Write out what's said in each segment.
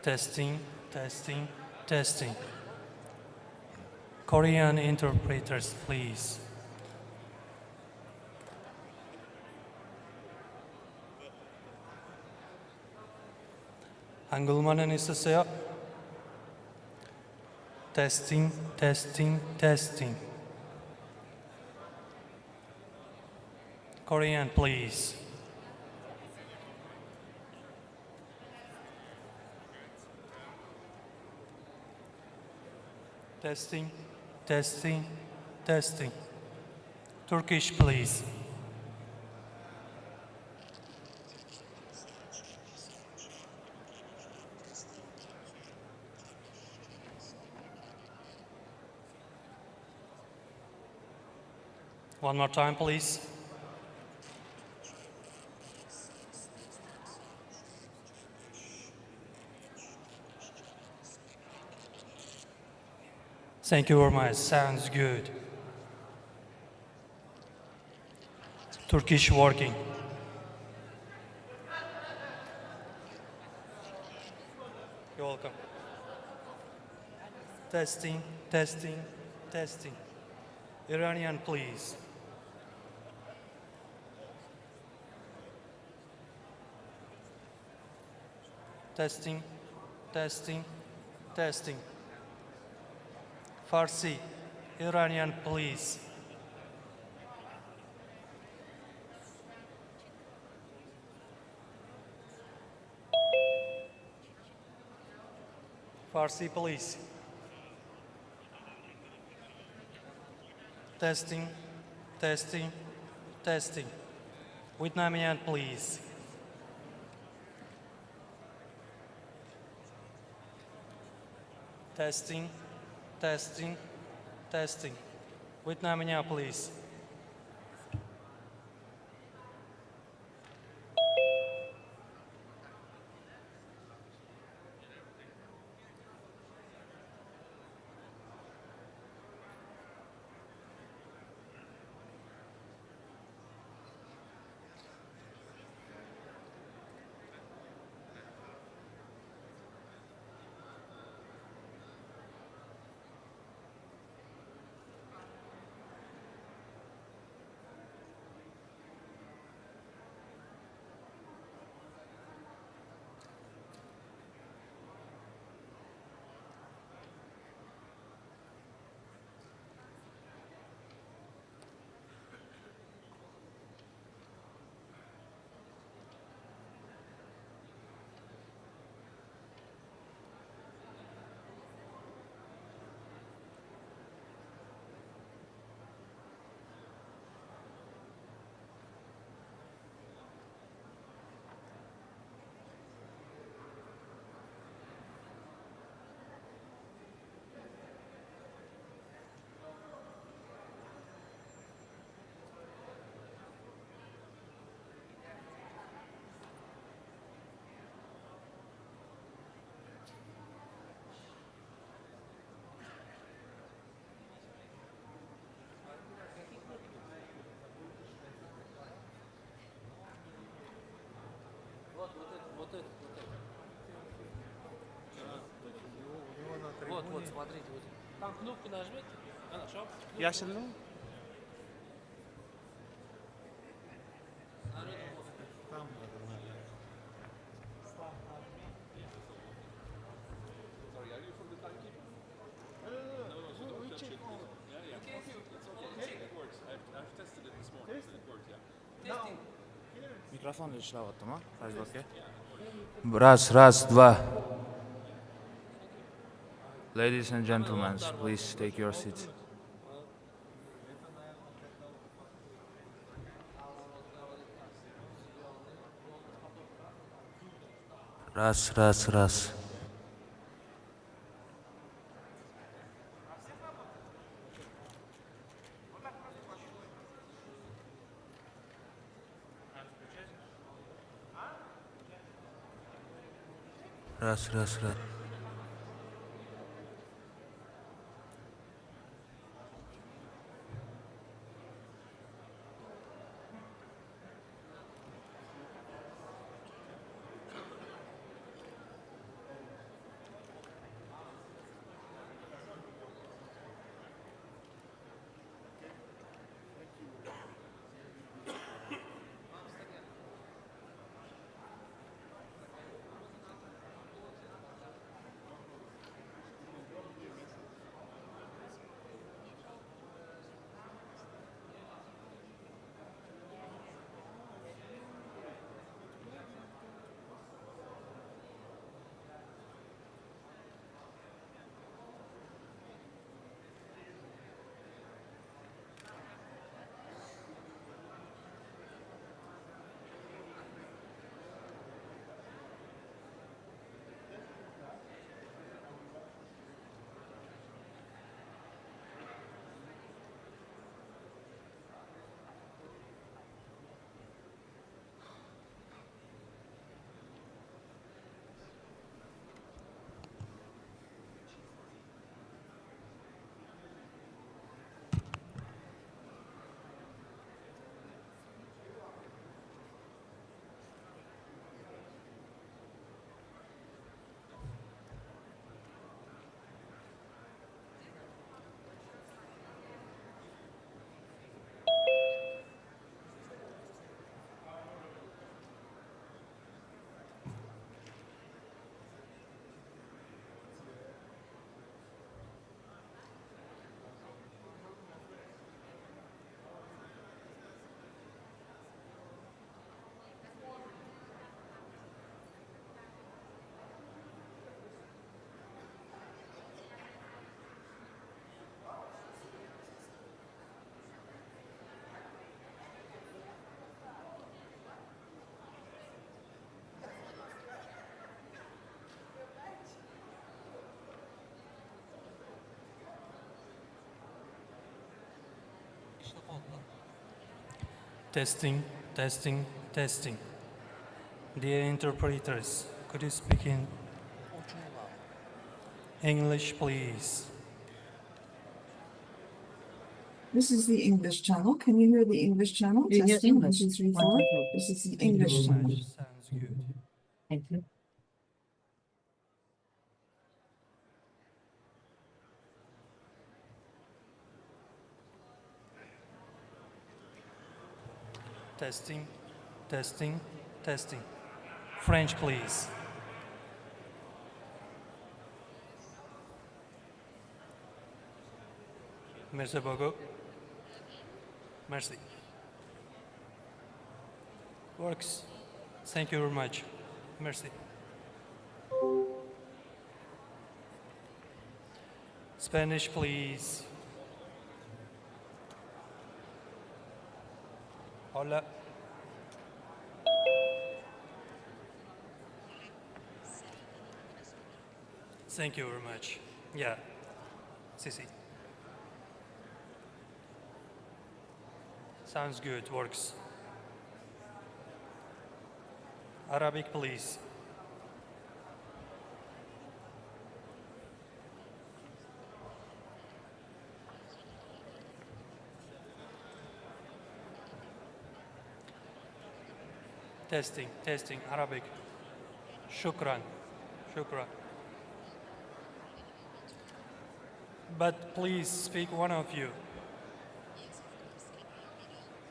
Testing, testing, testing. Korean interpreters, please. 한국말은 있으세요? Testing, testing, testing. Korean, please. Testing, testing, testing. Turkish, please. One more time, please. Thank you very much. Sounds good. Turkish working. You're welcome. Testing, testing, testing. Iranian, please. Testing, testing, testing. Farsi, Iranian, please. Farsi, please. Testing, testing, testing. Vietnamese, please. Testing, testing, testing. Vietnamese, please. Вот, смотрите, вот. Там кнопку нажмите. Хорошо. Yaşlı mı? Mikrofon ishlayapti mi? Fazil aka. Раз, два. Ladies and gentlemen, please take your seats. Раз. Раз. Testing, testing, testing. Dear interpreters, could you speak in English, please? This is the English channel. Can you hear the English channel? You hear Testing, English? 1, 2, 3, 4. 1, 2, 3. This is the Thank you English very channel. much. Sounds good. Thank you. Testing, testing, testing. French, please. Merci beaucoup. Merci. Works. Thank you very much. Merci. Spanish, please. Hola. Thank you very much. Yeah. Sí, sí. Sounds good. Works. Arabic, please. Testing, testing, Arabic. Shukran, shukran. But please speak one of you.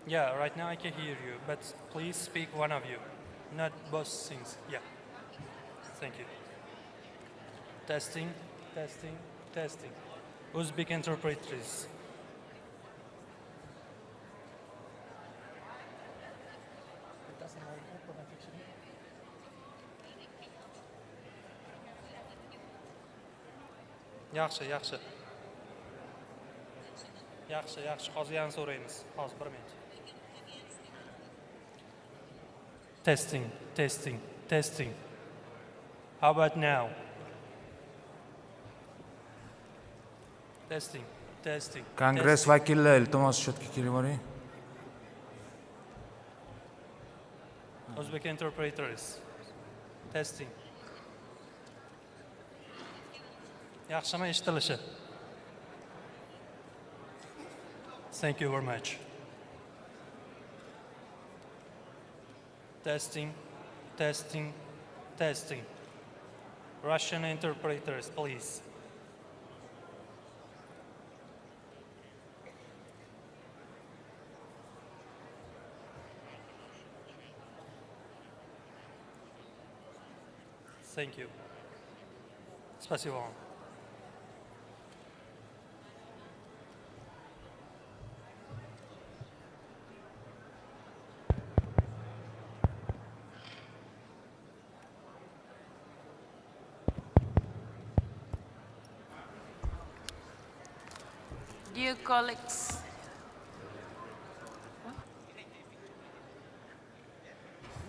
Yeah, right now I can hear you, but please speak one of you, not both things. Yeah. Thank you. Testing, testing, testing. Uzbek interpreters. Yaxshi, yaxshi. Yaxshi, yaxshi. Hozir yana so'raymiz. Hozir 1 minut. Testing, testing, testing. How about now? Testing, testing. Kongress testing. vakillari iltimos shu yerga kelib Uzbek interpreters. Testing. Yaxshimi eshitilishi? Thank you very much. Testing, testing, testing. Russian interpreters, please. Thank you. Спасибо вам.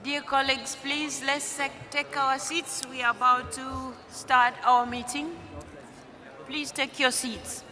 Dear colleagues, please let's take our seats. We are about to start our meeting. Please take your seats.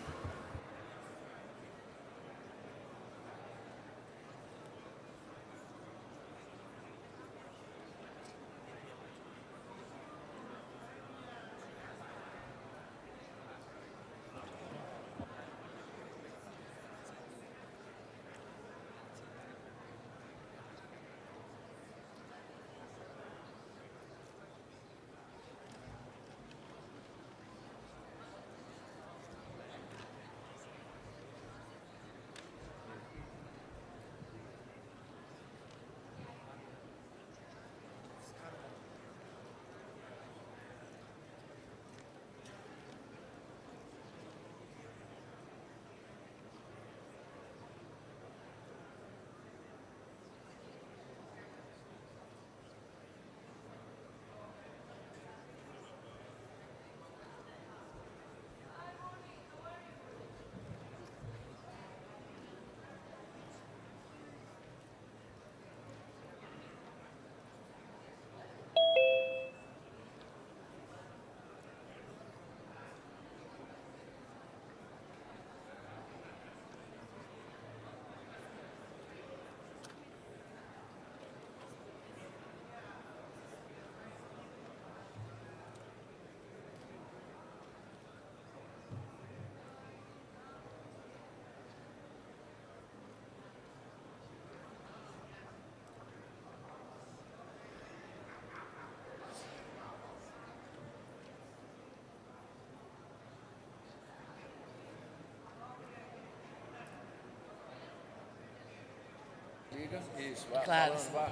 Isso, vá Claro. falando, vá.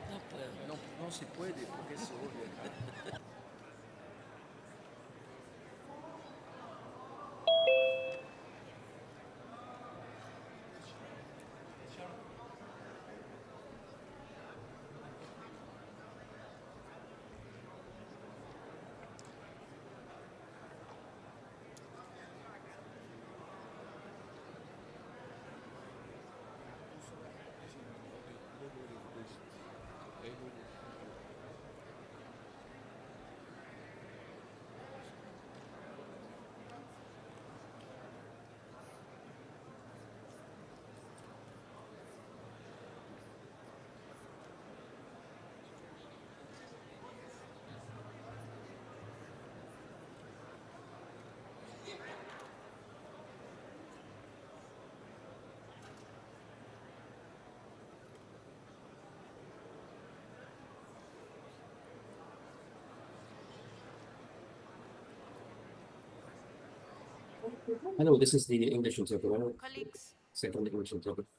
Não pode. Não se pode, porque se ouve aqui. Hello, this is the English interpreter. Colleagues, Second English interpreter.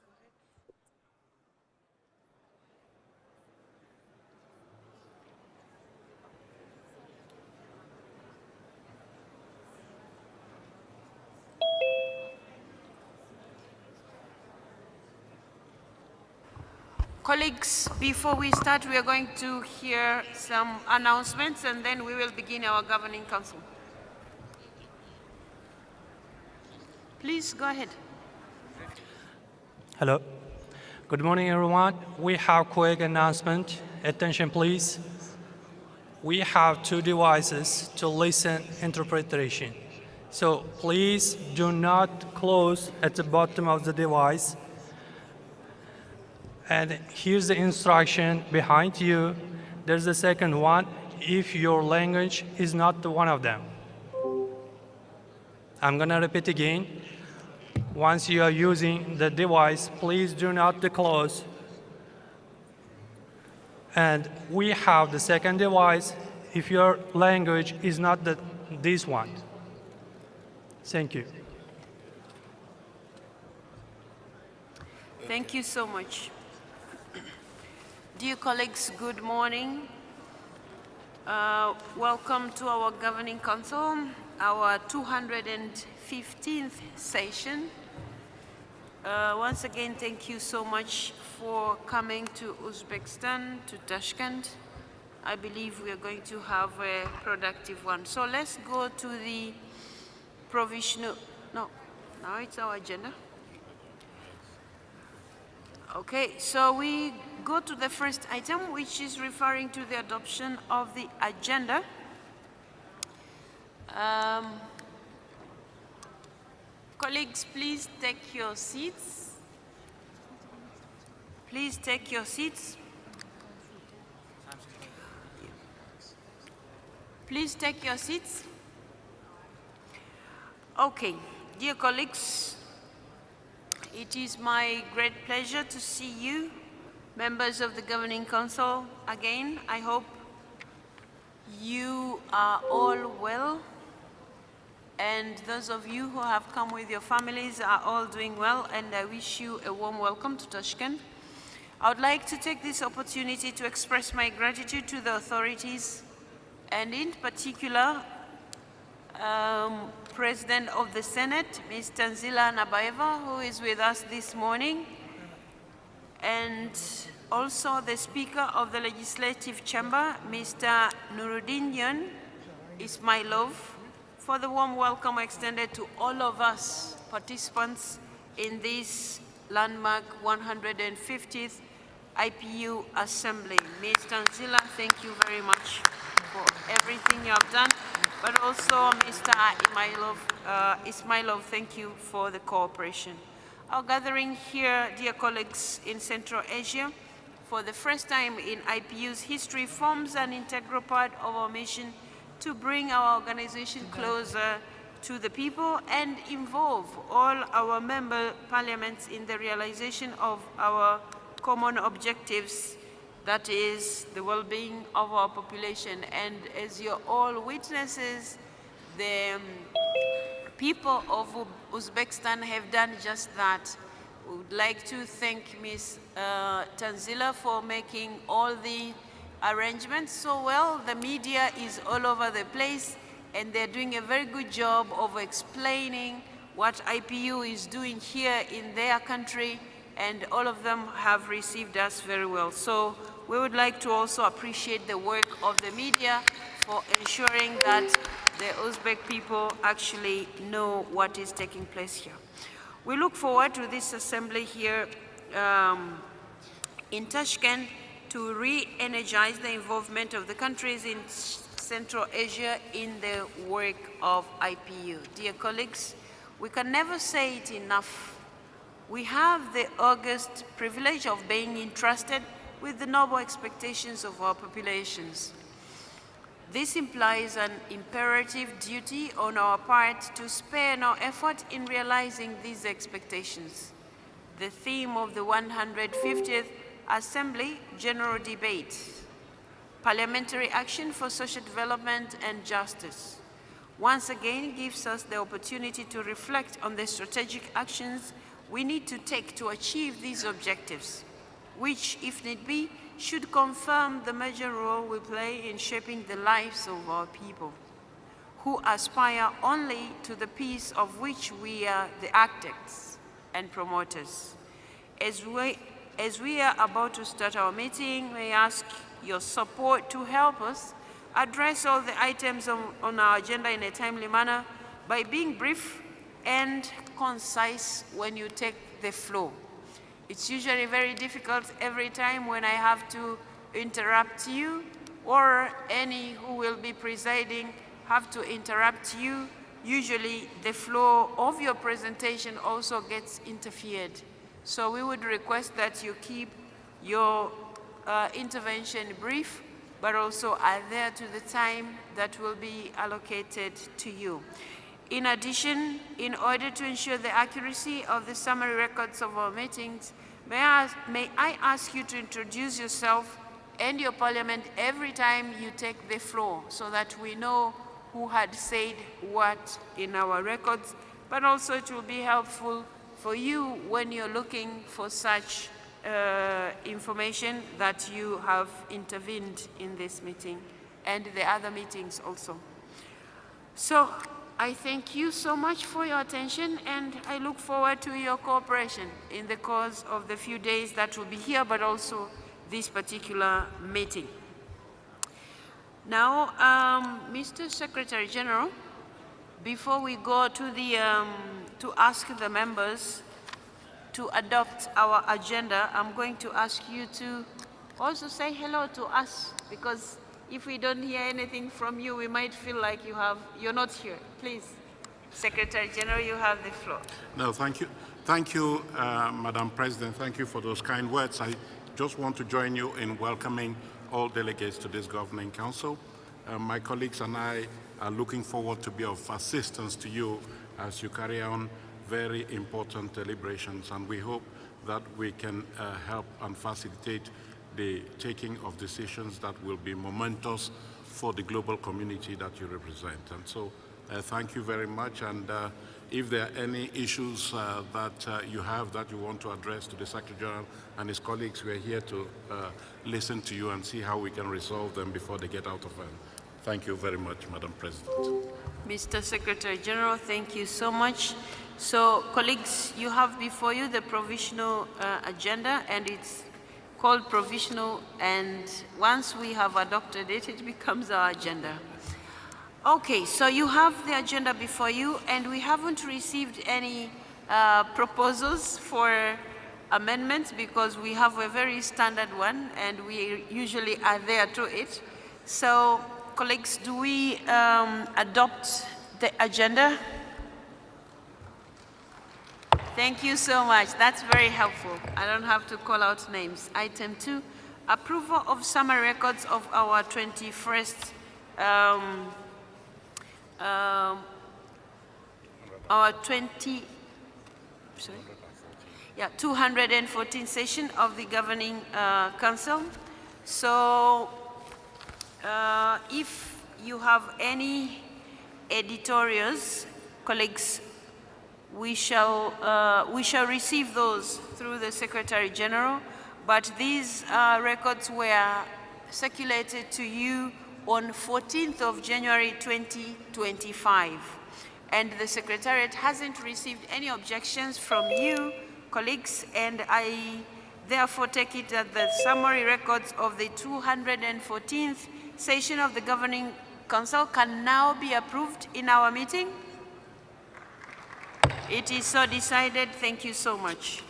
colleagues, before we start, we are going to hear some announcements and then we will begin our governing council. Please go ahead. Hello. Good morning, everyone. We have quick announcement. Attention, please. We have two devices to listen interpretation. So please do not close at the bottom of the device. And here's the instruction behind you. There's the second one, if your language is not one of them. I'm gonna repeat again. Once you are using the device, please do not close. And we have the second device if your language is not this one. Thank you. Thank you so much. Dear colleagues, good morning. Welcome to our Governing Council, our 215th session. Once again, thank you so much for coming to Uzbekistan, to Tashkent. I believe we are going to have a productive one. So let's go to the provisional, no, now it's our agenda. Okay, so we go to the first item, which is referring to the adoption of the agenda. Colleagues, please take your seats. Please take your seats. Please take your seats. Okay, dear colleagues, it is my great pleasure to see you, members of the Governing Council, again. I hope you are all well, and those of you who have come with your families are all doing well, and I wish you a warm welcome to Tashkent. I would like to take this opportunity to express my gratitude to the authorities, and in particular, President of the Senate, Ms. Tanzila Nabaeva, who is with us this morning, and also the Speaker of the Legislative Chamber, Mr. Nuruddin Ismailov, for the warm welcome extended to all of us participants in this landmark 150th IPU Assembly. Ms. Tanzila, thank you very much for everything you have done, but also Mr. Ismailov, thank you for the cooperation. Our gathering here, dear colleagues, in Central Asia, for the first time in IPU's history, forms an integral part of our mission to bring our organization closer to the people and involve all our member parliaments in the realization of our common objectives, that is the well-being of our population. And as you're all witnesses, the people of Uzbekistan have done just that. We would like to thank Ms. Tanzila for making all the arrangements so well. The media is all over the place, and they're doing a very good job of explaining what IPU is doing here in their country, and all of them have received us very well. So we would like to also appreciate the work of the media for ensuring that the Uzbek people actually know what is taking place here. We look forward to this assembly here in Tashkent to re-energize the involvement of the countries in Central Asia in the work of IPU. Dear colleagues, we can never say it enough. We have the august privilege of being entrusted with the noble expectations of our populations. This implies an imperative duty on our part to spare no effort in realizing these expectations. The theme of the 150th Assembly General Debate, Parliamentary Action for Social Development and Justice, once again gives us the opportunity to reflect on the strategic actions we need to take to achieve these objectives, which, if need be, should confirm the major role we play in shaping the lives of our people, who aspire only to the peace of which we are the architects and promoters. As we are about to start our meeting, we ask your support to help us address all the items on our agenda in a timely manner by being brief and concise when you take the floor. It's usually very difficult every time when I have to interrupt you, or any who will be presiding have to interrupt you. Usually the flow of your presentation also gets interfered. So we would request that you keep your intervention brief, but also adhere to the time that will be allocated to you. In addition, in order to ensure the accuracy of the summary records of our meetings, may I ask you to introduce yourself and your parliament every time you take the floor, so that we know who had said what in our records, but also it will be helpful for you when you're looking for such information that you have intervened in this meeting and the other meetings also. So I thank you so much for your attention, and I look forward to your cooperation in the course of the few days that will be here, but also this particular meeting. Now, Mr. Secretary General, before we go to to ask the members to adopt our agenda, I'm going to ask you to also say hello to us, because if we don't hear anything from you, we might feel like you're not here. Please, Secretary General, you have the floor. No, thank you. Thank you, Madam President. Thank you for those kind words. I just want to join you in welcoming all delegates to this Governing Council. My colleagues and I are looking forward to be of assistance to you as you carry on very important deliberations, and we hope that we can help and facilitate the taking of decisions that will be momentous for the global community that you represent. And so thank you very much. And if there are any issues that you have that you want to address to the Secretary General and his colleagues, we are here to listen to you and see how we can resolve them before they get out of hand. Thank you very much, Madam President. Mr. Secretary General, thank you so much. So, colleagues, you have before you the provisional agenda, and it's called provisional, and once we have adopted it, it becomes our agenda. Okay, so you have the agenda before you, and we haven't received any proposals for amendments, because we have a very standard one, and we usually adhere to it. So, colleagues, do we adopt the agenda? Thank you so much. That's very helpful. I don't have to call out names. Item 2, approval of summary records of our 21st, our 214th session of the Governing Council. So, if you have any editorials, colleagues, we shall receive those through the Secretary General, but these records were circulated to you on 14th of January 2025. And the Secretariat hasn't received any objections from you, colleagues, and I therefore take it that the summary records of the 214th session of the Governing Council can now be approved in our meeting. It is so decided. Thank you so much.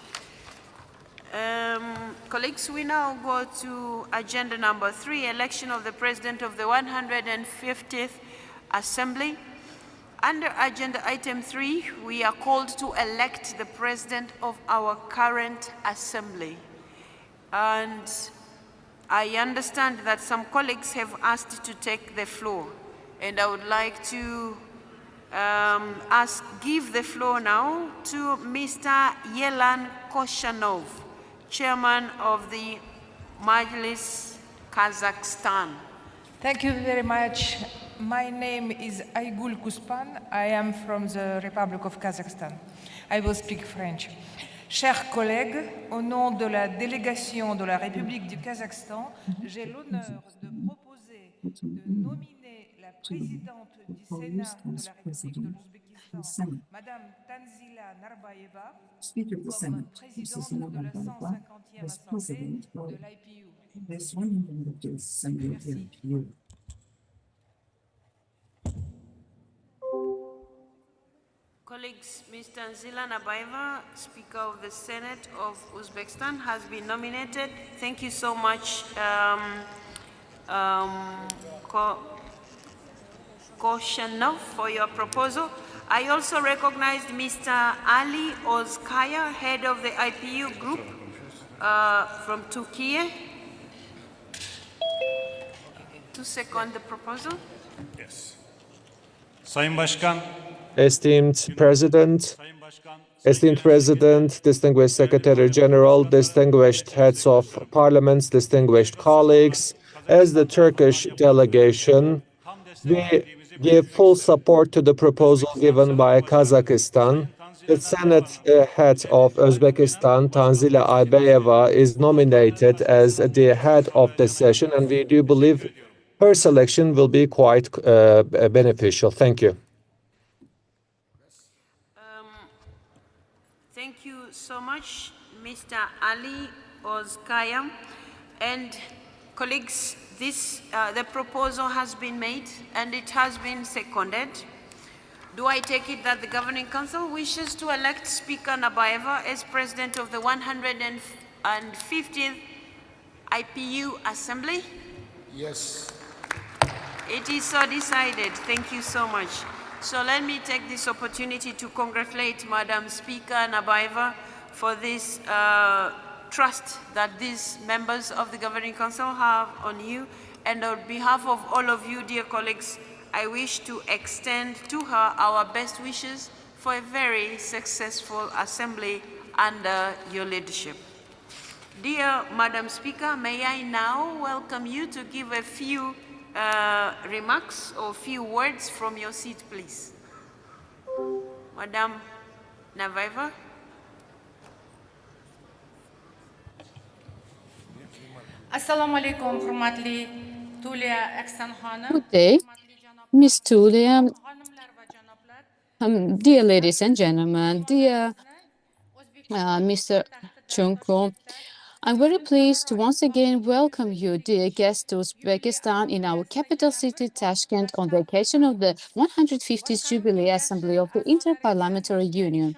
Colleagues, we now go to agenda number 3, election of the President of the 150th Assembly. Under agenda item 3, we are called to elect the President of our current Assembly. And I understand that some colleagues have asked to take the floor, and I would like to give the floor now to Mr. Yelan Koshanov, Chairman of the Majlis, Kazakhstan. Thank you very much. My name is Aygul Kuspan. I am from the Republic of Kazakhstan. I will speak French. Chers collègues, au nom de la délégation de la République du Kazakhstan, j'ai l'honneur de proposer de nominer la présidente du Sénat de la République de l'Ouzbékistan, Madame Tanzila Narbayeva, Speaker of the comme Senate, présidente Mrs. de la Narbayeva, 150e as Assemblée President de of l'IPU. this 150th Assembly of the IPU. Colleagues, Ms. Tanzila Narbayeva, Speaker of the Senate of Uzbekistan, has been nominated. Thank you so much, Koshanov, for your proposal. I also recognized Mr. Ali Ozkaya, head of the IPU group from Turkey, to second the proposal. Yes. Sayın Başkan, Esteemed President, distinguished Secretary General, distinguished heads of parliaments, distinguished colleagues, as the Turkish delegation, we give full support to the proposal given by Kazakhstan. The Senate head of Uzbekistan, Tanzila Narbayeva, is nominated as the head of the session, and we do believe her selection will be quite beneficial. Thank you. Thank you so much, Mr. Ali Ozkaya. And colleagues, the proposal has been made and it has been seconded. Do I take it that the Governing Council wishes to elect Speaker Narbayeva as President of the 150th IPU Assembly? Yes. It is so decided. Thank you so much. So let me take this opportunity to congratulate Madam Speaker Narbayeva for this trust that these members of the Governing Council have on you. And on behalf of all of you, dear colleagues, I wish to extend to her our best wishes for a very successful assembly under your leadership. Dear Madam Speaker, may I now welcome you to give a few remarks or few words from your seat, please. Madam Narbayeva. Assalamu alaikum, hurmatli Tulia Aksan Hanım. Good day, Ms. Tulia, dear ladies and gentlemen, dear Mr. Chunko. I'm very pleased to once again welcome you, dear guests, to Uzbekistan in our capital city, Tashkent, on the occasion of the 150th Jubilee Assembly of the Inter-Parliamentary Union.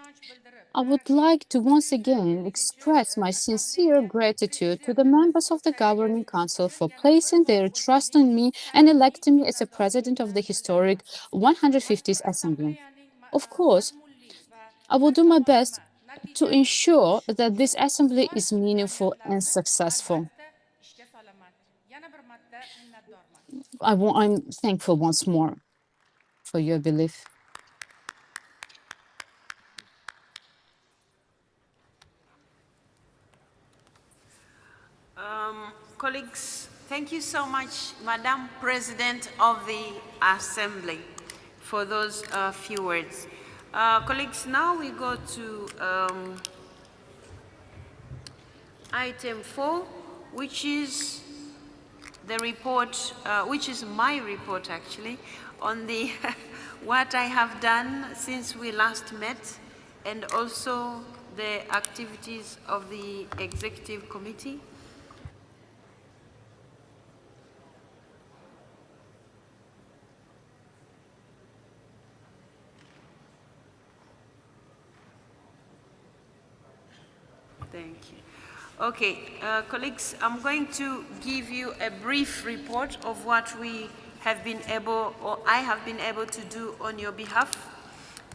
I would like to once again express my sincere gratitude to the members of the Governing Council for placing their trust in me and electing me as the President of the historic 150th Assembly. Of course, I will do my best to ensure that this assembly is meaningful and successful. I'm thankful once more for your belief. Colleagues, thank you so much, Madam President of the Assembly, for those few words. Colleagues, now we go to item 4, which is the report, which is my report actually, on the what I have done since we last met, and also the activities of the Executive Committee. Thank you. Okay, colleagues, I'm going to give you a brief report of what we have been able, or I have been able to do on your behalf.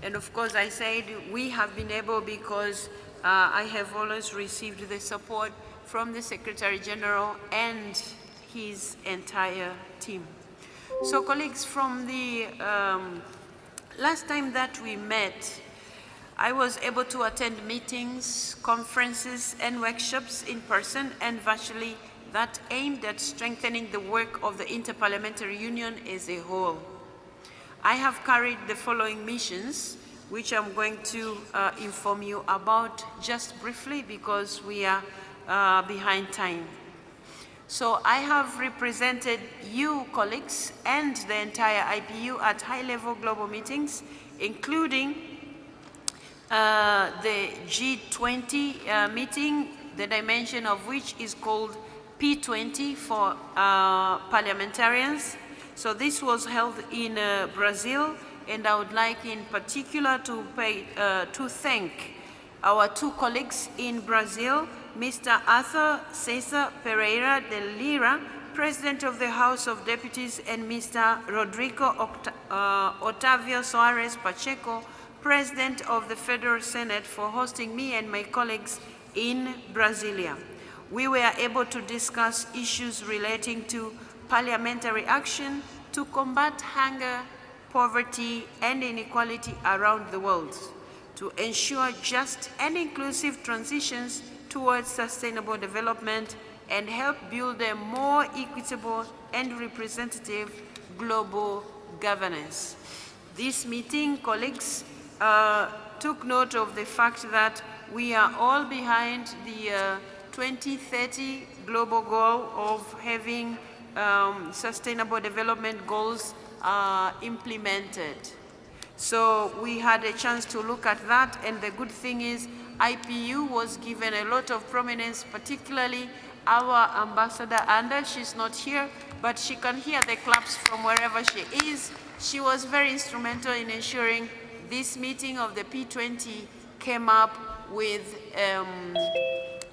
And of course, I said we have been able because I have always received the support from the Secretary General and his entire team. So colleagues, from the last time that we met, I was able to attend meetings, conferences, and workshops in person and virtually that aimed at strengthening the work of the Inter-Parliamentary Union as a whole. I have carried the following missions, which I'm going to inform you about just briefly because we are behind time. So I have represented you, colleagues, and the entire IPU at high-level global meetings, including the G20 meeting, the dimension of which is called P20 for parliamentarians. So this was held in Brazil, and I would like in particular to thank our two colleagues in Brazil, Mr. Arthur Cesar Pereira de Lira, President of the House of Deputies, and Mr. Rodrigo Otavio Soares Pacheco, President of the Federal Senate, for hosting me and my colleagues in Brasilia. We were able to discuss issues relating to parliamentary action to combat hunger, poverty, and inequality around the world, to ensure just and inclusive transitions towards sustainable development, and help build a more equitable and representative global governance. This meeting, colleagues, took note of the fact that we are all behind the 2030 global goal of having sustainable development goals implemented. So we had a chance to look at that, and the good thing is IPU was given a lot of prominence, particularly our ambassador Anda. She's not here, but she can hear the claps from wherever she is. She was very instrumental in ensuring this meeting of the P20 came up with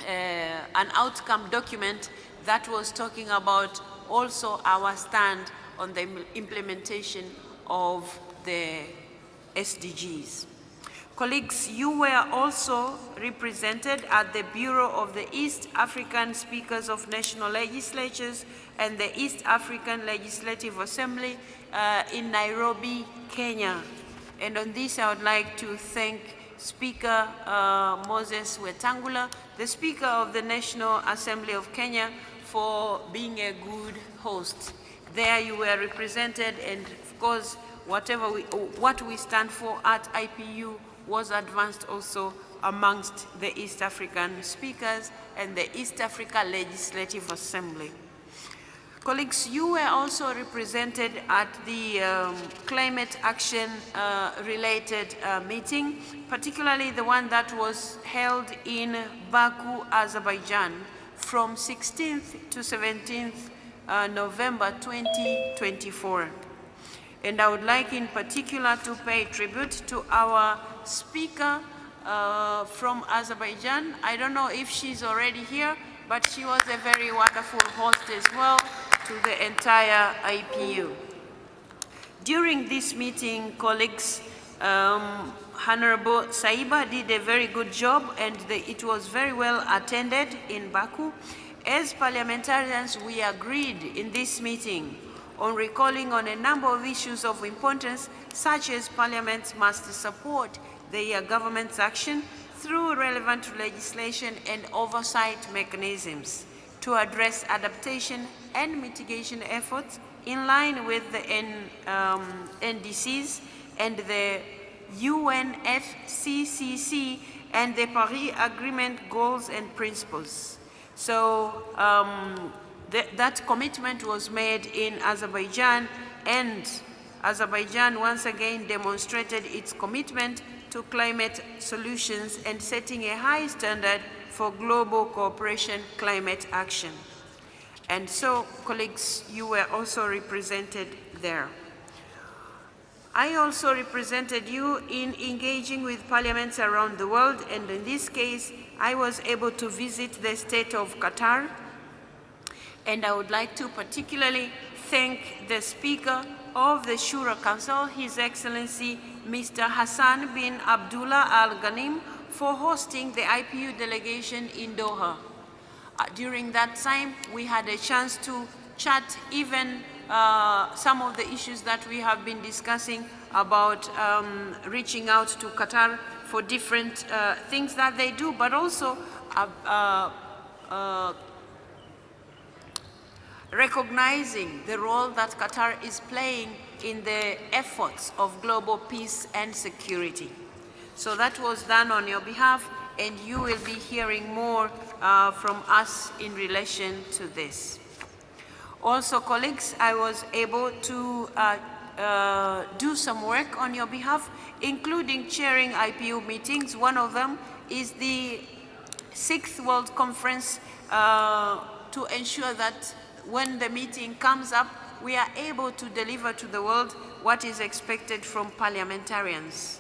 an outcome document that was talking about also our stand on the implementation of the SDGs. Colleagues, you were also represented at the Bureau of the East African Speakers of National Legislatures and the East African Legislative Assembly in Nairobi, Kenya. And on this, I would like to thank Speaker Moses Wetangula, the Speaker of the National Assembly of Kenya, for being a good host. There you were represented, and of course, what we stand for at IPU was advanced also amongst the East African speakers and the East Africa Legislative Assembly. Colleagues, you were also represented at the climate action related meeting, particularly the one that was held in Baku, Azerbaijan from 16th to 17th November 2024. And I would like in particular to pay tribute to our speaker from Azerbaijan. I don't know if she's already here, but she was a very wonderful host as well to the entire IPU. During this meeting, colleagues, Honorable Saiba did a very good job, and it was very well attended in Baku. As parliamentarians, we agreed in this meeting on recalling on a number of issues of importance, such as parliaments must support their government's action through relevant legislation and oversight mechanisms to address adaptation and mitigation efforts in line with the NDCs and the UNFCCC and the Paris Agreement goals and principles. So that commitment was made in Azerbaijan, and Azerbaijan once again demonstrated its commitment to climate solutions and setting a high standard for global cooperation climate action. And so, colleagues, you were also represented there. I also represented you in engaging with parliaments around the world, and in this case, I was able to visit the state of Qatar, and I would like to particularly thank the Speaker of the Shura Council, His Excellency Mr. Hassan bin Abdullah Al Ghanim, for hosting the IPU delegation in Doha. During that time, we had a chance to chat even some of the issues that we have been discussing about reaching out to Qatar for different things that they do, but also recognizing the role that Qatar is playing in the efforts of global peace and security. So that was done on your behalf, and you will be hearing more from us in relation to this. Also, colleagues, I was able to do some work on your behalf, including chairing IPU meetings. One of them is the 6th World Conference to ensure that when the meeting comes up, we are able to deliver to the world what is expected from parliamentarians.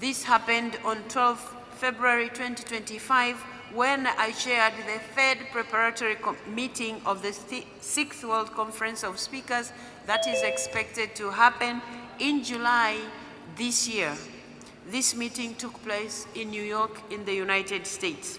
This happened on 12th February 2025, when I chaired the 3rd preparatory meeting of the 6th World Conference of Speakers that is expected to happen in July this year. This meeting took place in New York in the United States.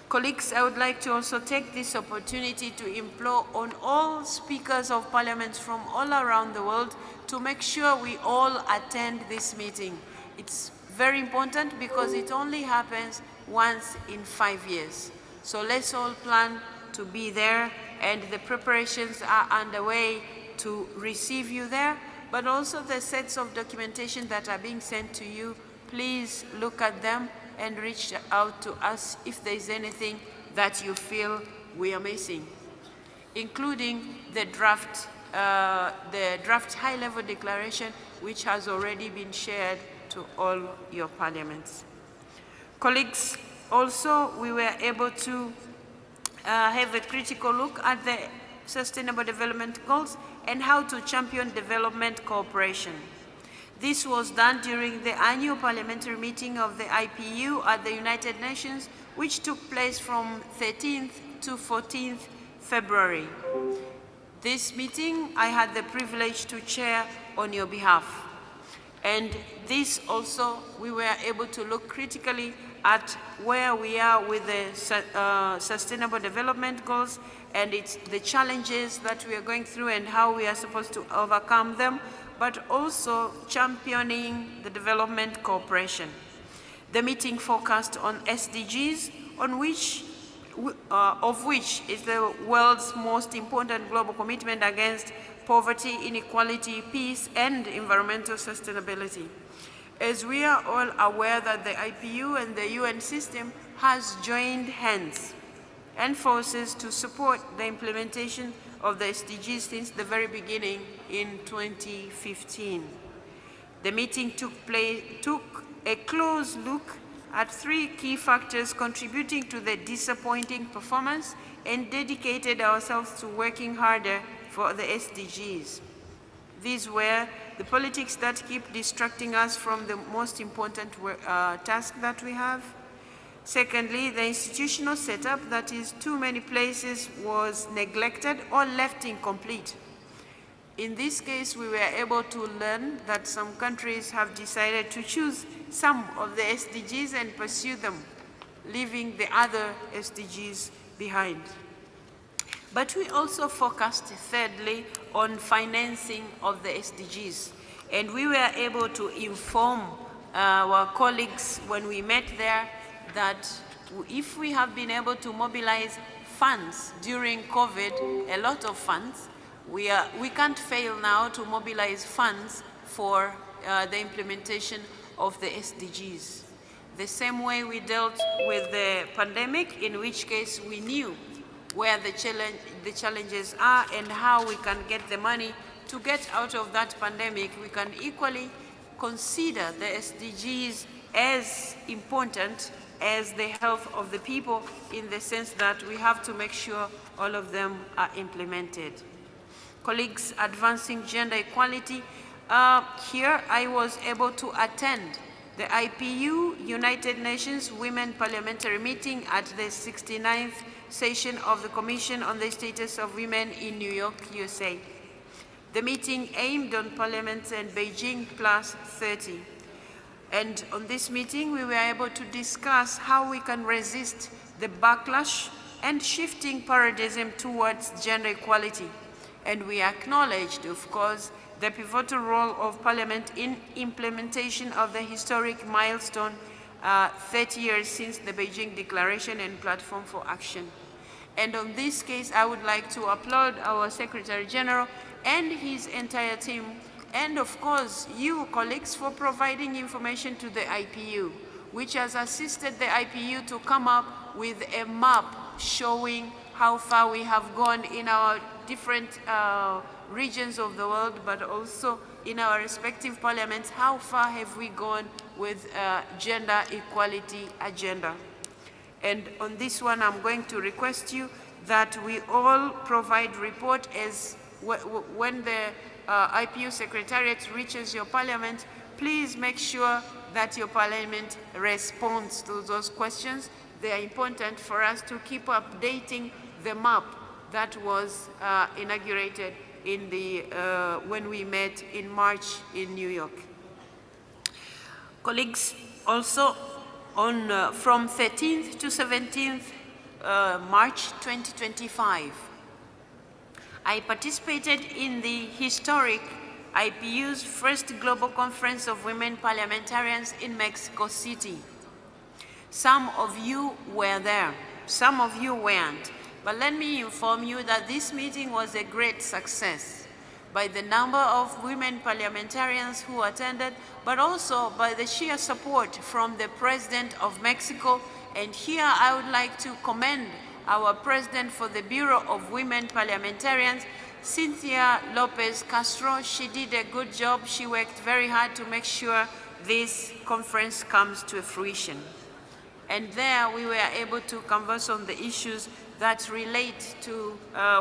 Colleagues, I would like to also take this opportunity to implore on all speakers of parliaments from all around the world to make sure we all attend this meeting. It's very important because it only happens once in 5 years. So let's all plan to be there, and the preparations are underway to receive you there, but also the sets of documentation that are being sent to you, please look at them and reach out to us if there is anything that you feel we are missing, including the draft high-level declaration, which has already been shared to all your parliaments. Colleagues, also we were able to have a critical look at the Sustainable Development Goals and how to champion development cooperation. This was done during the annual parliamentary meeting of the IPU at the United Nations, which took place from 13th to 14th February. This meeting I had the privilege to chair on your behalf. And this also, we were able to look critically at where we are with the Sustainable Development Goals and the challenges that we are going through and how we are supposed to overcome them, but also championing the development cooperation. The meeting focused on SDGs, of which is the world's most important global commitment against poverty, inequality, peace, and environmental sustainability. As we are all aware that the IPU and the UN system has joined hands and forces to support the implementation of the SDGs since the very beginning in 2015. The meeting took a close look at 3 key factors contributing to the disappointing performance and dedicated ourselves to working harder for the SDGs. These were the politics that keep distracting us from the most important task that we have. Secondly, the institutional setup that is too many places was neglected or left incomplete. In this case, we were able to learn that some countries have decided to choose some of the SDGs and pursue them, leaving the other SDGs behind. But we also focused, thirdly, on financing of the SDGs. And we were able to inform our colleagues when we met there that if we have been able to mobilize funds during COVID, a lot of funds, we can't fail now to mobilize funds for the implementation of the SDGs. The same way we dealt with the pandemic, in which case we knew where the challenges are and how we can get the money to get out of that pandemic. We can equally consider the SDGs as important as the health of the people, in the sense that we have to make sure all of them are implemented. Colleagues, advancing gender equality. Here I was able to attend the IPU, United Nations Women Parliamentary Meeting at the 69th session of the Commission on the Status of Women in New York, USA. The meeting aimed on parliaments and Beijing plus 30. And on this meeting, we were able to discuss how we can resist the backlash and shifting paradigm towards gender equality. And we acknowledged, of course, the pivotal role of Parliament in implementation of the historic milestone 30 years since the Beijing Declaration and Platform for Action. And on this case, I would like to applaud our Secretary General and his entire team, and of course, you colleagues, for providing information to the IPU, which has assisted the IPU to come up with a map showing how far we have gone in our different regions of the world, but also in our respective parliaments, how far have we gone with gender equality agenda. And on this one, I'm going to request you that we all provide report as when the IPU Secretariat reaches your parliament, please make sure that your parliament responds to those questions. They are important for us to keep updating the map that was inaugurated in the, when we met in March in New York. Colleagues, also on, from 13th to 17th March 2025, I participated in the historic IPU's first Global Conference of Women Parliamentarians in Mexico City. Some of you were there, some of you weren't, but let me inform you that this meeting was a great success by the number of women parliamentarians who attended, but also by the sheer support from the President of Mexico. And here I would like to commend our President for the Bureau of Women Parliamentarians, Cynthia Lopez Castro. She did a good job. She worked very hard to make sure this conference comes to fruition. And there we were able to converse on the issues that relate to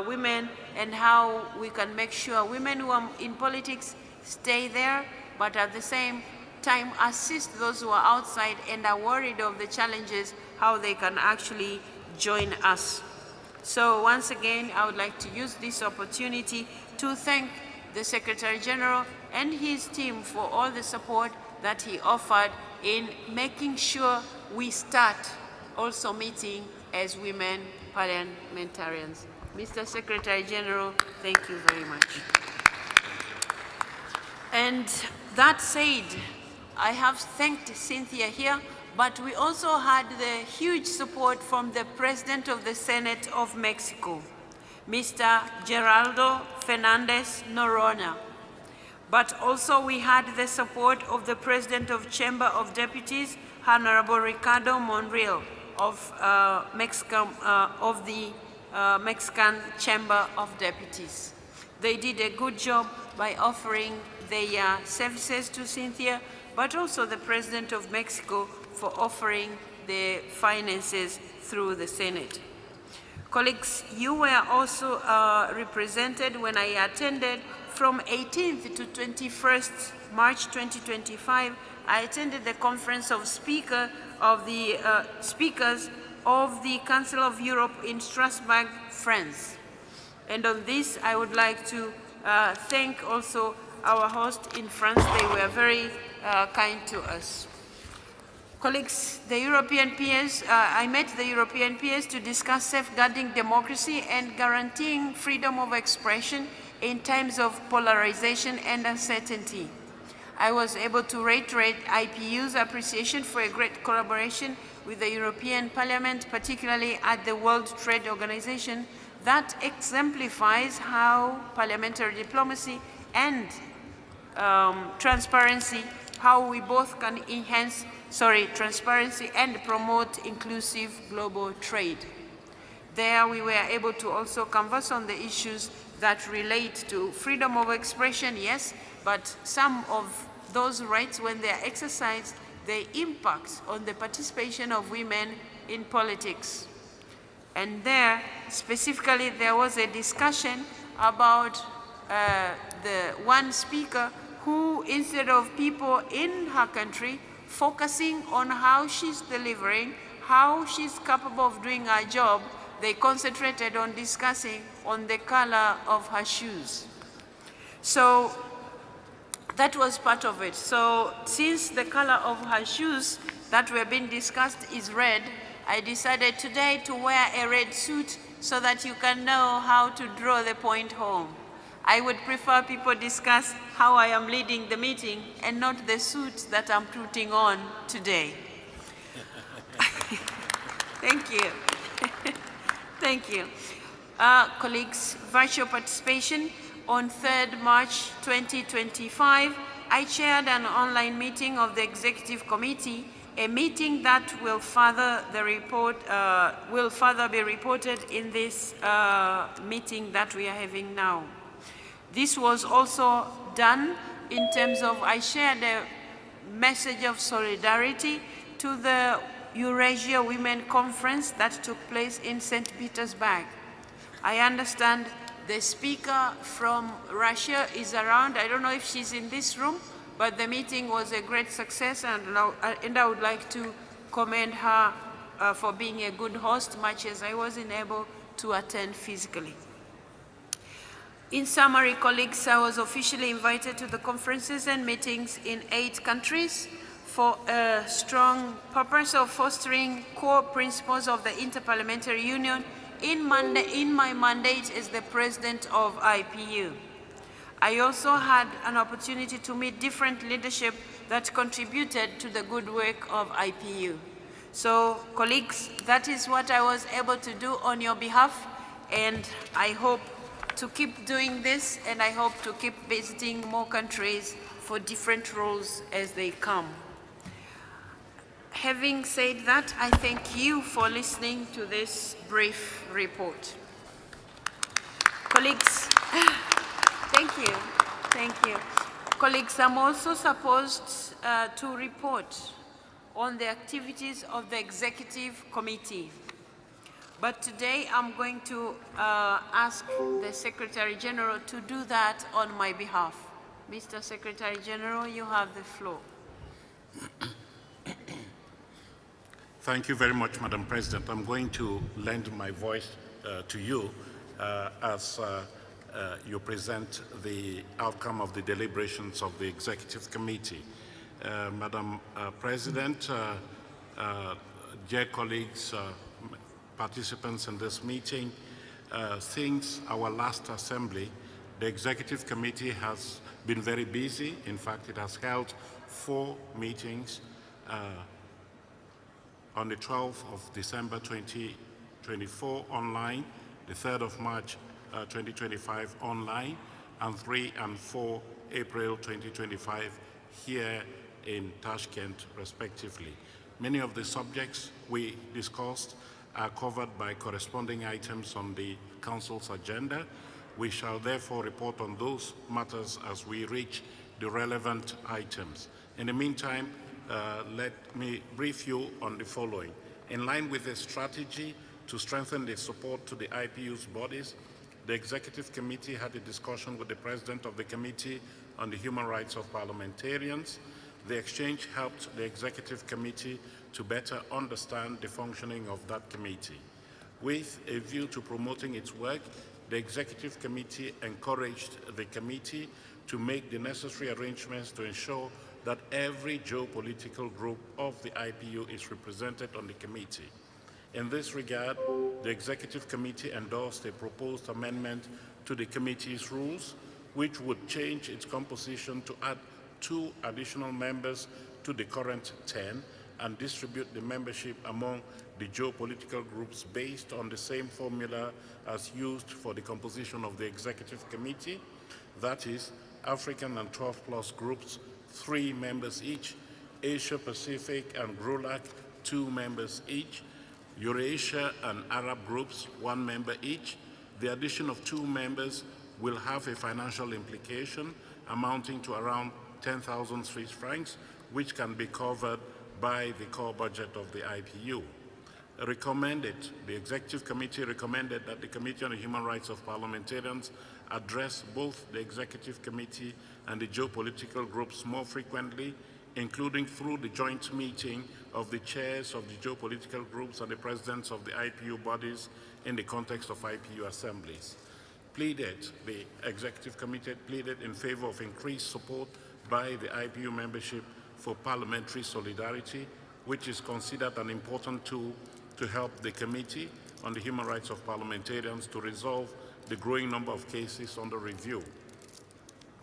women and how we can make sure women who are in politics stay there, but at the same time assist those who are outside and are worried of the challenges, how they can actually join us. So once again, I would like to use this opportunity to thank the Secretary General and his team for all the support that he offered in making sure we start also meeting as women parliamentarians. Mr. Secretary General, thank you very much. And that said, I have thanked Cynthia here, but we also had the huge support from the President of the Senate of Mexico, Mr. Geraldo Fernandez Noronha. But also we had the support of the President of Chamber of Deputies, Honorable Ricardo Monreal of the Mexican Chamber of Deputies. They did a good job by offering their services to Cynthia, but also the President of Mexico for offering the finances through the Senate. Colleagues, you were also represented when I attended from 18th to 21st March 2025. I attended the Conference of Speakers of the Council of Europe in Strasbourg, France. And on this, I would like to thank also our host in France. They were very kind to us. Colleagues, the European peers, I met the European peers to discuss safeguarding democracy and guaranteeing freedom of expression in times of polarization and uncertainty. I was able to reiterate IPU's appreciation for a great collaboration with the European Parliament, particularly at the World Trade Organization, that exemplifies how parliamentary diplomacy and transparency how we both can enhance, transparency and promote inclusive global trade. There we were able to also converse on the issues that relate to freedom of expression, yes, but some of those rights, when they are exercised, they impact on the participation of women in politics. And there, specifically, there was a discussion about the one speaker who, instead of people in her country focusing on how she's delivering, how she's capable of doing her job, they concentrated on discussing on the color of her shoes. So that was part of it. So since the color of her shoes that were being discussed is red, I decided today to wear a red suit so that you can know how to draw the point home. I would prefer people discuss how I am leading the meeting and not the suit that I'm putting on today. Thank you. Thank you. Colleagues, virtual participation. On 3rd March 2025, I chaired an online meeting of the Executive Committee, a meeting that will further be reported in this meeting that we are having now. This was also done in terms of, I shared a message of solidarity to the Eurasia Women Conference that took place in St. Petersburg. I understand the speaker from Russia is around. I don't know if she's in this room, but the meeting was a great success, and I would like to commend her for being a good host, much as I wasn't able to attend physically. In summary, colleagues, I was officially invited to the conferences and meetings in 8 countries for a strong purpose of fostering core principles of the Inter-Parliamentary Union in my mandate as the president of IPU. I also had an opportunity to meet different leadership that contributed to the good work of IPU. So, colleagues, that is what I was able to do on your behalf, and I hope to keep doing this, and I hope to keep visiting more countries for different roles as they come. Having said that, I thank you for listening to this brief report. Colleagues, thank you, thank you. Colleagues, I'm also supposed to report on the activities of the Executive Committee. But today I'm going to ask the Secretary General to do that on my behalf. Mr. Secretary General, you have the floor. Thank you very much, Madam President. I'm going to lend my voice to you as you present the outcome of the deliberations of the Executive Committee. Madam President, dear colleagues, participants in this meeting, since our last assembly, the Executive Committee has been very busy. In fact, it has held 4 meetings on the 12th of December 2024 online, the 3rd of March 2025 online, and 3 and 4 April 2025 here in Tashkent, respectively. Many of the subjects we discussed are covered by corresponding items on the Council's agenda. We shall therefore report on those matters as we reach the relevant items. In the meantime, let me brief you on the following. In line with the strategy to strengthen the support to the IPU's bodies, the Executive Committee had a discussion with the President of the Committee on the Human Rights of Parliamentarians. The exchange helped the Executive Committee to better understand the functioning of that committee. With a view to promoting its work, the Executive Committee encouraged the committee to make the necessary arrangements to ensure that every geopolitical group of the IPU is represented on the committee. In this regard, the Executive Committee endorsed a proposed amendment to the committee's rules, which would change its composition to add 2 additional members to the current 10 and distribute the membership among the geopolitical groups based on the same formula as used for the composition of the Executive Committee, that is, African and 12+ groups 3 members each, Asia Pacific and GRULAC, 2 members each, Eurasia and Arab groups, 1 member each. The addition of 2 members will have a financial implication amounting to around 10,000 Swiss francs, which can be covered by the core budget of the IPU. The Executive Committee recommended that the Committee on the Human Rights of Parliamentarians address both the Executive Committee and the geopolitical groups more frequently, including through the joint meeting of the chairs of the geopolitical groups and the presidents of the IPU bodies in the context of IPU assemblies. The Executive Committee pleaded in favor of increased support by the IPU membership for parliamentary solidarity, which is considered an important tool to help the Committee on the Human Rights of Parliamentarians to resolve the growing number of cases under review.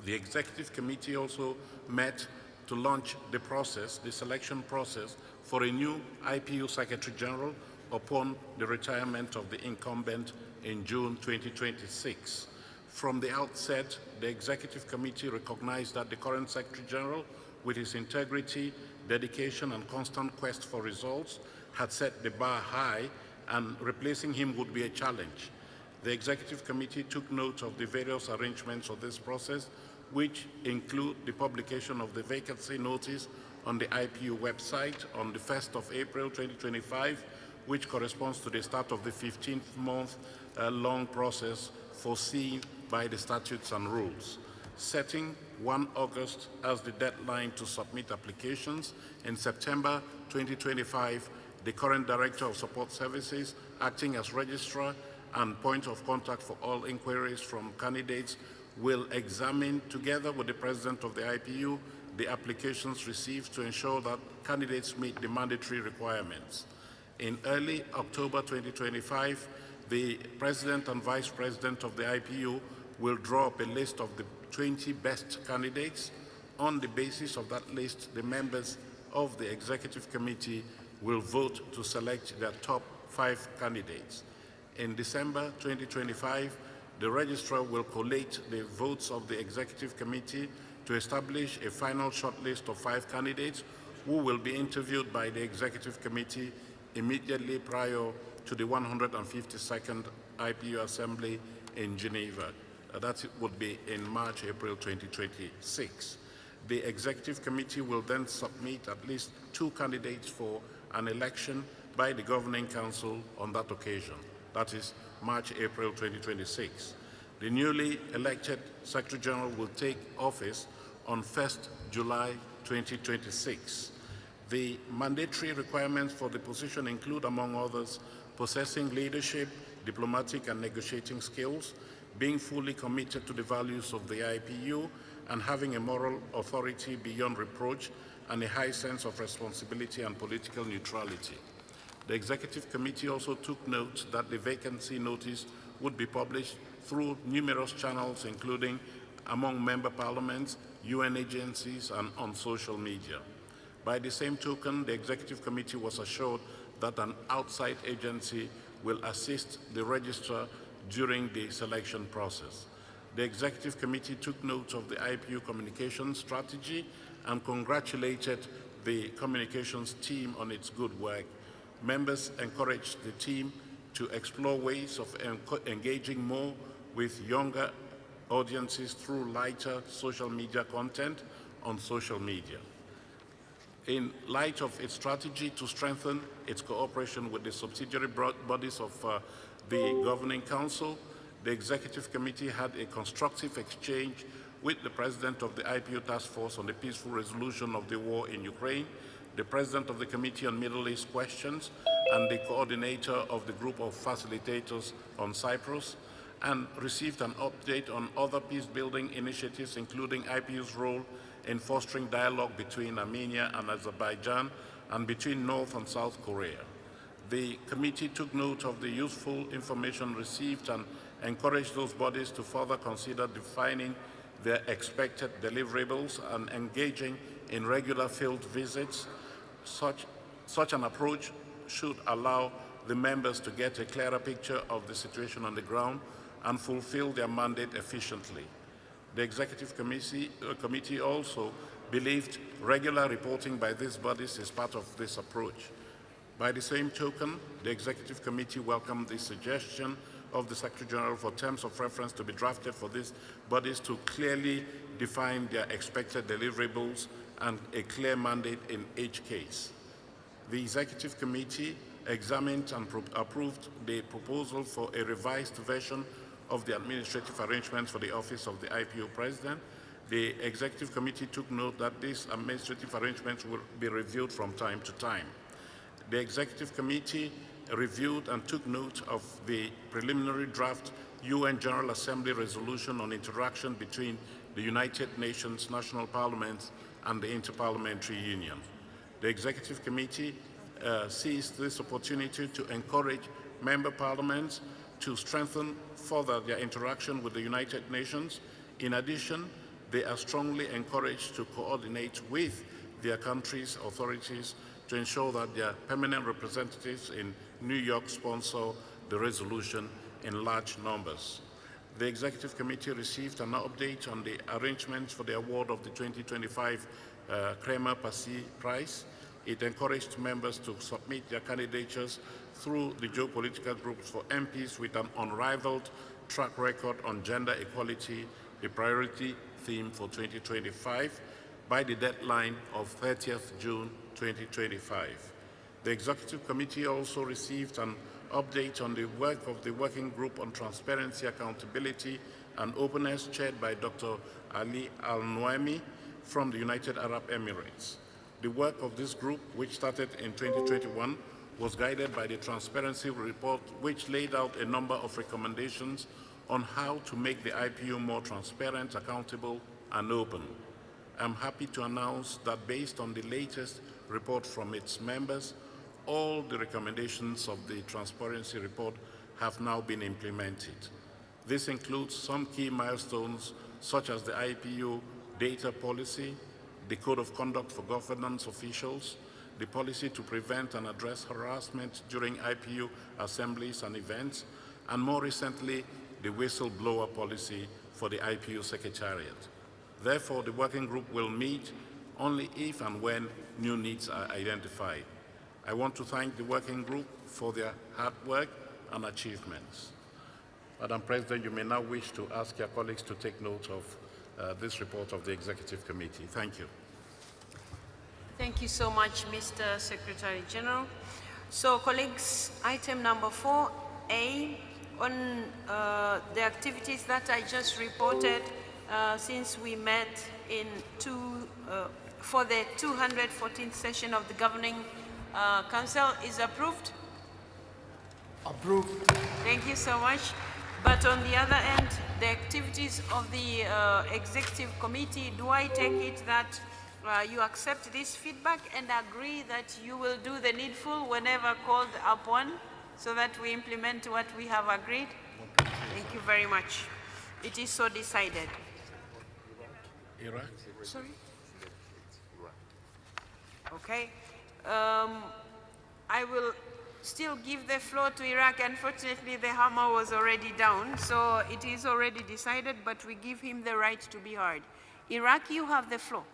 The Executive Committee also met to launch the selection process for a new IPU Secretary General upon the retirement of the incumbent in June 2026. From the outset, the Executive Committee recognized that the current Secretary General, with his integrity, dedication, and constant quest for results, had set the bar high, and replacing him would be a challenge. The Executive Committee took note of the various arrangements of this process, which include the publication of the vacancy notice on the IPU website on the 1st of April 2025, which corresponds to the start of the 15th month long process foreseen by the statutes and rules. Setting 1 August as the deadline to submit applications, in September 2025, the current Director of Support Services, acting as registrar and point of contact for all inquiries from candidates, will examine, together with the President of the IPU, the applications received to ensure that candidates meet the mandatory requirements. In early October 2025, the President and Vice President of the IPU will draw up a list of the 20 best candidates. On the basis of that list, the members of the Executive Committee will vote to select their top 5 candidates. In December 2025, the Registrar will collate the votes of the Executive Committee to establish a final shortlist of 5 candidates who will be interviewed by the Executive Committee immediately prior to the 152nd IPU Assembly in Geneva. That would be in March, April 2026. The Executive Committee will then submit at least 2 candidates for an election by the Governing Council on that occasion. That is March, April 2026. The newly elected Secretary General will take office on 1st July 2026. The mandatory requirements for the position include, among others, possessing leadership, diplomatic and negotiating skills, being fully committed to the values of the IPU, and having a moral authority beyond reproach and a high sense of responsibility and political neutrality. The Executive Committee also took note that the vacancy notice would be published through numerous channels, including among member parliaments, UN agencies, and on social media. By the same token, the Executive Committee was assured that an outside agency will assist the registrar during the selection process. The Executive Committee took note of the IPU communications strategy and congratulated the communications team on its good work. Members encouraged the team to explore ways of engaging more with younger audiences through lighter social media content on social media. In light of its strategy to strengthen its cooperation with the subsidiary bodies of the Governing Council, the Executive Committee had a constructive exchange with the President of the IPU Task Force on the Peaceful Resolution of the War in Ukraine, the President of the Committee on Middle East Questions, and the coordinator of the Group of Facilitators on Cyprus, and received an update on other peace-building initiatives, including IPU's role in fostering dialogue between Armenia and Azerbaijan and between North and South Korea. The committee took note of the useful information received and encouraged those bodies to further consider defining their expected deliverables and engaging in regular field visits. Such an approach should allow the members to get a clearer picture of the situation on the ground and fulfill their mandate efficiently. The Executive Committee also believed regular reporting by these bodies is part of this approach. By the same token, the Executive Committee welcomed the suggestion of the Secretary General for terms of reference to be drafted for these bodies to clearly define their expected deliverables and a clear mandate in each case. The Executive Committee examined and approved the proposal for a revised version of the administrative arrangements for the office of the IPU President. The Executive Committee took note that these administrative arrangements will be reviewed from time to time. The Executive Committee reviewed and took note of the preliminary draft UN General Assembly resolution on interaction between the United Nations national parliaments and the Inter-Parliamentary Union. The Executive Committee seized this opportunity to encourage member parliaments to strengthen further their interaction with the United Nations. In addition, they are strongly encouraged to coordinate with their country's authorities to ensure that their permanent representatives in New York sponsor the resolution in large numbers. The Executive Committee received an update on the arrangements for the award of the 2025 Kremer-Passy Prize. It encouraged members to submit their candidatures through the geopolitical groups for MPs with an unrivaled track record on gender equality, the priority theme for 2025, by the deadline of 30th June 2025. The Executive Committee also received an update on the work of the Working Group on Transparency, Accountability and Openness, chaired by Dr. Ali Al-Noemi from the United Arab Emirates. The work of this group, which started in 2021, was guided by the Transparency Report, which laid out a number of recommendations on how to make the IPU more transparent, accountable, and open. I'm happy to announce that based on the latest report from its members, all the recommendations of the Transparency Report have now been implemented. This includes some key milestones such as the IPU data policy, the Code of Conduct for Governance Officials, the policy to prevent and address harassment during IPU assemblies and events, and more recently, the whistleblower policy for the IPU Secretariat. Therefore, the working group will meet only if and when new needs are identified. I want to thank the working group for their hard work and achievements. Madam President, you may now wish to ask your colleagues to take note of this report of the Executive Committee. Thank you. Thank you so much, Mr. Secretary General. So, colleagues, item number 4A on the activities that I just reported since we met for the 214th session of the Governing Council is approved? Approved. Thank you so much. But on the other end, the activities of the Executive Committee, do I take it that you accept this feedback and agree that you will do the needful whenever called upon so that we implement what we have agreed? Thank you very much. It is so decided. Iraq? Sorry? Okay. I will still give the floor to Iraq. Unfortunately, the hammer was already down, so it is already decided, but we give him the right to be heard. Iraq, you have the floor.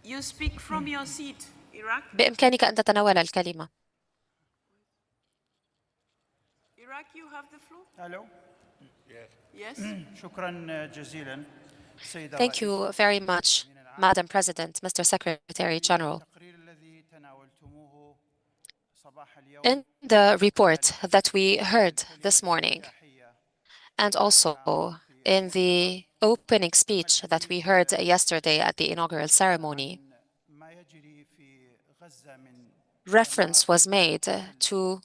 You speak from your seat, Iraq. بإمكانك أن تتناول الكلمة. Iraq, you have the floor. Hello. Yes. شكرا جزيلا. Thank you very much, Madam President, Mr. Secretary General. In the report that we heard this morning, and also in the opening speech that we heard yesterday at the inaugural ceremony, reference was made to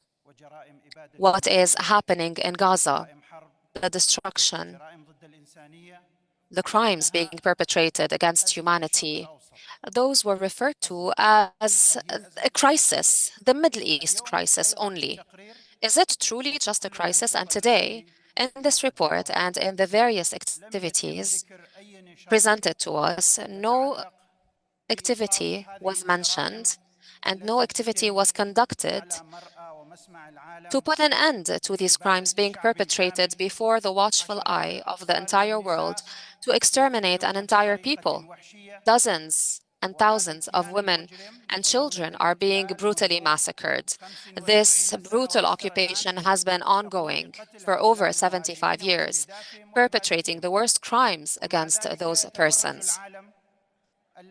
what is happening in Gaza, the destruction, the crimes being perpetrated against humanity. Those were referred to as a crisis, the Middle East crisis only. Is it truly just a crisis? And today, in this report and in the various activities presented to us, no activity was mentioned and no activity was conducted to put an end to these crimes being perpetrated before the watchful eye of the entire world, to exterminate an entire people. Dozens and thousands of women and children are being brutally massacred. This brutal occupation has been ongoing for over 75 years, perpetrating the worst crimes against those persons.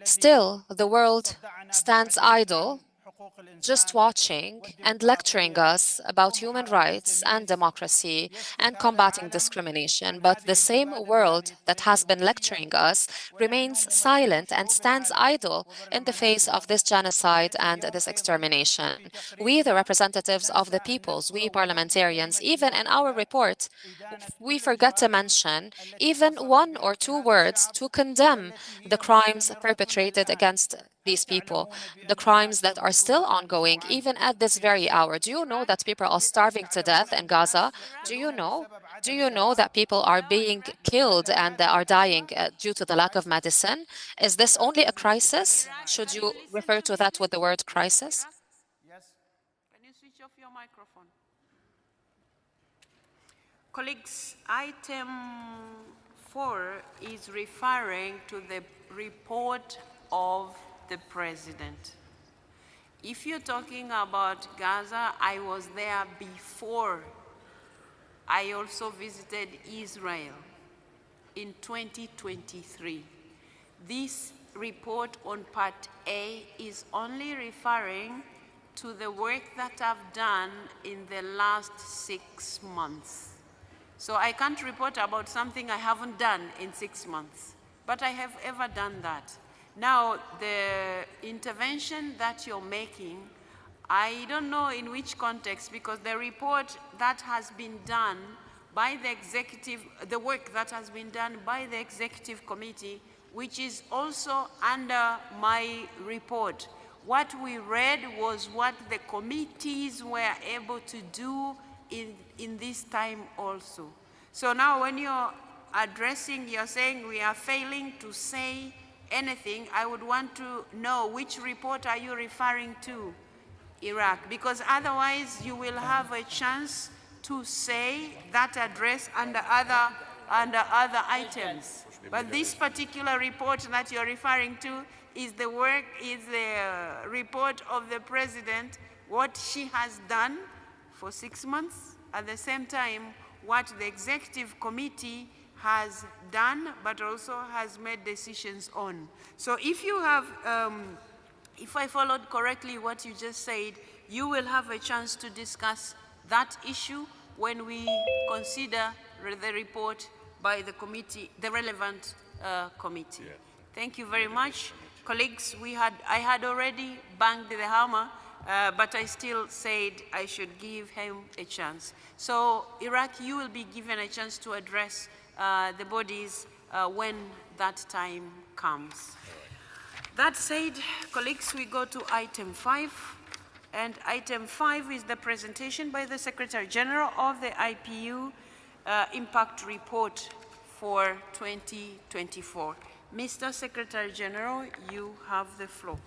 Still, the world stands idle, just watching and lecturing us about human rights and democracy and combating discrimination. But the same world that has been lecturing us remains silent and stands idle in the face of this genocide and this extermination. We, the representatives of the peoples, we parliamentarians, even in our report, we forget to mention even one or two words to condemn the crimes perpetrated against these people, the crimes that are still ongoing even at this very hour. Do you know that people are starving to death in Gaza? Do you know? Do you know that people are being killed and they are dying due to the lack of medicine? Is this only a crisis? Should you refer to that with the word crisis? Can you switch off your microphone? Colleagues, item 4 is referring to the report of the President. If you're talking about Gaza, I was there before. I also visited Israel in 2023. This report on Part A is only referring to the work that I've done in the last 6 months. So I can't report about something I haven't done in 6 months, but I have ever done that. Now, the intervention that you're making, I don't know in which context, because the report that has been done by the executive, the work that has been done by the executive committee, which is also under my report. What we read was what the committees were able to do in this time also. So now when you're addressing, you're saying we are failing to say anything, I would want to know which report are you referring to, Iraq, because otherwise you will have a chance to say that address under other items. But this particular report that you're referring to is the report of the President, what she has done for 6 months, at the same time what the executive committee has done, but also has made decisions on. So if you have, if I followed correctly what you just said, you will have a chance to discuss that issue when we consider the report by the committee, the relevant committee. Yeah. Thank you very much. Colleagues, I had already banged the hammer, but I still said I should give him a chance. So, Iraq, you will be given a chance to address the bodies when that time comes. That said, colleagues, we go to item 5. And item 5 is the presentation by the Secretary General of the IPU Impact Report for 2024. Mr. Secretary General, you have the floor.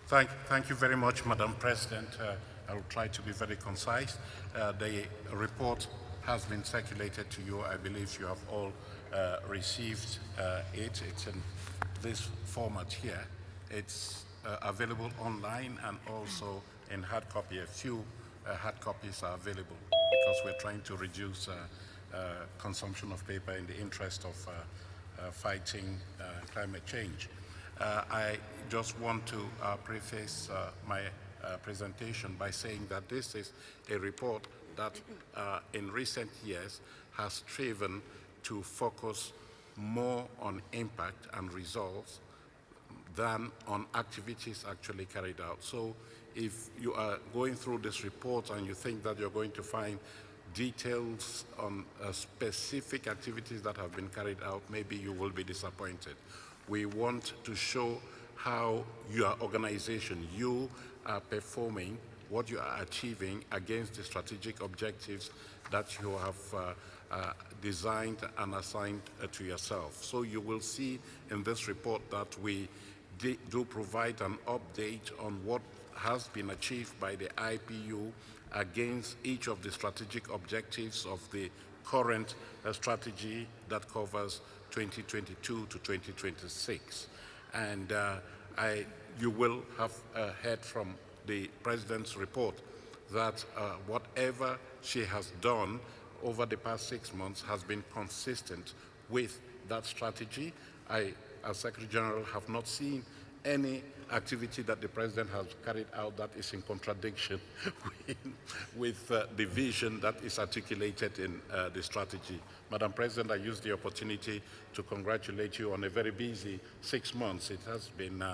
Thank you very much, Madam President. I will try to be very concise. The report has been circulated to you. I believe you have all received it. It's in this format here. It's available online and also in hard copy. A few hard copies are available because we're trying to reduce consumption of paper in the interest of fighting climate change. I just want to preface my presentation by saying that this is a report that in recent years has striven to focus more on impact and results than on activities actually carried out. So if you are going through this report and you think that you're going to find details on specific activities that have been carried out, maybe you will be disappointed. We want to show how your organization, you are performing, what you are achieving against the strategic objectives that you have designed and assigned to yourself. So you will see in this report that we do provide an update on what has been achieved by the IPU against each of the strategic objectives of the current strategy that covers 2022 to 2026. And you will have heard from the President's report that whatever she has done over the past 6 months has been consistent with that strategy. I, as Secretary General, have not seen any activity that the President has carried out that is in contradiction with the vision that is articulated in the strategy. Madam President, I use the opportunity to congratulate you on a very busy 6 months. It has been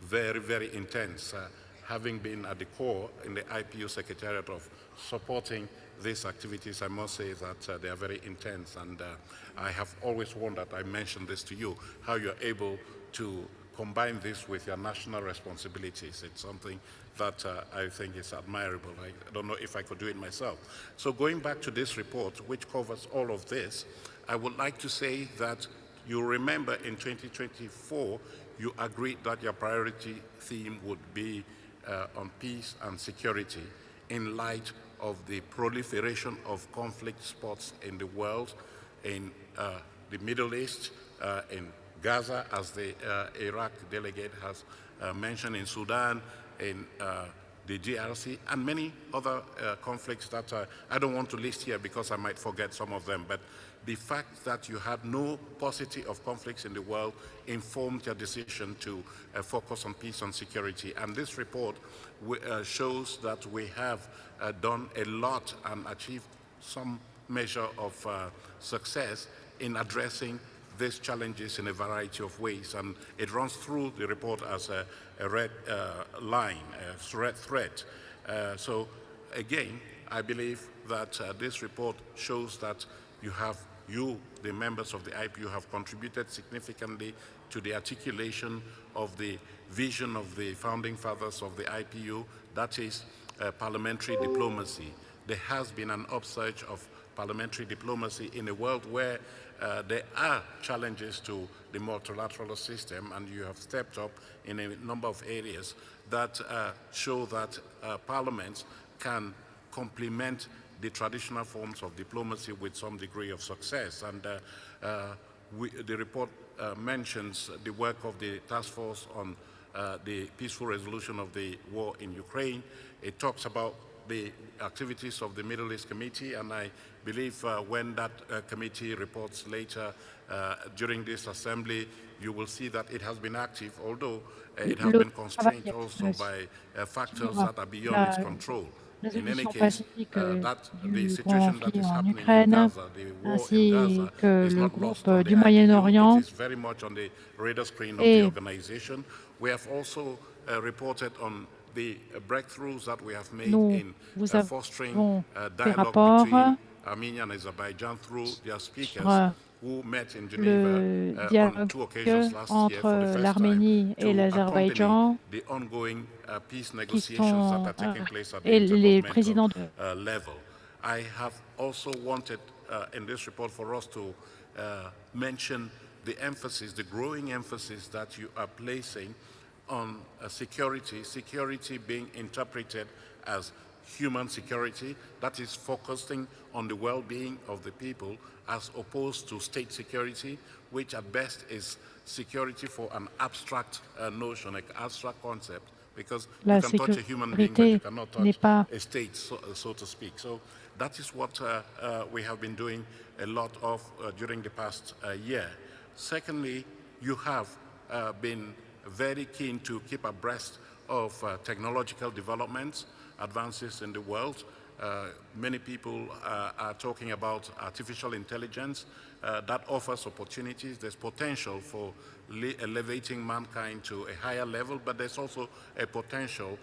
very, very intense, having been at the core in the IPU Secretariat of supporting these activities. I must say that they are very intense, and I have always wondered, I mentioned this to you, how you're able to combine this with your national responsibilities. It's something that I think is admirable. I don't know if I could do it myself. So going back to this report, which covers all of this, I would like to say that you remember in 2024, you agreed that your priority theme would be on peace and security in light of the proliferation of conflict spots in the world, in the Middle East, in Gaza, as the Iraq delegate has mentioned, in Sudan, in the DRC, and many other conflicts that I don't want to list here because I might forget some of them. But the fact that you had no paucity of conflicts in the world informed your decision to focus on peace and security. And this report shows that we have done a lot and achieved some measure of success in addressing these challenges in a variety of ways, and it runs through the report as a red line, a red thread. So again, I believe that this report shows that you, the members of the IPU, have contributed significantly to the articulation of the vision of the founding fathers of the IPU, that is parliamentary diplomacy. There has been an upsurge of parliamentary diplomacy in a world where there are challenges to the multilateral system, and you have stepped up in a number of areas that show that parliaments can complement the traditional forms of diplomacy with some degree of success. And the report mentions the work of the task force on the peaceful resolution of the war in Ukraine. It talks about the activities of the Middle East Committee, and I believe when that committee reports later during this assembly, you will see that it has been active, although it has been constrained also by factors that are beyond its control. In any case, the situation that is happening in Gaza, the war in Gaza, is not lost on the IPU. It is very much on the radar screen of the organization. We have also reported on the breakthroughs that we have made in fostering dialogue between Armenia and Azerbaijan through their speakers who met in Geneva on 2 occasions last year for the first time to accompany the ongoing peace negotiations that are taking place at the intergovernmental level. I have also wanted in this report for us to mention the emphasis, the growing emphasis that you are placing on security being interpreted as human security, that is focusing on the well-being of the people as opposed to state security, which at best is security for an abstract notion, an abstract concept, because you can touch a human being, but you cannot touch a state, so to speak. So that is what we have been doing a lot of during the past year. Secondly, you have been very keen to keep abreast of technological developments, advances in the world. Many people are talking about artificial intelligence that offers opportunities. There's potential for elevating mankind to a higher level, but there's also a potential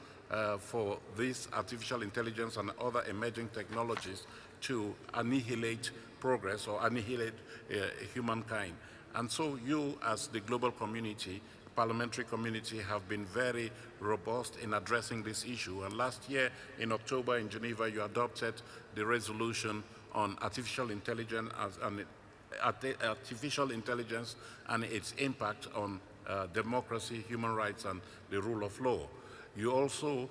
for this artificial intelligence and other emerging technologies to annihilate progress or annihilate humankind. And so you, as the global community, parliamentary community, have been very robust in addressing this issue. And last year in October in Geneva, you adopted the resolution on artificial intelligence and its impact on democracy, human rights, and the rule of law. You also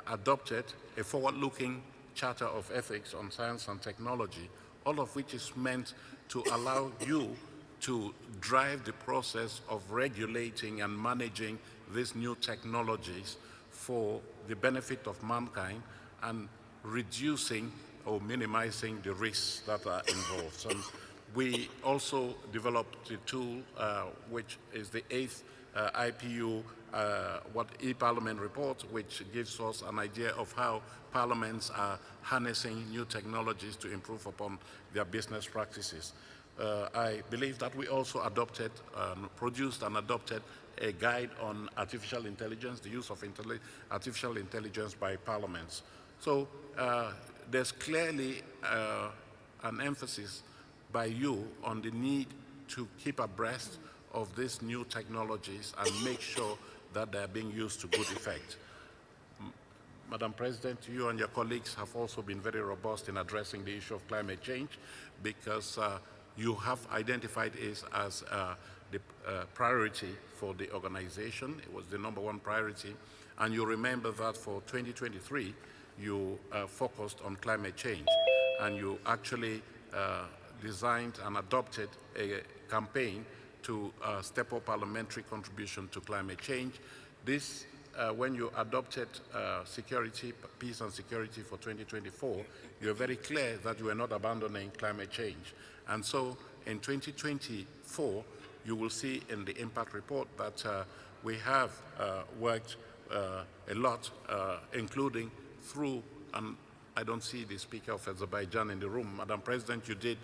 adopted a forward-looking Charter of Ethics on Science and Technology, all of which is meant to allow you to drive the process of regulating and managing these new technologies for the benefit of mankind and reducing or minimizing the risks that are involved. So we also developed the tool, which is the 8th IPU e-Parliament report, which gives us an idea of how parliaments are harnessing new technologies to improve upon their business practices. I believe that we also adopted, produced and adopted a guide on artificial intelligence, the use of artificial intelligence by parliaments. So there's clearly an emphasis by you on the need to keep abreast of these new technologies and make sure that they're being used to good effect. Madam President, you and your colleagues have also been very robust in addressing the issue of climate change because you have identified it as the priority for the organization. It was the #1 priority. And you remember that for 2023, you focused on climate change. And you actually designed and adopted a campaign to step up parliamentary contribution to climate change. This, when you adopted security, peace and security for 2024, you were very clear that you were not abandoning climate change. And so in 2024, you will see in the impact report that we have worked a lot, including through, and I don't see the Speaker of Azerbaijan in the room. Madam President, you did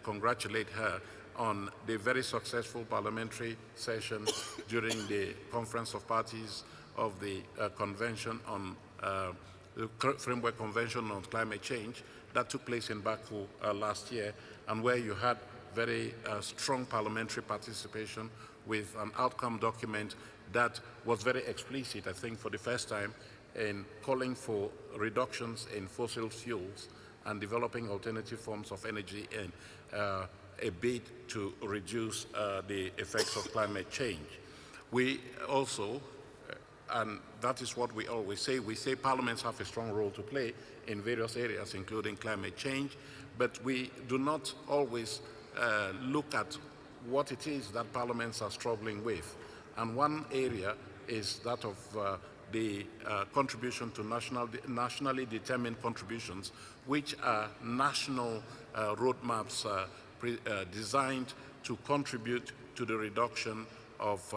congratulate her on the very successful parliamentary session during the Conference of Parties of the Convention on the Framework Convention on Climate Change that took place in Baku last year, and where you had very strong parliamentary participation with an outcome document that was very explicit, I think, for the first time in calling for reductions in fossil fuels and developing alternative forms of energy in a bid to reduce the effects of climate change. We also, and that is what we always say, we say parliaments have a strong role to play in various areas, including climate change, but we do not always look at what it is that parliaments are struggling with. And one area is that of the contribution to nationally determined contributions, which are national roadmaps designed to contribute to the reduction of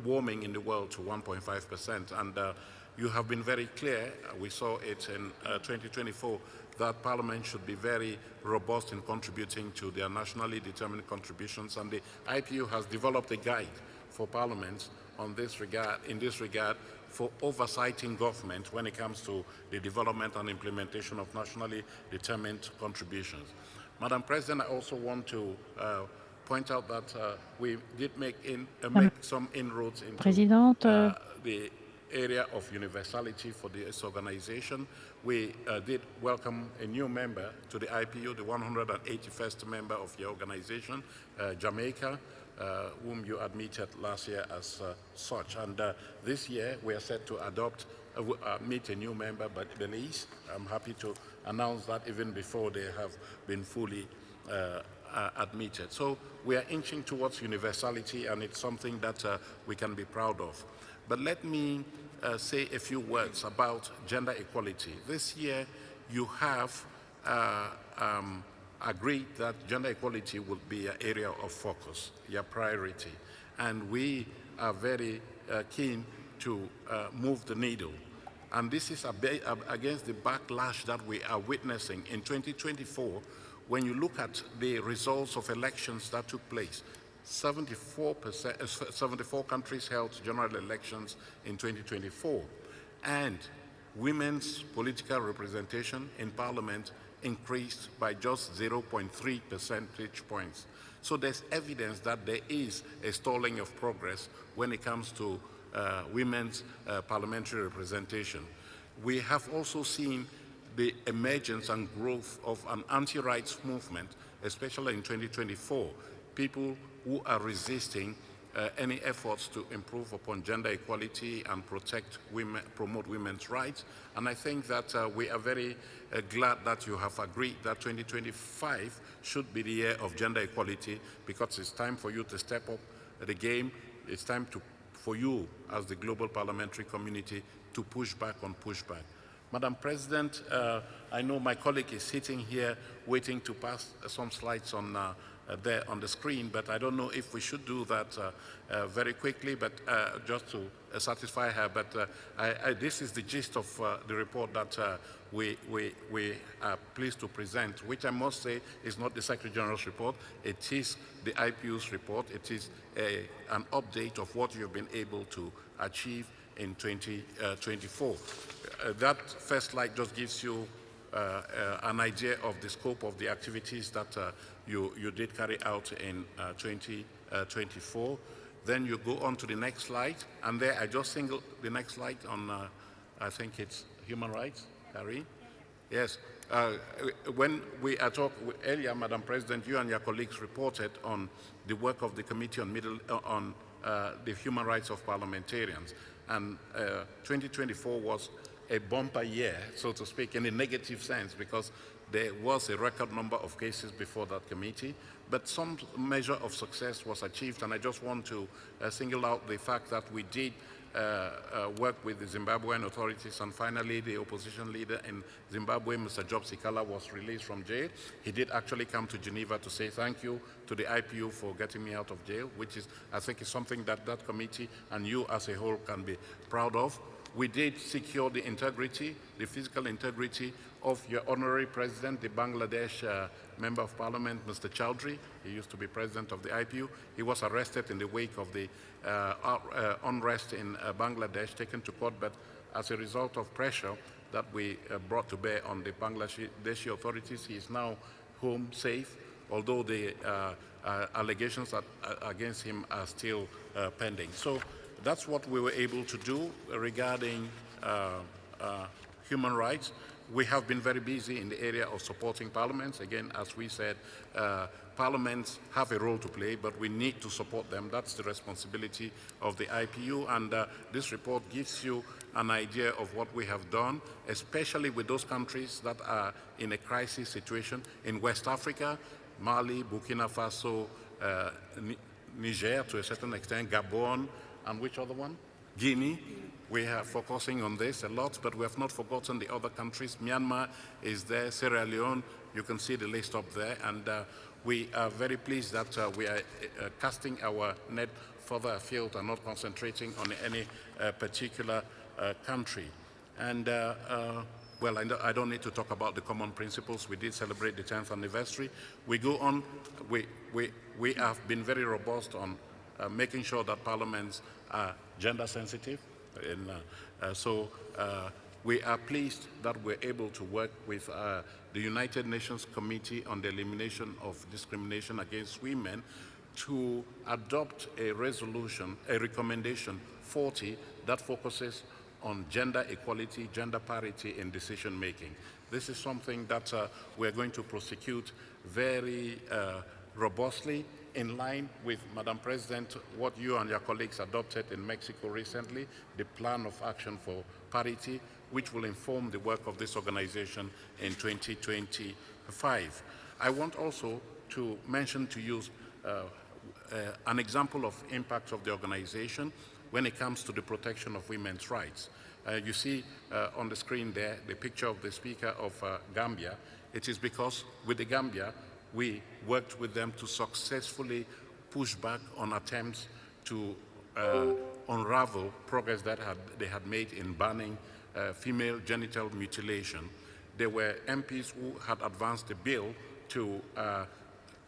warming in the world to 1.5%. And you have been very clear, we saw it in 2024, that Parliament should be very robust in contributing to their nationally determined contributions. And the IPU has developed a guide for parliaments on this regard, in this regard, for oversighting government when it comes to the development and implementation of nationally determined contributions. Madam President, I also want to point out that we did make some inroads into the area of universality for this organization. We did welcome a new member to the IPU, the 181st member of your organization, Jamaica, whom you admitted last year as such. And this year we are set to meet a new member, but Belize. I'm happy to announce that even before they have been fully admitted. So we are inching towards universality, and it's something that we can be proud of. But let me say a few words about gender equality. This year you have agreed that gender equality will be an area of focus, your priority. And we are very keen to move the needle. And this is against the backlash that we are witnessing in 2024. When you look at the results of elections that took place, 74 countries held general elections in 2024. And women's political representation in parliament increased by just 0.3 percentage points. So there's evidence that there is a stalling of progress when it comes to women's parliamentary representation. We have also seen the emergence and growth of an anti-rights movement, especially in 2024, people who are resisting any efforts to improve upon gender equality and promote women's rights. And I think that we are very glad that you have agreed that 2025 should be the year of gender equality, because it's time for you to step up the game. It's time for you as the global parliamentary community to push back on pushback. Madam President, I know my colleague is sitting here waiting to pass some slides on there on the screen, but I don't know if we should do that very quickly, but just to satisfy her. But this is the gist of the report that we are pleased to present, which I must say is not the Secretary General's report. It is the IPU's report. It is an update of what you've been able to achieve in 2024. That first slide just gives you an idea of the scope of the activities that you did carry out in 2024. Then you go on to the next slide, and there I just single the next slide on, I think it's human rights, Harry? Yes. When we talked earlier, Madam President, you and your colleagues reported on the work of the Committee on the Human Rights of Parliamentarians. And 2024 was a bumper year, so to speak, in a negative sense, because there was a record number of cases before that committee, but some measure of success was achieved. And I just want to single out the fact that we did work with the Zimbabwean authorities, and finally the opposition leader in Zimbabwe, Mr. Job Sikala, was released from jail. He did actually come to Geneva to say thank you to the IPU for getting me out of jail, which is, I think, is something that that committee and you as a whole can be proud of. We did secure the integrity, the physical integrity of your honorary president, the Bangladesh Member of Parliament, Mr. Chowdhury. He used to be president of the IPU. He was arrested in the wake of the unrest in Bangladesh, taken to court, but as a result of pressure that we brought to bear on the Bangladeshi authorities, he is now home safe, although the allegations against him are still pending. So that's what we were able to do regarding human rights. We have been very busy in the area of supporting parliaments. Again, as we said, parliaments have a role to play, but we need to support them. That's the responsibility of the IPU, and this report gives you an idea of what we have done, especially with those countries that are in a crisis situation in West Africa, Mali, Burkina Faso, Niger to a certain extent, Gabon, and which other one? Guinea. We are focusing on this a lot, but we have not forgotten the other countries. Myanmar is there, Sierra Leone, you can see the list up there, and we are very pleased that we are casting our net further afield and not concentrating on any particular country. And well, I don't need to talk about the common principles. We did celebrate the 10th anniversary. We go on, we have been very robust on making sure that parliaments are gender sensitive. And so we are pleased that we're able to work with the United Nations Committee on the Elimination of Discrimination Against Women to adopt a resolution, a recommendation 40 that focuses on gender equality, gender parity in decision making. This is something that we're going to prosecute very robustly, in line with, Madam President, what you and your colleagues adopted in Mexico recently, the Plan of Action for Parity, which will inform the work of this organization in 2025. I want also to mention to you an example of impact of the organization when it comes to the protection of women's rights. You see on the screen there the picture of the Speaker of Gambia. It is because with the Gambia, we worked with them to successfully push back on attempts to unravel progress that they had made in banning female genital mutilation. There were MPs who had advanced a bill to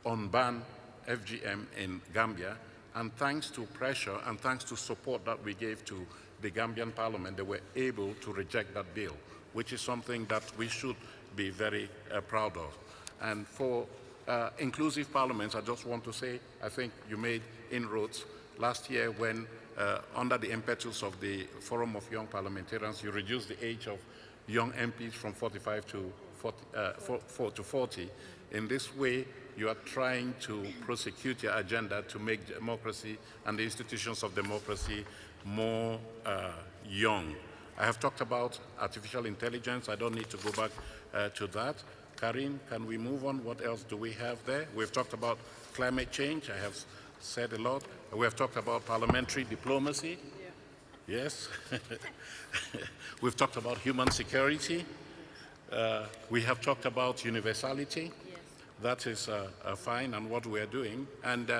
unban FGM in Gambia, and thanks to pressure and thanks to support that we gave to the Gambian parliament, they were able to reject that bill, which is something that we should be very proud of. And for inclusive parliaments, I just want to say, I think you made inroads last year when, under the impetus of the Forum of Young Parliamentarians, you reduced the age of young MPs from 45 to 40. In this way, you are trying to prosecute your agenda to make democracy and the institutions of democracy more young. I have talked about artificial intelligence. I don't need to go back to that. Karim, can we move on? What else do we have there? We've talked about climate change. I have said a lot. We have talked about parliamentary diplomacy. Yeah. Yes. We've talked about human security. We have talked about universality. Yes. That is fine and what we are doing. And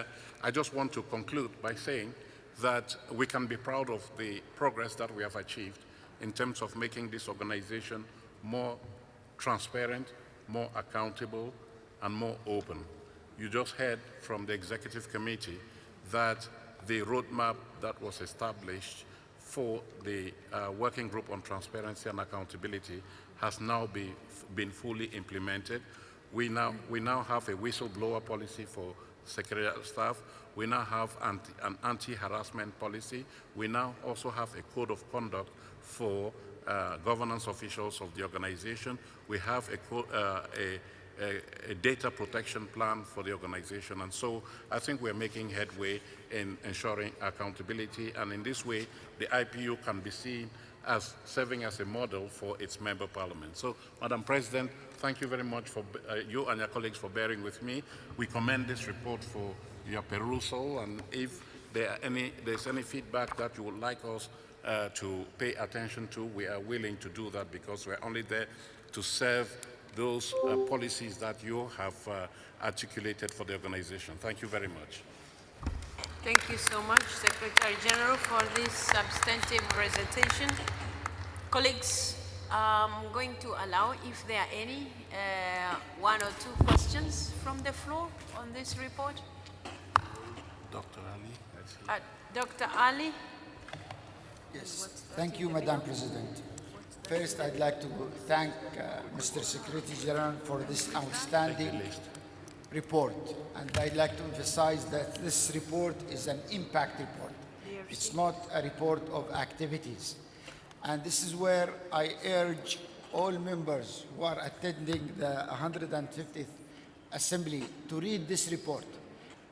I just want to conclude by saying that we can be proud of the progress that we have achieved in terms of making this organization more transparent, more accountable, and more open. You just heard from the executive committee that the roadmap that was established for the working group on transparency and accountability has now been fully implemented. We now have a whistleblower policy for secretarial staff. We now have an anti-harassment policy. We now also have a code of conduct for governance officials of the organization. We have a data protection plan for the organization. And so I think we're making headway in ensuring accountability. And in this way, the IPU can be seen as serving as a model for its member parliament. So, Madam President, thank you very much for you and your colleagues for bearing with me. We commend this report for your perusal, and if there's any feedback that you would like us to pay attention to, we are willing to do that, because we're only there to serve those policies that you have articulated for the organization. Thank you very much. Thank you so much, Secretary General, for this substantive presentation. Colleagues, I'm going to allow, if there are any, one or two questions from the floor on this report. Dr. Ali. Dr. Ali. Yes, thank you, Madam President. First, I'd like to thank Mr. Secretary General for this outstanding report. And I'd like to emphasize that this report is an impact report. It's not a report of activities. And this is where I urge all members who are attending the 150th Assembly to read this report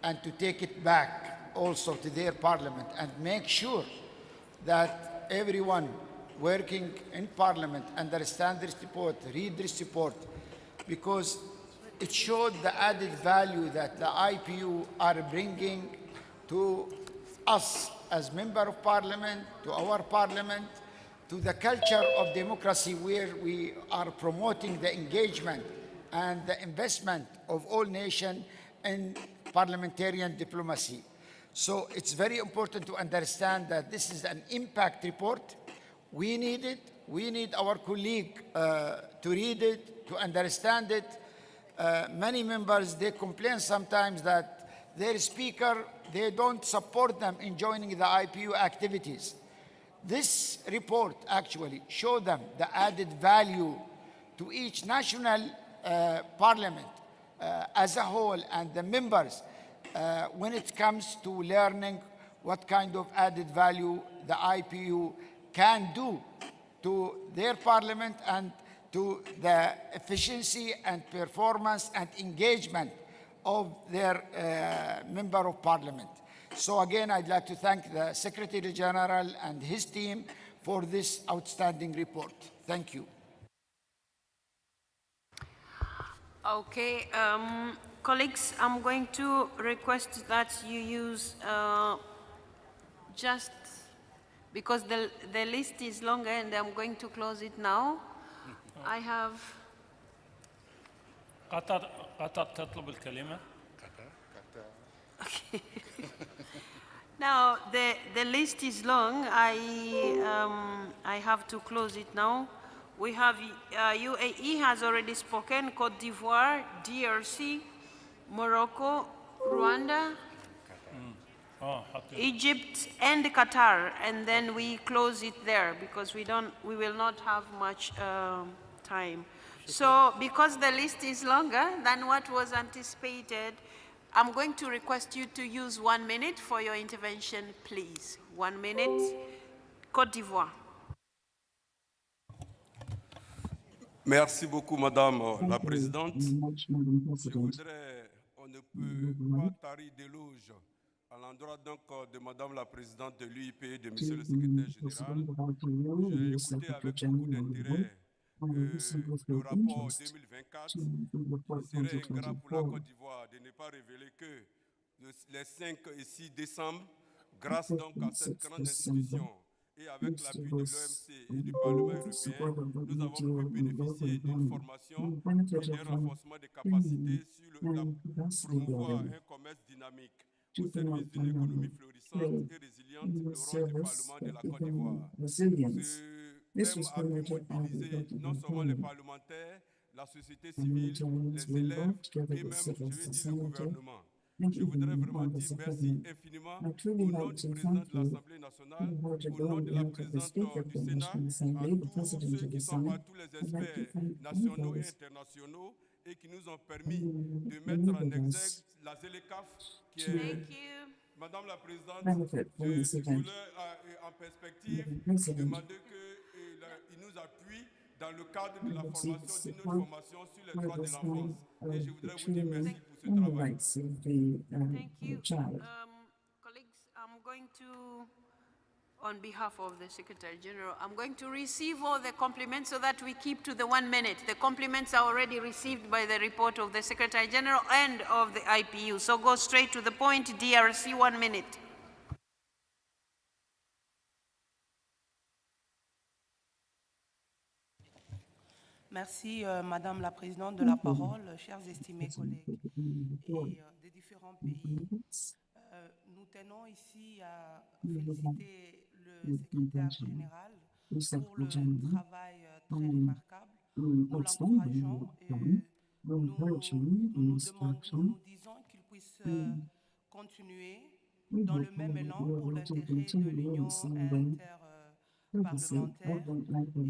and to take it back also to their parliament and make sure that everyone working in parliament understand this report, read this report, because it showed the added value that the IPU are bringing to us as member of parliament, to our parliament, to the culture of democracy, where we are promoting the engagement and the investment of all nations in parliamentarian diplomacy. So it's very important to understand that this is an impact report. We need it. We need our colleague to read it, to understand it. Many members, they complain sometimes that their speaker, they don't support them in joining the IPU activities. This report actually shows them the added value to each national parliament as a whole and the members when it comes to learning what kind of added value the IPU can do to their parliament and to the efficiency and performance and engagement of their member of parliament. So again, I'd like to thank the Secretary General and his team for this outstanding report. Thank you. Okay, colleagues, I'm going to request that you use just because the list is longer and I'm going to close it now. I have قطر تطلب الكلمة. Okay. Now the list is long. I have to close it now. We have UAE has already spoken, Côte d'Ivoire, DRC, Morocco, Rwanda, Egypt, and Qatar, and then we close it there because we will not have much time. So because the list is longer than what was anticipated, I'm going to request you to use 1 minute for your intervention, please. 1 minute. Côte d'Ivoire. Merci beaucoup, Madame la Thank you Présidente. very much, Madam Je President. voudrais, on ne peut pas tarir d'éloges à l'endroit donc de Madame la Présidente de l'UIP et de Monsieur le Secrétaire général. J'ai écouté avec beaucoup d'intérêt le rapport 2024. Il serait ingrat pour la Côte d'Ivoire de ne pas révéler que les 5 et 6 décembre, grâce donc à cette grande institution et avec l'appui de l'OMC et du Parlement européen, nous avons pu bénéficier d'une formation et d'un renforcement des capacités sur promouvoir un commerce dynamique au service d'une économie florissante et résiliente, le rôle du Parlement de la Côte d'Ivoire. Ce thème a pu mobiliser non seulement les parlementaires, la société civile, les élèves et même, je vais dire, le gouvernement. Je voudrais vraiment dire merci infiniment au nom du président de l'Assemblée nationale, au nom de la présidente du Sénat, à tous ceux qui sont partout les experts nationaux et internationaux et qui nous ont permis de mettre en exergue la ZLECAF qui est... Madame la Présidente, je voulais en perspective demander qu'il nous appuie dans le cadre de la formation d'une autre formation sur les droits de l'enfance. Et je voudrais vous dire merci pour ce travail. Thank you. Colleagues, I'm going to, on behalf of the Secretary General, I'm going to receive all the compliments so that we keep to the 1 minute. The compliments are already received by the report of the Secretary General and of the IPU. So go straight to the point, DRC, 1 minute. Merci, Madame la Présidente, de la parole, chers estimés collègues des différents pays. Nous tenons ici à féliciter le secrétaire général pour le travail très remarquable. Nous l'encourageons et nous disons qu'il puisse continuer dans le même élan pour l'intérêt de l'Union interparlementaire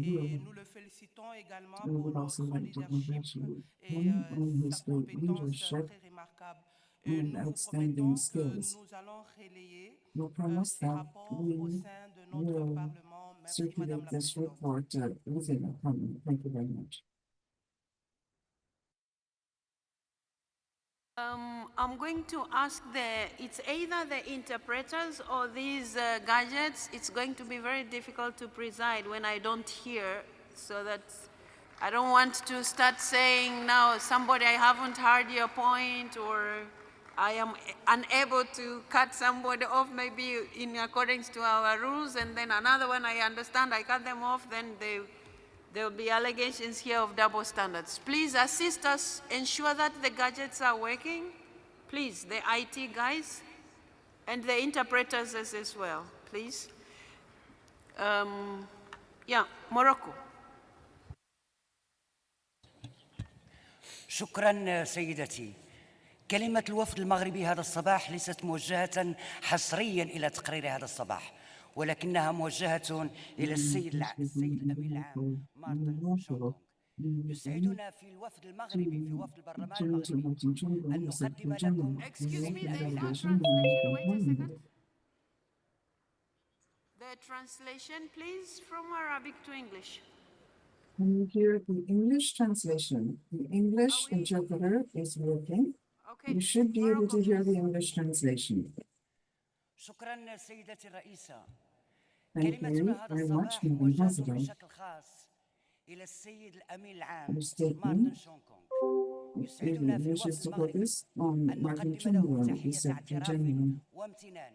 et nous le félicitons également pour son leadership et sa compétence très remarquable. Et nous vous promettons que nous allons relayer ces rapports au sein de notre Parlement. Merci, Madame la Présidente. I'm going to ask it's either the interpreters or these gadgets. It's going to be very difficult to preside when I don't hear, so that I don't want to start saying now, somebody, I haven't heard your point, or I am unable to cut somebody off maybe in accordance to our rules, and then another one I understand, I cut them off, then there will be allegations here of double standards. Please assist us, ensure that the gadgets are working. Please, the IT guys and the interpreters as well, please. Yeah, Morocco. شكرا سيدتي. كلمة الوفد المغربي هذا الصباح ليست موجهة حصريا إلى تقرير هذا الصباح، ولكنها موجهة إلى السيد الأمين العام مارتن شونغ. يسعدنا في الوفد المغربي في وفد البرلمان المغربي أن نقدم لكم The translation, please, from Arabic to English. Can you hear the English translation? The English interpreter is working. You should be able to hear the English translation. شكرا سيدتي الرئيسة. Thank you very much, Madam President. بشكل خاص إلى السيد الأمين العام Your statement مارتن شونغ. يسعدنا في wishes الوفد to focus المغربي on أن Martin نقدم له Chungwa, the تحية Secretary اعتراف General. وامتنان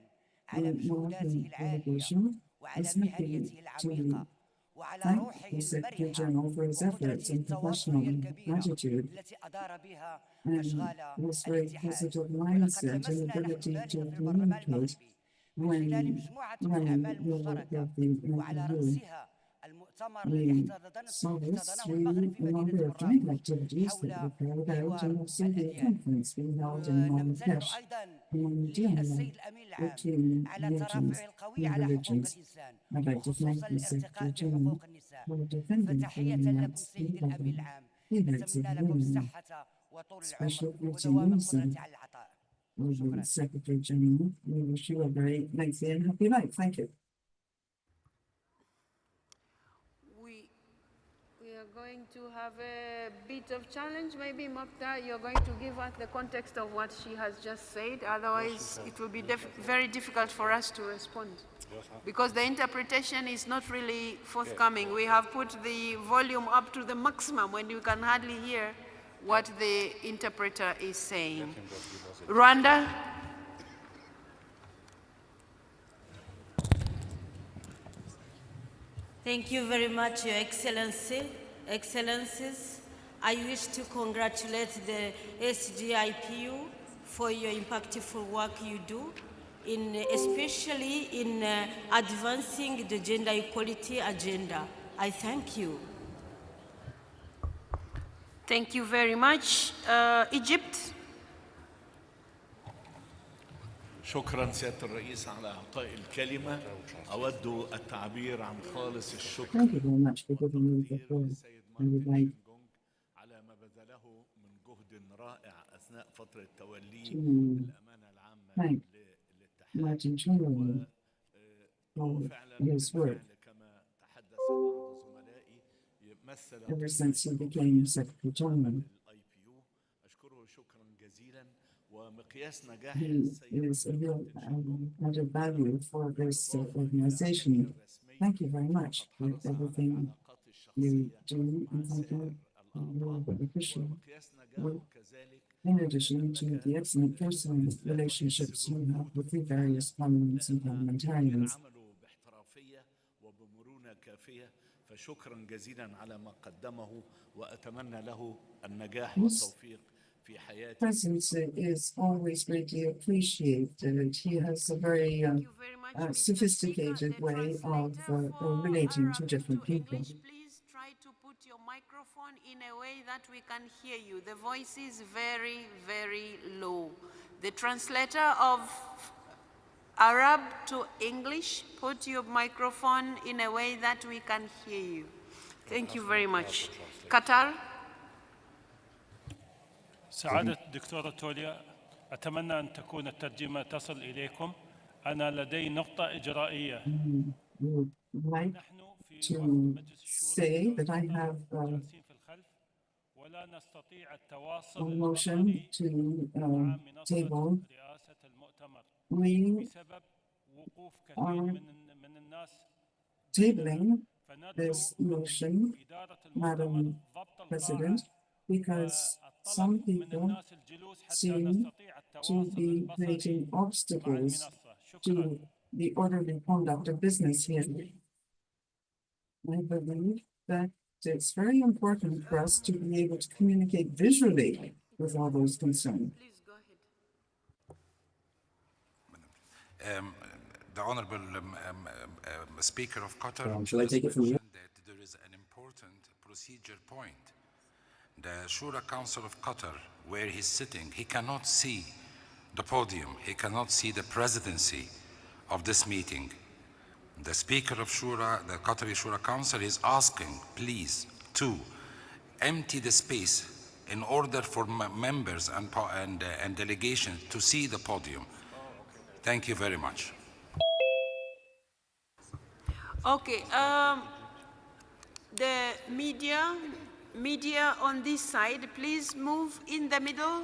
على The مجهوداته Moroccan العالية delegation وعلى is happy مهنيته to العميقة وعلى thank روحه the Secretary المرحة General for his efforts وقدرته and professional التواصلية الكبيرة attitude التي أدار بها and أشغال his very الاتحاد. positive ولقد mindset and لمسنا نحن ability ذلك to في البرلمان communicate المغربي من خلال مجموعة من الأعمال when you المشتركة have the وعلى interview. رأسها المؤتمر الذي We saw this احتضنه through المغرب في a number مدينة of joint مراكش activities that حول were carried out and also the الأديان. conference being held in نمتن Marrakesh أيضا and للسيد الأمين العام between على religions ترافعه القوي and على حقوق religions. الإنسان I'd like to thank وخصوصا the Secretary الارتقاء General بحقوق النساء. for defending فتحية human لكم rights سيدي الأمين العام. human rights of نتمنى لكم women. الصحة وطول Special العمر greetings ودوام and القدرة على العطاء. with the Secretary General. We wish you a very lengthy and happy life. Thank you. We are going to have a bit of challenge. Maybe Mokta, you're going to give us the context of what she has just said. Otherwise, it will be very difficult for us to respond. Because the interpretation is not really forthcoming. We have put the volume up to the maximum when you can hardly hear what the interpreter is saying. Rwanda? Thank you very much, Your Excellencies. I wish to congratulate the SGIPU for your impactful work you do, especially in advancing the gender equality agenda. I thank you. Thank you very much. Egypt. شكرا سيادة الرئيس على إعطاء الكلمة. أود التعبير عن خالص الشكر Thank you very much for giving me the floor. I would like على ما بذله من جهد رائع أثناء فترة توليه to الأمانة العامة thank Martin Chamberlain for his work كما تحدث بعض زملائي مثل ever since he became Secretary General. IPU. أشكره شكرا جزيلا ومقياس نجاح He is a real added value for this organization. Thank you very much for everything you do, and thank you for your official work, in addition to the excellent personal relationships you have with the various parliaments and parliamentarians. عمله باحترافية وبمرونة كافية فشكرا جزيلا على ما قدمه وأتمنى له النجاح والتوفيق. Presence is always greatly appreciated. He has a very sophisticated way of relating to different people. Please try to put your microphone in a way that we can hear you. The voice is very, very low. The translator of Arab to English, put your microphone in a way that we can hear you. Thank you very much. Qatar. سعادة الدكتورة توليا، أتمنى أن تكون الترجمة تصل إليكم. أنا لدي نقطة إجرائية. Would like to say that I have a motion to table. We are tabling this motion, Madam President, because some people seem to be creating obstacles to the orderly conduct of business here. I believe that it's very important for us to be able to communicate visually with all those concerned. The Honorable Speaker of Qatar shall I take it from here? that there is an important procedure point. The Shura Council of Qatar, where he's sitting, he cannot see the podium, he cannot see the presidency of this meeting. The Speaker of Shura, the Qatari Shura Council, is asking, please, to empty the space in order for members and delegations to see the podium. Thank you very much. Okay, the media on this side, please move in the middle,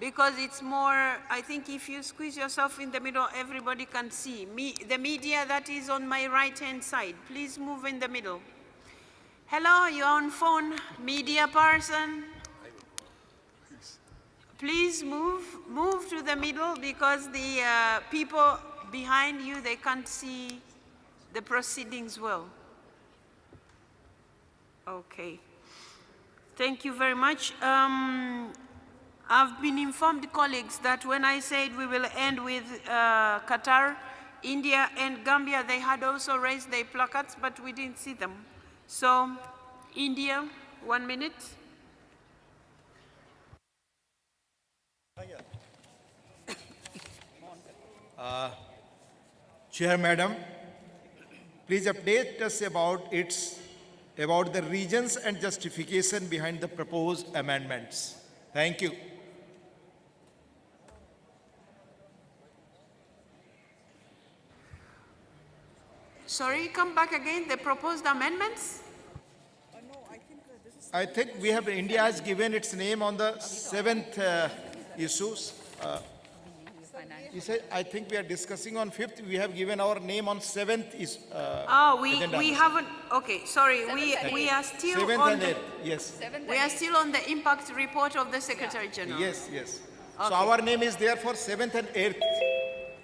because it's more, I think if you squeeze yourself in the middle, everybody can see. The media that is on my right-hand side, please move in the middle. Hello, you're on phone, media person. Please move to the middle, because the people behind you, they can't see the proceedings well. Okay. Thank you very much. I've been informed, colleagues, that when I said we will end with Qatar, India and Gambia, they had also raised their placards, but we didn't see them. So, India, 1 minute. Chair, Madam, please update us about the reasons and justification behind the proposed amendments. Thank you. Sorry, come back again, the proposed amendments? No, I think I think India has given its name on the 7th issues. You said, I think we are discussing on 5th. We have given our name on 7th agenda. We haven't, okay, sorry, we are still 7th on and the, 8th, yes. we are still on the impact report of the Secretary General. Yes, yes. Okay. So our name is there for 7th and 8th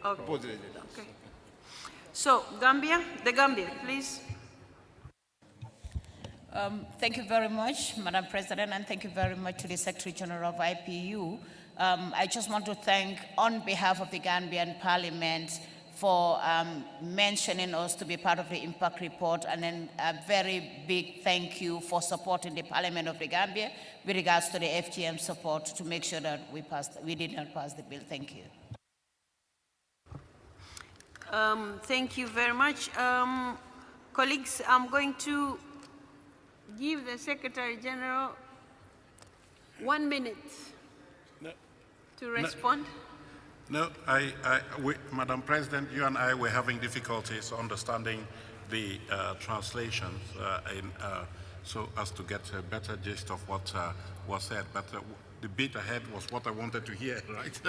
proposed agenda. Okay. So, the Gambia, please. Thank you very much, Madam President, and thank you very much to the Secretary General of IPU. I just want to thank, on behalf of the Gambian Parliament, for mentioning us to be part of the impact report, and then a very big thank you for supporting the Parliament of the Gambia with regards to the FGM support to make sure that we did not pass the bill. Thank you. Thank you very much. Colleagues, I'm going to give the Secretary General 1 minute to respond. No, Madam President, you and I were having difficulties understanding the translations so as to get a better gist of what was said. But the bit ahead was what I wanted to hear, right?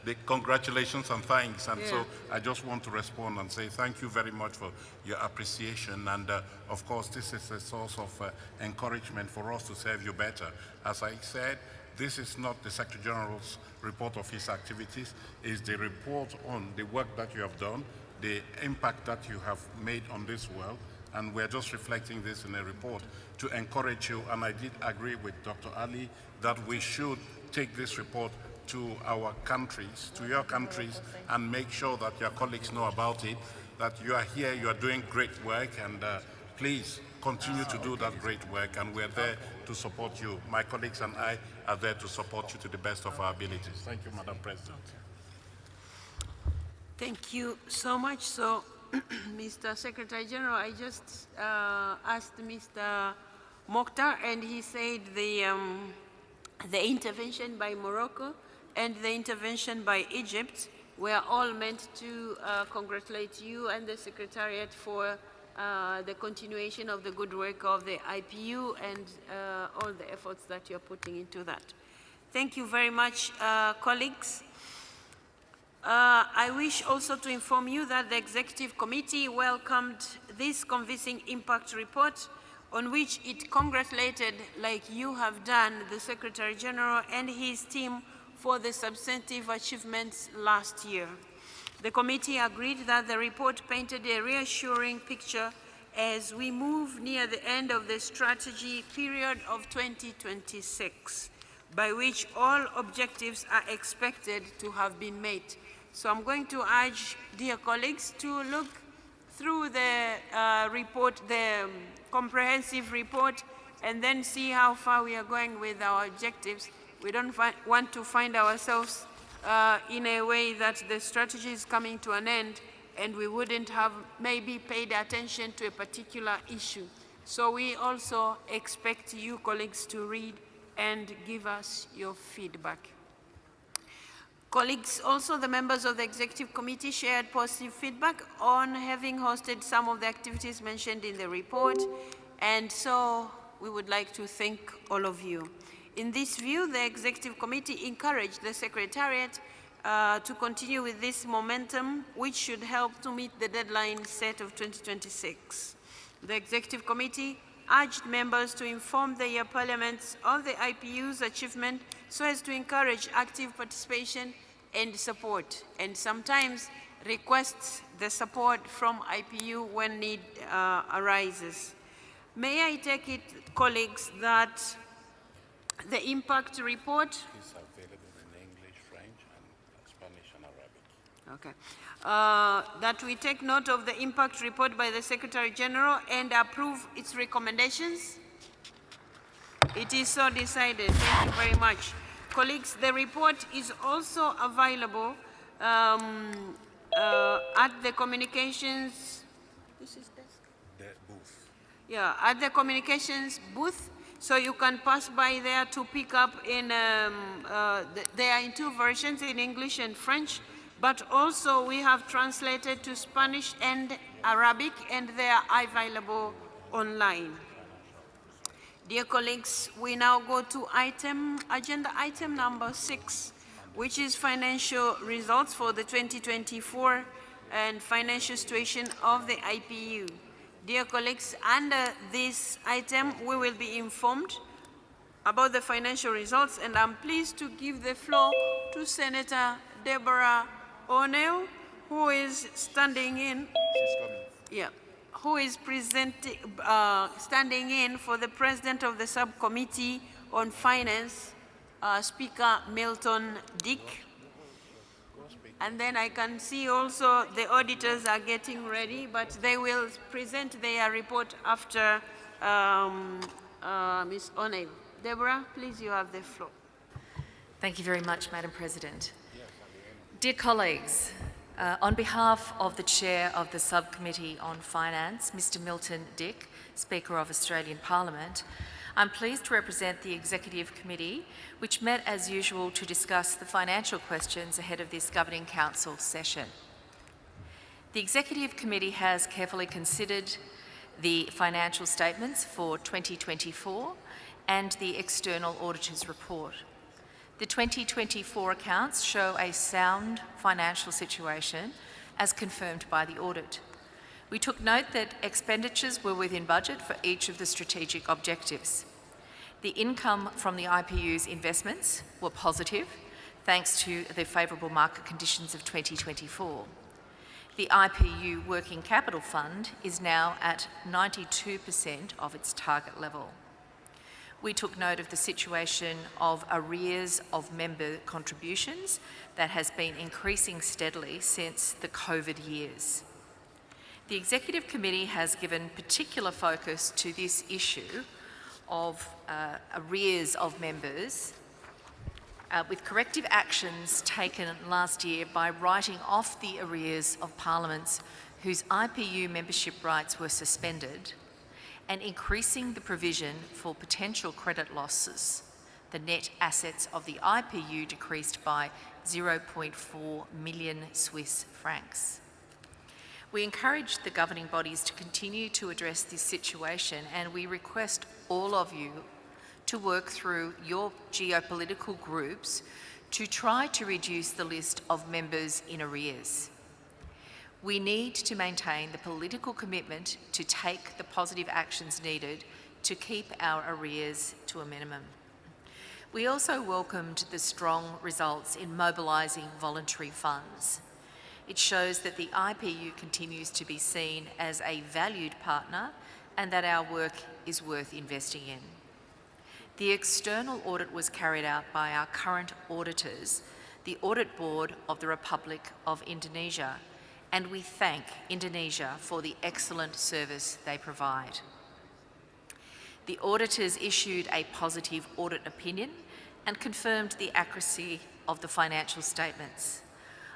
The congratulations and thanks. And so I just want to respond and say thank you very much for your appreciation. And of course, this is a source of encouragement for us to serve you better. As I said, this is not the Secretary General's report of his activities, it's the report on the work that you have done, the impact that you have made on this world, and we're just reflecting this in a report to encourage you. And I did agree with Dr. Ali that we should take this report to our countries, to your countries, and make sure that your colleagues know about it, that you are here, you are doing great work, and please continue to do that great work, and we're there to support you. My colleagues and I are there to support you to the best of our abilities. Thank you, Madam President. Thank you so much. So, Mr. Secretary General, I just asked Mr. Mokhtar, and he said the intervention by Morocco and the intervention by Egypt were all meant to congratulate you and the Secretariat for the continuation of the good work of the IPU and all the efforts that you're putting into that. Thank you very much, colleagues. I wish also to inform you that the Executive Committee welcomed this convincing impact report, on which it congratulated, like you have done, the Secretary General and his team for the substantive achievements last year. The committee agreed that the report painted a reassuring picture as we move near the end of the strategy period of 2026, by which all objectives are expected to have been met. So I'm going to urge, dear colleagues, to look through the report, the comprehensive report, and then see how far we are going with our objectives. We don't want to find ourselves in a way that the strategy is coming to an end and we wouldn't have maybe paid attention to a particular issue. So we also expect you colleagues to read and give us your feedback. Colleagues, also the members of the Executive Committee shared positive feedback on having hosted some of the activities mentioned in the report, and so we would like to thank all of you. In this view, the Executive Committee encouraged the Secretariat to continue with this momentum, which should help to meet the deadline set of 2026. The Executive Committee urged members to inform their parliaments of the IPU's achievement so as to encourage active participation and support, and sometimes requests the support from IPU when need arises. May I take it, colleagues, that the impact report It's available in English, French, and Spanish and Arabic. Okay. That we take note of the impact report by the Secretary General and approve its recommendations? It is so decided. Thank you very much. Colleagues, the report is also available at the communications, The booth. yeah, at the communications booth. So you can pass by there to pick up in, they are in two versions, in English and French, but also we have translated to Spanish and Arabic, and they are available online. Dear colleagues, we now go to agenda item number 6, which is financial results for the 2024 and financial situation of the IPU. Dear colleagues, under this item, we will be informed about the financial results, and I'm pleased to give the floor to Senator Deborah O'Neill, who is standing in. She's coming. Yeah, who is standing in for the President of the Subcommittee on Finance, Speaker Milton Dick. And then I can see also the auditors are getting ready, but they will present their report after Ms. O'Neill. Deborah, please, you have the floor. Thank you very much, Madam President. Dear colleagues, on behalf of the Chair of the Subcommittee on Finance, Mr. Milton Dick, Speaker of Australian Parliament, I'm pleased to represent the Executive Committee, which met as usual to discuss the financial questions ahead of this Governing Council session. The Executive Committee has carefully considered the financial statements for 2024 and the External Auditor's Report. The 2024 accounts show a sound financial situation as confirmed by the audit. We took note that expenditures were within budget for each of the strategic objectives. The income from the IPU's investments were positive, thanks to the favourable market conditions of 2024. The IPU Working Capital Fund is now at 92% of its target level. We took note of the situation of arrears of member contributions that has been increasing steadily since the COVID years. The Executive Committee has given particular focus to this issue of arrears of members with corrective actions taken last year by writing off the arrears of parliaments whose IPU membership rights were suspended and increasing the provision for potential credit losses. The net assets of the IPU decreased by 0.4 million Swiss francs. We encourage the governing bodies to continue to address this situation, and we request all of you to work through your geopolitical groups to try to reduce the list of members in arrears. We need to maintain the political commitment to take the positive actions needed to keep our arrears to a minimum. We also welcomed the strong results in mobilising voluntary funds. It shows that the IPU continues to be seen as a valued partner and that our work is worth investing in. The external audit was carried out by our current auditors, the Audit Board of the Republic of Indonesia, and we thank Indonesia for the excellent service they provide. The auditors issued a positive audit opinion and confirmed the accuracy of the financial statements.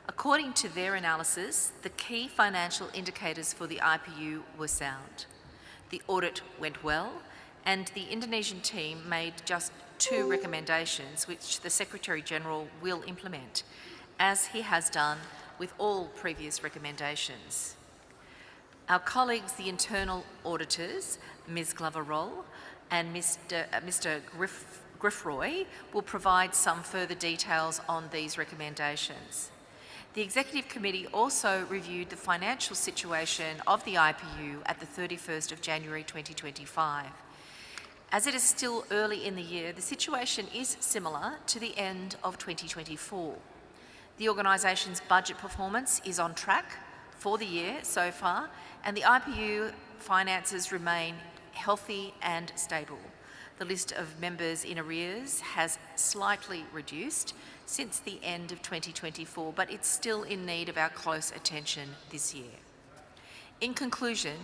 According to their analysis, the key financial indicators for the IPU were sound. The audit went well, and the Indonesian team made just 2 recommendations which the Secretary-General will implement, as he has done with all previous recommendations. Our colleagues, the internal auditors, Ms. Glover-Roll and Mr. Griffroy, will provide some further details on these recommendations. The Executive Committee also reviewed the financial situation of the IPU at the 31st of January 2025. As it is still early in the year, the situation is similar to the end of 2024. The organisation's budget performance is on track for the year so far, and the IPU finances remain healthy and stable. The list of members in arrears has slightly reduced since the end of 2024, but it's still in need of our close attention this year. In conclusion,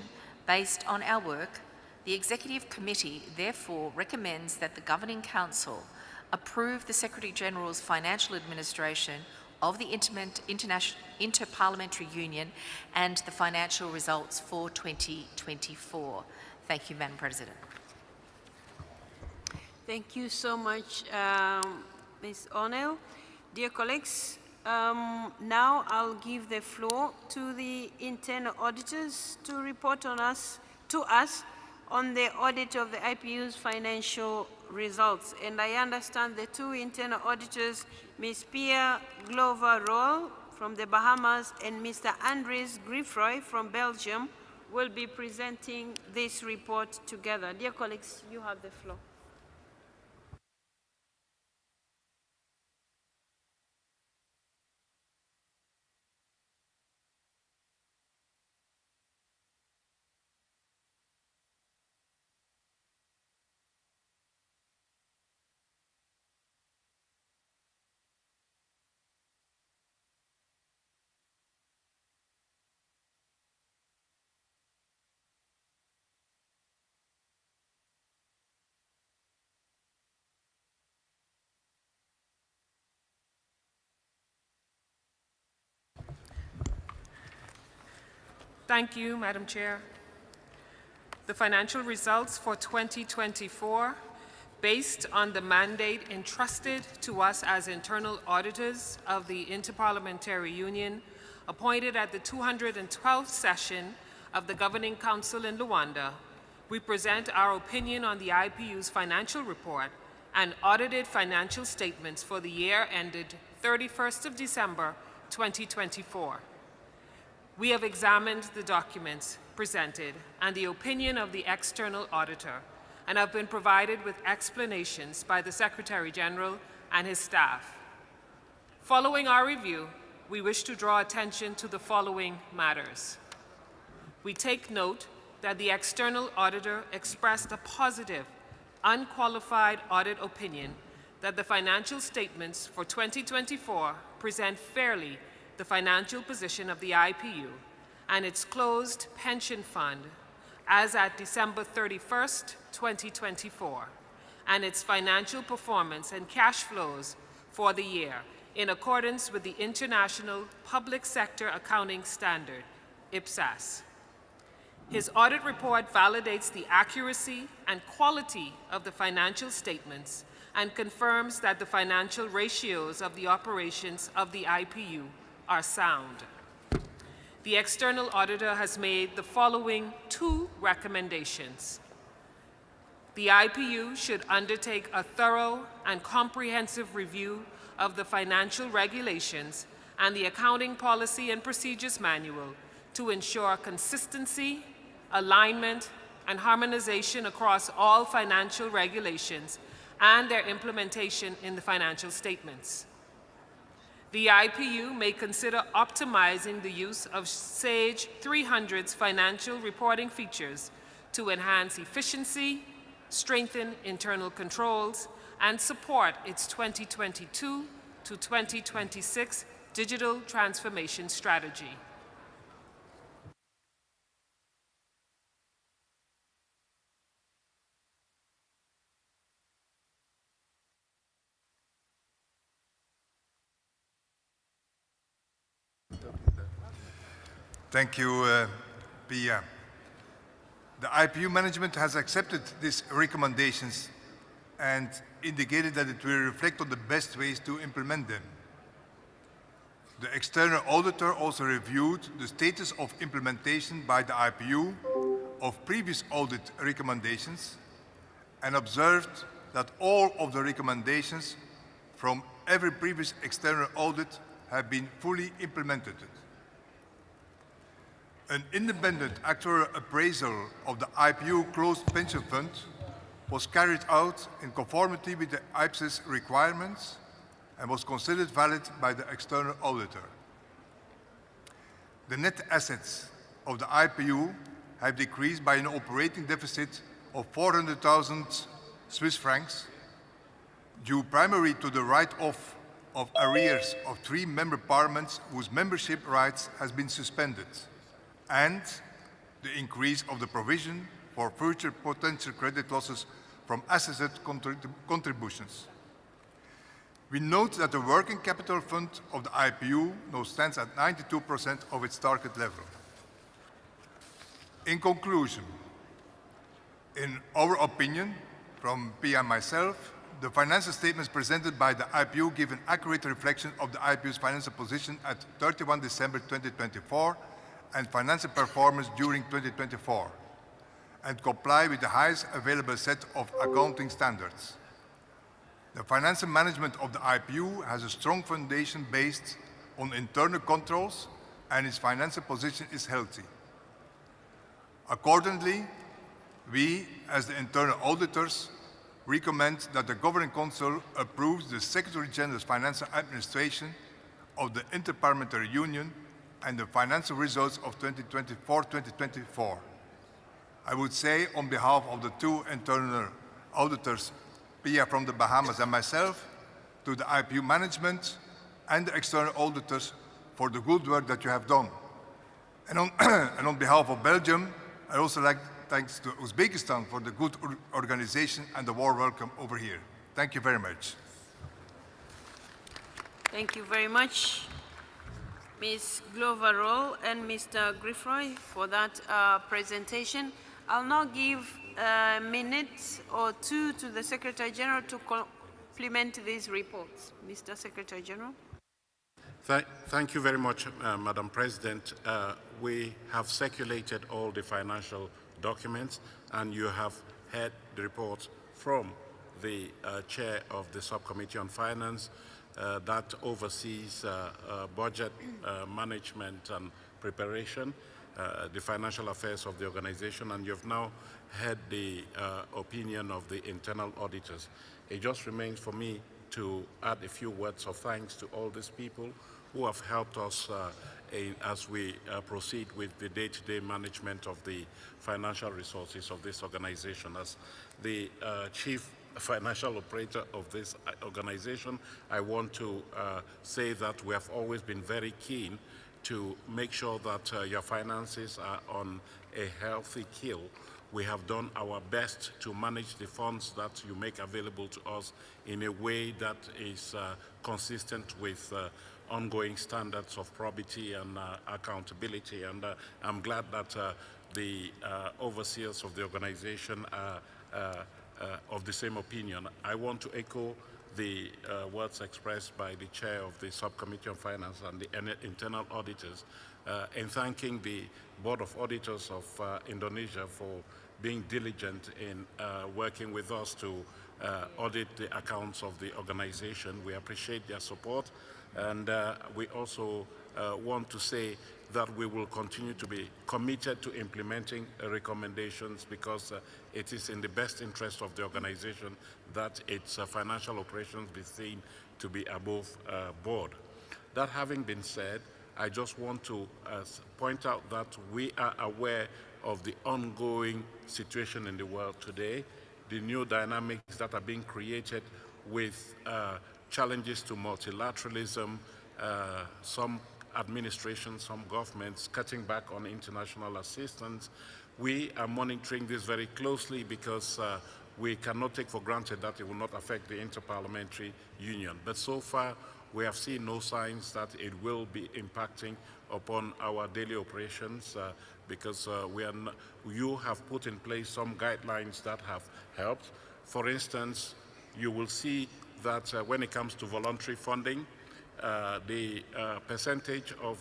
based on our work, the Executive Committee therefore recommends that the Governing Council approve the Secretary-General's financial administration of the Inter-Parliamentary Union and the financial results for 2024. Thank you, Madam President. Thank you so much, Ms. O'Neill. Dear colleagues, now I'll give the floor to the internal auditors to report to us on the audit of the IPU's financial results. And I understand the two internal auditors, Ms. Pia Glover-Roll from the Bahamas and Mr. Andres Griffroy from Belgium, will be presenting this report together. Dear colleagues, you have the floor. Thank you, Madam Chair. The financial results for 2024, based on the mandate entrusted to us as internal auditors of the Inter-Parliamentary Union, appointed at the 212th session of the Governing Council in Luanda, we present our opinion on the IPU's financial report and audited financial statements for the year ended 31st of December 2024. We have examined the documents presented and the opinion of the external auditor and have been provided with explanations by the Secretary General and his staff. Following our review, we wish to draw attention to the following matters. We take note that the external auditor expressed a positive, unqualified audit opinion that the financial statements for 2024 present fairly the financial position of the IPU and its closed pension fund as at December 31st, 2024, and its financial performance and cash flows for the year in accordance with the International Public Sector Accounting Standard, IPSAS. His audit report validates the accuracy and quality of the financial statements and confirms that the financial ratios of the operations of the IPU are sound. The external auditor has made the following two recommendations. The IPU should undertake a thorough and comprehensive review of the financial regulations and the Accounting Policy and Procedures Manual to ensure consistency, alignment, and harmonization across all financial regulations and their implementation in the financial statements. The IPU may consider optimizing the use of SAGE 300's financial reporting features to enhance efficiency, strengthen internal controls, and support its 2022 to 2026 digital transformation strategy. Thank you, Pia. The IPU management has accepted these recommendations and indicated that it will reflect on the best ways to implement them. The external auditor also reviewed the status of implementation by the IPU of previous audit recommendations and observed that all of the recommendations from every previous external audit have been fully implemented. An independent actuarial appraisal of the IPU closed pension fund was carried out in conformity with the IPSAS requirements and was considered valid by the external auditor. The net assets of the IPU have decreased by an operating deficit of 400,000 Swiss francs, due primarily to the write-off of arrears of 3 member parliaments whose membership rights has been suspended, and the increase of the provision for future potential credit losses from assessed contributions. We note that the working capital fund of the IPU now stands at 92% of its target level. In conclusion, in our opinion, from Pia and myself, the financial statements presented by the IPU give an accurate reflection of the IPU's financial position at 31 December 2024 and financial performance during 2024, and comply with the highest available set of accounting standards. The financial management of the IPU has a strong foundation based on internal controls, and its financial position is healthy. Accordingly, we, as the internal auditors, recommend that the Governing Council approves the Secretary General's financial administration of the Inter-Parliamentary Union and the financial results of 2024-2024. I would say on behalf of the two internal auditors, Pia from the Bahamas and myself, to the IPU management and the external auditors for the good work that you have done. And on behalf of Belgium, I also like thanks to Uzbekistan for the good organization and the warm welcome over here. Thank you very much. Thank you very much, Ms. Glover Roll and Mr. Griffroy, for that presentation. I'll now give a minute or two to the Secretary General to complement these reports. Mr. Secretary General. Thank you very much, Madam President. We have circulated all the financial documents, and you have heard the report from the chair of the Subcommittee on Finance that oversees budget management and preparation, the financial affairs of the organization, and you've now heard the opinion of the internal auditors. It just remains for me to add a few words of thanks to all these people who have helped us as we proceed with the day-to-day management of the financial resources of this organization. As the chief financial operator of this organization, I want to say that we have always been very keen to make sure that your finances are on a healthy keel. We have done our best to manage the funds that you make available to us in a way that is consistent with ongoing standards of probity and accountability. And I'm glad that the overseers of the organization are of the same opinion. I want to echo the words expressed by the chair of the Subcommittee on Finance and the internal auditors in thanking the Board of Auditors of Indonesia for being diligent in working with us to audit the accounts of the organization. We appreciate their support, and we also want to say that we will continue to be committed to implementing recommendations because it is in the best interest of the organization that its financial operations be seen to be above board. That having been said, I just want to point out that we are aware of the ongoing situation in the world today, the new dynamics that are being created with challenges to multilateralism, some administrations, some governments cutting back on international assistance. We are monitoring this very closely because we cannot take for granted that it will not affect the Inter-Parliamentary Union. But so far, we have seen no signs that it will be impacting upon our daily operations because you have put in place some guidelines that have helped. For instance, you will see that when it comes to voluntary funding, the percentage of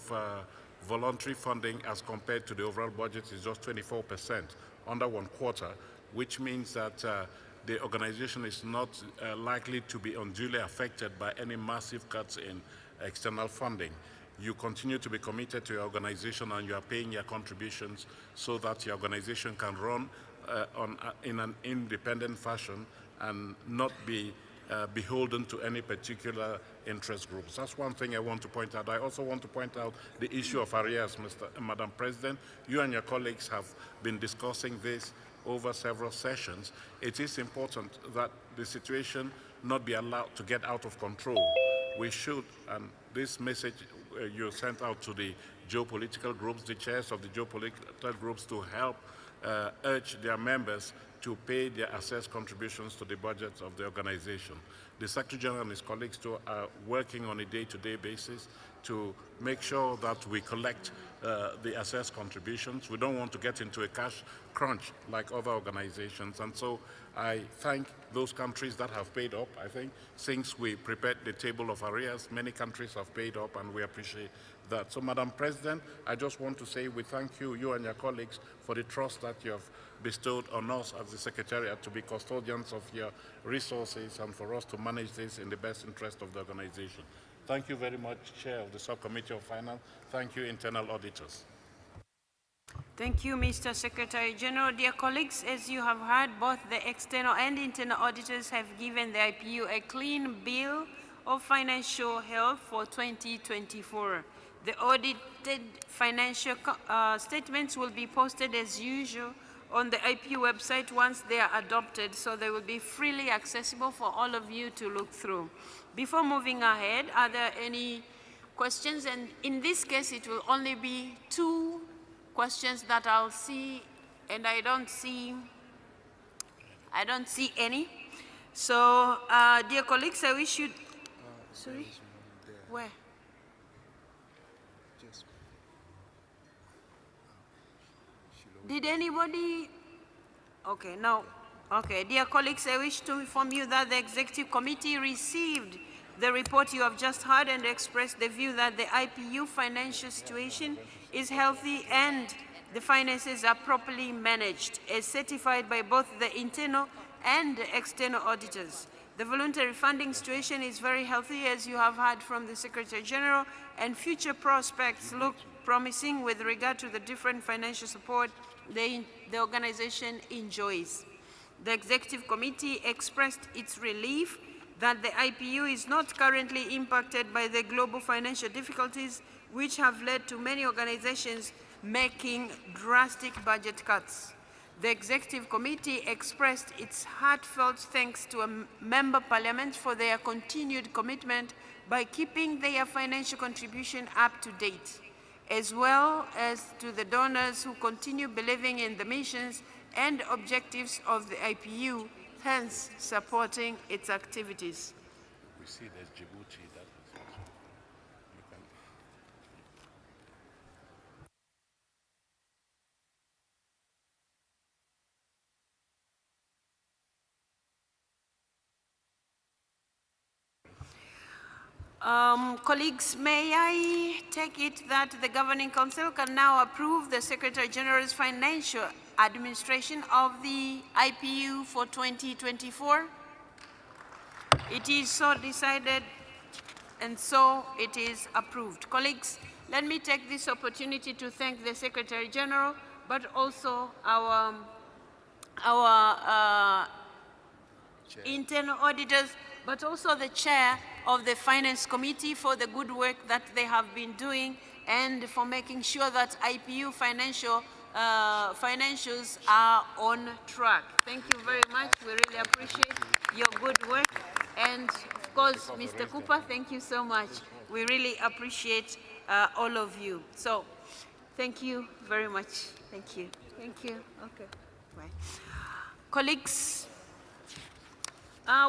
voluntary funding as compared to the overall budget is just 24%, under 1/4, which means that the organization is not likely to be unduly affected by any massive cuts in external funding. You continue to be committed to your organization and you are paying your contributions so that your organization can run in an independent fashion and not be beholden to any particular interest groups. That's one thing I want to point out. I also want to point out the issue of arrears, Madam President. You and your colleagues have been discussing this over several sessions. It is important that the situation not be allowed to get out of control. We should, and this message you sent out to the geopolitical groups, the chairs of the geopolitical groups, to help urge their members to pay their assessed contributions to the budget of the organization. The Secretary General and his colleagues too are working on a day-to-day basis to make sure that we collect the assessed contributions. We don't want to get into a cash crunch like other organizations. And so I thank those countries that have paid up. I think since we prepared the table of arrears, many countries have paid up, and we appreciate that. So, Madam President, I just want to say we thank you and your colleagues, for the trust that you have bestowed on us as the Secretariat to be custodians of your resources and for us to manage this in the best interest of the organization. Thank you very much, Chair of the Subcommittee of Finance. Thank you, internal auditors. Thank you, Mr. Secretary General. Dear colleagues, as you have heard, both the external and internal auditors have given the IPU a clean bill of financial health for 2024. The audited financial statements will be posted as usual on the IPU website once they are adopted, so they will be freely accessible for all of you to look through. Before moving ahead, are there any questions? And in this case, it will only be 2 questions that I'll see, and I don't see any. So, dear colleagues, I wish you. Sorry, where? Did anybody? Okay, no. Okay, dear colleagues, I wish to inform you that the Executive Committee received the report you have just heard and expressed the view that the IPU financial situation is healthy and the finances are properly managed, as certified by both the internal and external auditors. The voluntary funding situation is very healthy, as you have heard from the Secretary General, and future prospects look promising with regard to the different financial support the organization enjoys. The Executive Committee expressed its relief that the IPU is not currently impacted by the global financial difficulties, which have led to many organizations making drastic budget cuts. The Executive Committee expressed its heartfelt thanks to member parliaments for their continued commitment by keeping their financial contribution up to date, as well as to the donors who continue believing in the missions and objectives of the IPU, hence supporting its activities. We see there's Djibouti, that is also, colleagues, may I take it that the Governing Council can now approve the Secretary General's financial administration of the IPU for 2024? It is so decided, and so it is approved. Colleagues, let me take this opportunity to thank the Secretary General, but also our internal auditors, but also the chair of the Finance Committee for the good work that they have been doing and for making sure that IPU financials are on track. Thank you very much. We really appreciate your good work. And of course, Mr. Cooper, thank you so much. We really appreciate all of you. So, thank you very much. Thank you. Thank you. Okay. Bye. Colleagues,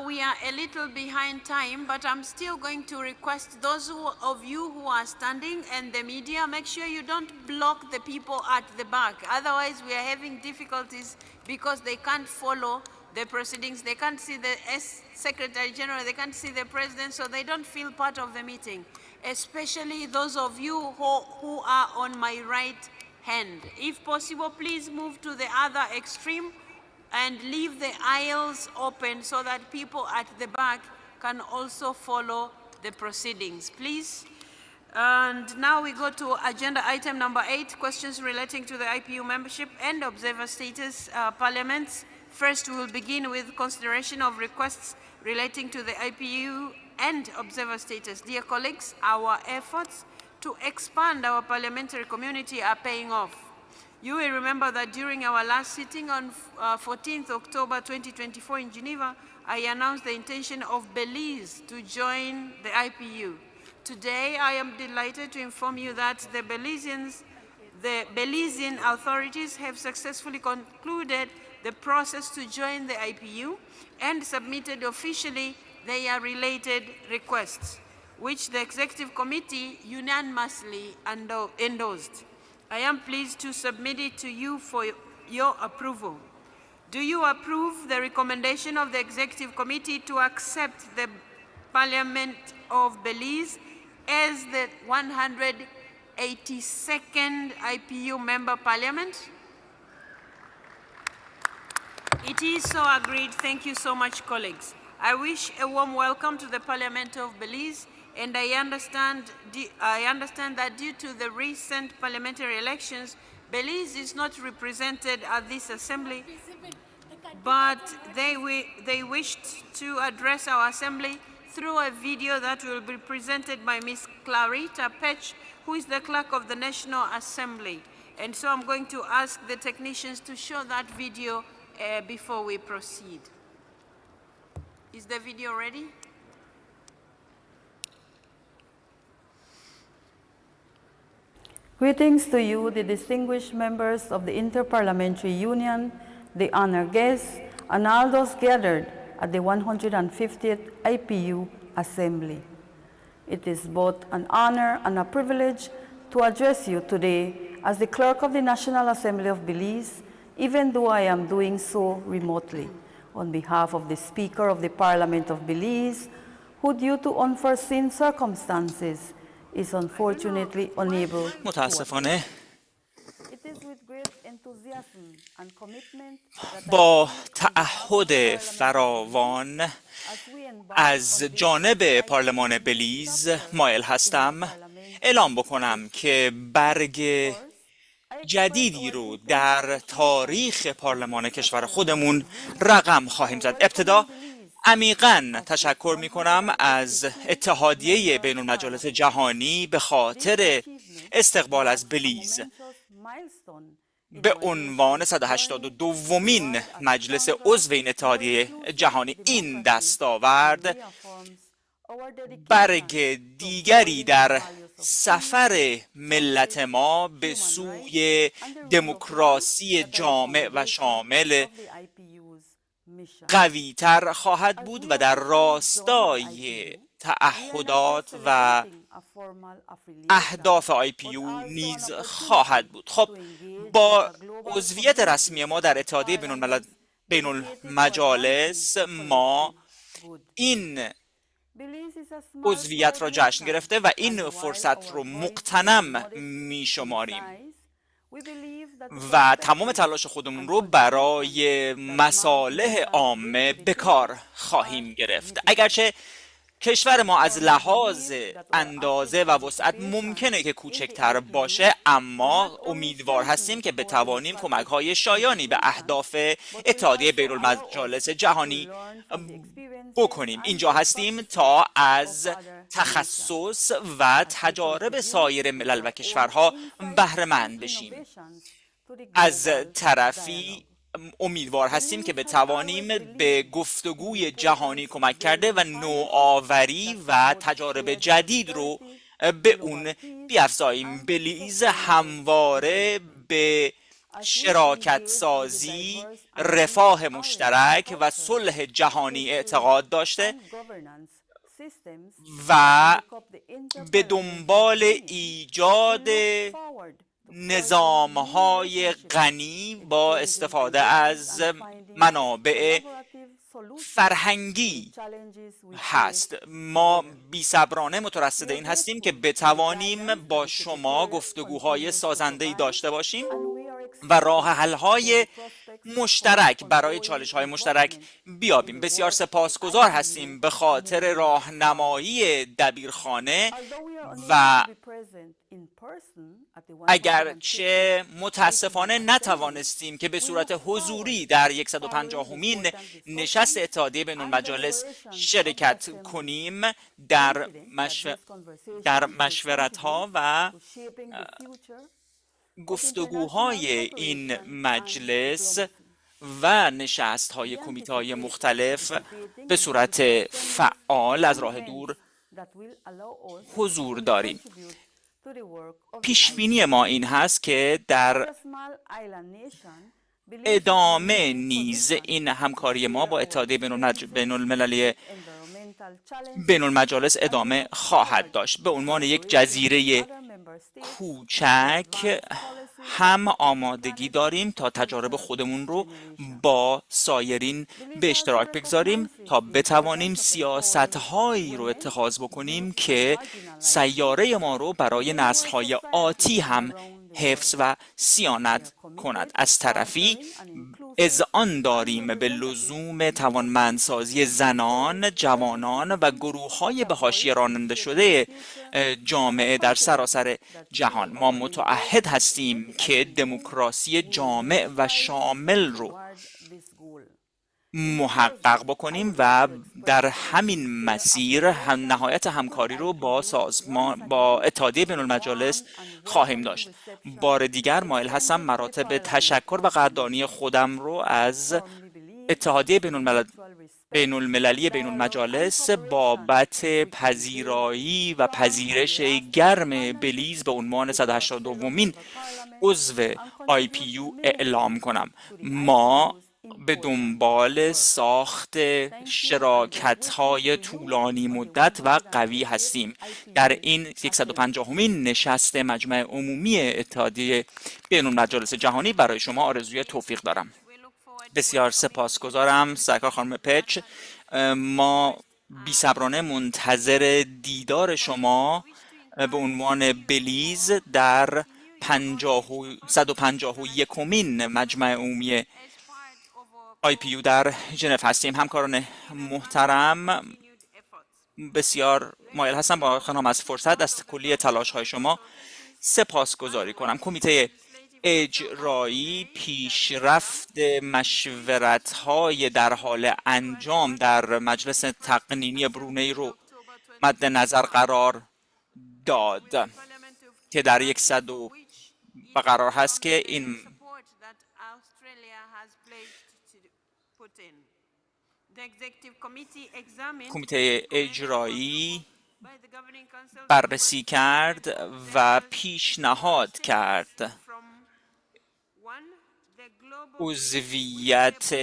we are a little behind time, but I'm still going to request those of you who are standing and the media, make sure you don't block the people at the back. Otherwise, we are having difficulties because they can't follow the proceedings. They can't see the Secretary General, they can't see the President, so they don't feel part of the meeting, especially those of you who are on my right hand. If possible, please move to the other extreme and leave the aisles open so that people at the back can also follow the proceedings, please. And now we go to agenda item number 8, questions relating to the IPU membership and observer status parliaments. First, we will begin with consideration of requests relating to the IPU and observer status. Dear colleagues, our efforts to expand our parliamentary community are paying off. You will remember that during our last sitting on 14th October 2024 in Geneva, I announced the intention of Belize to join the IPU. Today, I am delighted to inform you that the Belizean authorities have successfully concluded the process to join the IPU and submitted officially their related requests, which the Executive Committee unanimously endorsed. I am pleased to submit it to you for your approval. Do you approve the recommendation of the Executive Committee to accept the Parliament of Belize as the 182nd IPU member parliament? It is so agreed. Thank you so much, colleagues. I wish a warm welcome to the Parliament of Belize, and I understand that due to the recent parliamentary elections, Belize is not represented at this assembly, but they wished to address our assembly through a video that will be presented by Ms. Clarita Pech, who is the clerk of the National Assembly. And so I'm going to ask the technicians to show that video before we proceed. Is the video ready? Greetings to you, the distinguished members of the Inter-Parliamentary Union, the honored guests, and all those gathered at the 150th IPU Assembly. It is both an honor and a privilege to address you today as the Clerk of the National Assembly of Belize, even though I am doing so remotely, on behalf of the Speaker of the Parliament of Belize, who due to unforeseen circumstances is unfortunately unable to متاسفانه It is with great enthusiasm and commitment that با تعهد فراوان از جانب پارلمان بلیز مایل هستم اعلام بکنم که برگ جدیدی رو در تاریخ پارلمان کشور خودمون رقم خواهیم زد. ابتدا عمیقاً تشکر می کنم از اتحادیه بین المجالس جهانی به خاطر استقبال از بلیز به عنوان 182مین مجلس عضو این اتحادیه جهانی. این دستاورد برگ دیگری در سفر ملت ما به سوی دموکراسی جامع و شامل قوی‌تر خواهد بود و در راستای تعهدات و اهداف IPU نیز خواهد بود. خب با عضویت رسمی ما در اتحادیه بین المجالس ما این عضویت را جشن گرفته و این فرصت رو مغتنم می شماریم و تمام تلاش خودمون رو برای مصالح عامه به کار خواهیم گرفت. اگرچه کشور ما از لحاظ اندازه و وسعت ممکنه که کوچکتر باشه، اما امیدوار هستیم که بتوانیم کمک‌های شایانی به اهداف اتحادیه بین المجالس جهانی بکنیم. اینجا هستیم تا از تخصص و تجارب سایر ملل و کشورها بهره مند بشیم. از طرفی امیدوار هستیم که بتوانیم به گفتگوی جهانی کمک کرده و نوآوری و تجارب جدید رو به اون بیفزاییم. بلیز همواره به شراکت سازی، رفاه مشترک و صلح جهانی اعتقاد داشته و به دنبال ایجاد نظام‌های غنی با استفاده از منابع فرهنگی هست. ما بی‌صبرانه مترصد این هستیم که بتوانیم با شما گفتگوهای سازنده‌ای داشته باشیم و راه حل‌های مشترک برای چالش‌های مشترک بیابیم. بسیار سپاسگزار هستیم به خاطر راهنمایی دبیرخانه و اگرچه متاسفانه نتوانستیم که به صورت حضوری در 150مین نشست اتحادیه بین المجالس شرکت کنیم، در مشورت‌ها و گفتگوهای این مجلس و نشست‌های کمیته‌های مختلف به صورت فعال از راه دور حضور داریم. پیشبینی ما این هست که در ادامه نیز این همکاری ما با اتحادیه بین المجالس ادامه خواهد داشت. به عنوان یک جزیره کوچک هم آمادگی داریم تا تجارب خودمون رو با سایرین به اشتراک بگذاریم تا بتوانیم سیاست‌هایی رو اتخاذ بکنیم که سیاره ما رو برای نسل‌های آتی هم حفظ و صیانت کند. از طرفی اذعان داریم به لزوم توانمندسازی زنان، جوانان و گروه‌های به حاشیه راننده شده جامعه در سراسر جهان. ما متعهد هستیم که دموکراسی جامع و شامل رو محقق بکنیم و در همین مسیر نهایت همکاری رو با اتحادیه بین المجالس خواهیم داشت. بار دیگر مایل هستم مراتب تشکر و قدردانی خودم رو از اتحادیه بین المللی بین المجالس بابت پذیرایی و پذیرش گرم بلیز به عنوان 182مین عضو IPU اعلام کنم. ما به دنبال ساخت شراکت‌های طولانی مدت و قوی هستیم. در این 150مین نشست مجمع عمومی اتحادیه بین المجالس جهانی برای شما آرزوی توفیق دارم. بسیار سپاسگزارم سرکار خانم پچ. ما بی‌صبرانه منتظر دیدار شما به عنوان بلیز در 151مین مجمع عمومی IPU در ژنو هستیم. همکاران محترم، بسیار مایل هستم با خانم از فرصت از کلی تلاش‌های شما سپاسگزاری کنم. کمیته اجرایی پیشرفت مشورت‌های در حال انجام در مجلس تقنینی برونی رو مد نظر قرار داد که در 100 و قرار هست که این کمیته اجرایی بررسی کرد و پیشنهاد کرد عضویت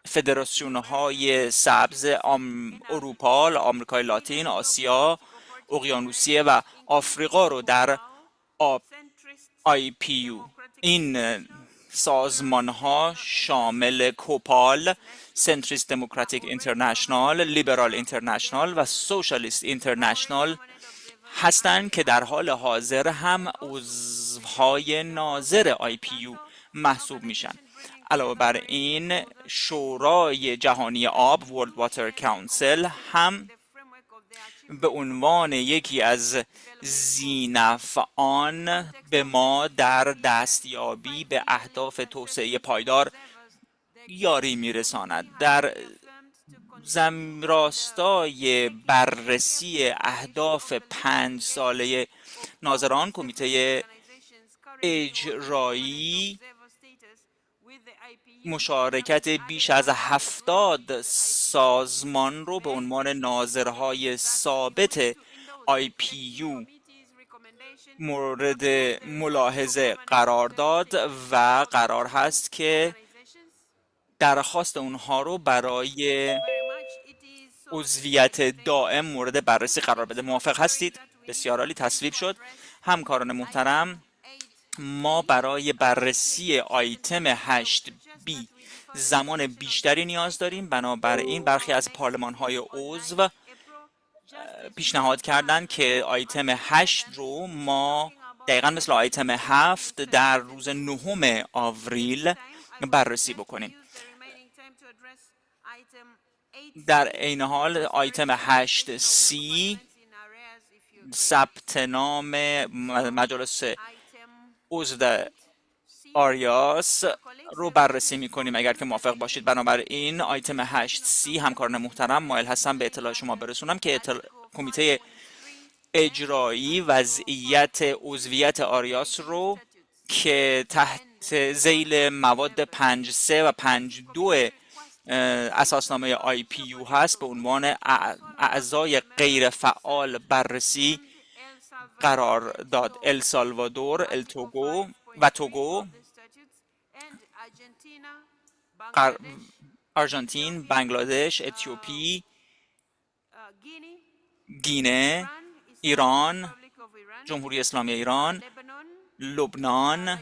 فدراسیون‌های سبز اروپا، آمریکای لاتین، آسیا، اقیانوسیه و آفریقا رو در IPU. این سازمان ها شامل کوپال، سنتریست دموکراتیک اینترنشنال، لیبرال اینترنشنال و سوشالیست اینترنشنال هستند که در حال حاضر هم عضوهای ناظر IPU محسوب میشن. علاوه بر این شورای جهانی آب World Water Council هم به عنوان یکی از ذینفعان به ما در دستیابی به اهداف توسعه پایدار یاری میرساند. در راستای بررسی اهداف 5 ساله ناظران، کمیته اجرایی مشارکت بیش از 70 سازمان رو به عنوان ناظرهای ثابت IPU مورد ملاحظه قرار داد و قرار هست که درخواست اونها رو برای عضویت دائم مورد بررسی قرار بده. موافق هستید؟ بسیار عالی، تصویب شد. همکاران محترم، ما برای بررسی آیتم 8B زمان بیشتری نیاز داریم. بنابراین برخی از پارلمان‌های عضو پیشنهاد کردند که آیتم 8 رو ما دقیقاً مثل آیتم 7 در روز 9 آوریل بررسی بکنیم. در عین حال آیتم 8C ثبت نام مجالس عضو آریاس رو بررسی می‌کنیم اگر که موافق باشید. بنابراین آیتم 8C همکاران محترم مایل هستم به اطلاع شما برسونم که کمیته اجرایی وضعیت عضویت آریاس رو که تحت ذیل مواد 5.3 و 5.2 اساسنامه IPU هست به عنوان اعضای غیر فعال بررسی قرار داد. السالوادور، توگو، آرژانتین، بنگلادش، اتیوپی گینه، ایران، جمهوری اسلامی ایران، لبنان،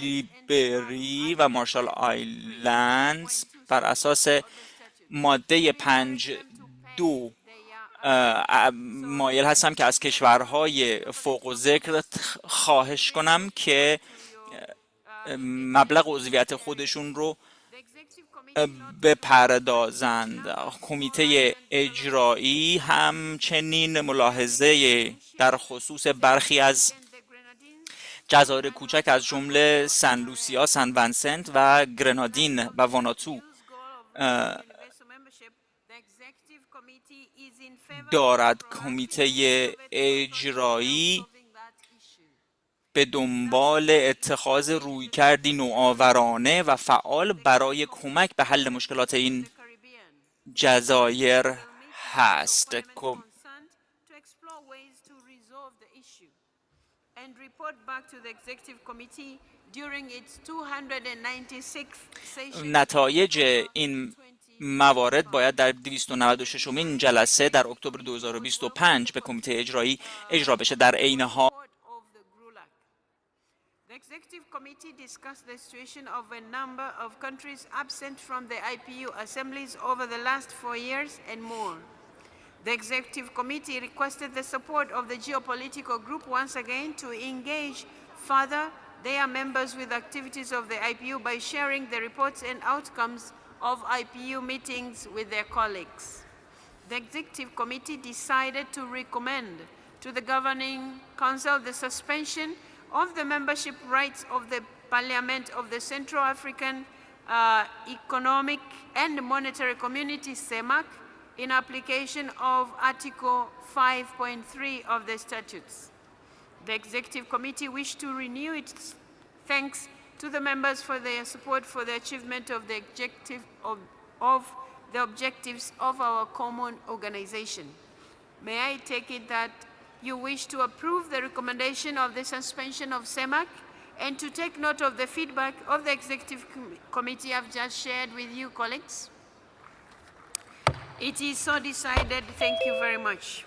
لیبری و مارشال آیلندز بر اساس ماده 5.2 مایل هستم که از کشورهای فوق الذکر خواهش کنم که مبلغ عضویت خودشون رو بپردازند. کمیته اجرایی همچنین ملاحظه در خصوص برخی از جزایر کوچک از جمله سن لوسیا، سن ونسنت و گرنادین و واناتو دارد. کمیته اجرایی به دنبال اتخاذ رویکردی نوآورانه و فعال برای کمک به حل مشکلات این جزایر هست. نتایج این موارد باید در 296مین جلسه در اکتبر 2025 به کمیته اجرایی اجرا بشه. در عین حال The Executive Committee discussed the situation of a number of countries absent from the IPU assemblies over the last 4 years and more. The Executive Committee requested the support of the geopolitical group once again to engage further their members with activities of the IPU by sharing the reports and outcomes of IPU meetings with their colleagues. The Executive Committee decided to recommend to the Governing Council the suspension of the membership rights of the Parliament of the Central African Economic and Monetary Community, CEMAC, in application of Article 5.3 of the statutes. The Executive Committee wished to renew its thanks to the members for their support for the achievement of the objectives of our common organization. May I take it that you wish to approve the recommendation of the suspension of CEMAC and to take note of the feedback of the Executive Committee I've just shared with you, colleagues? It is so decided. Thank you very much.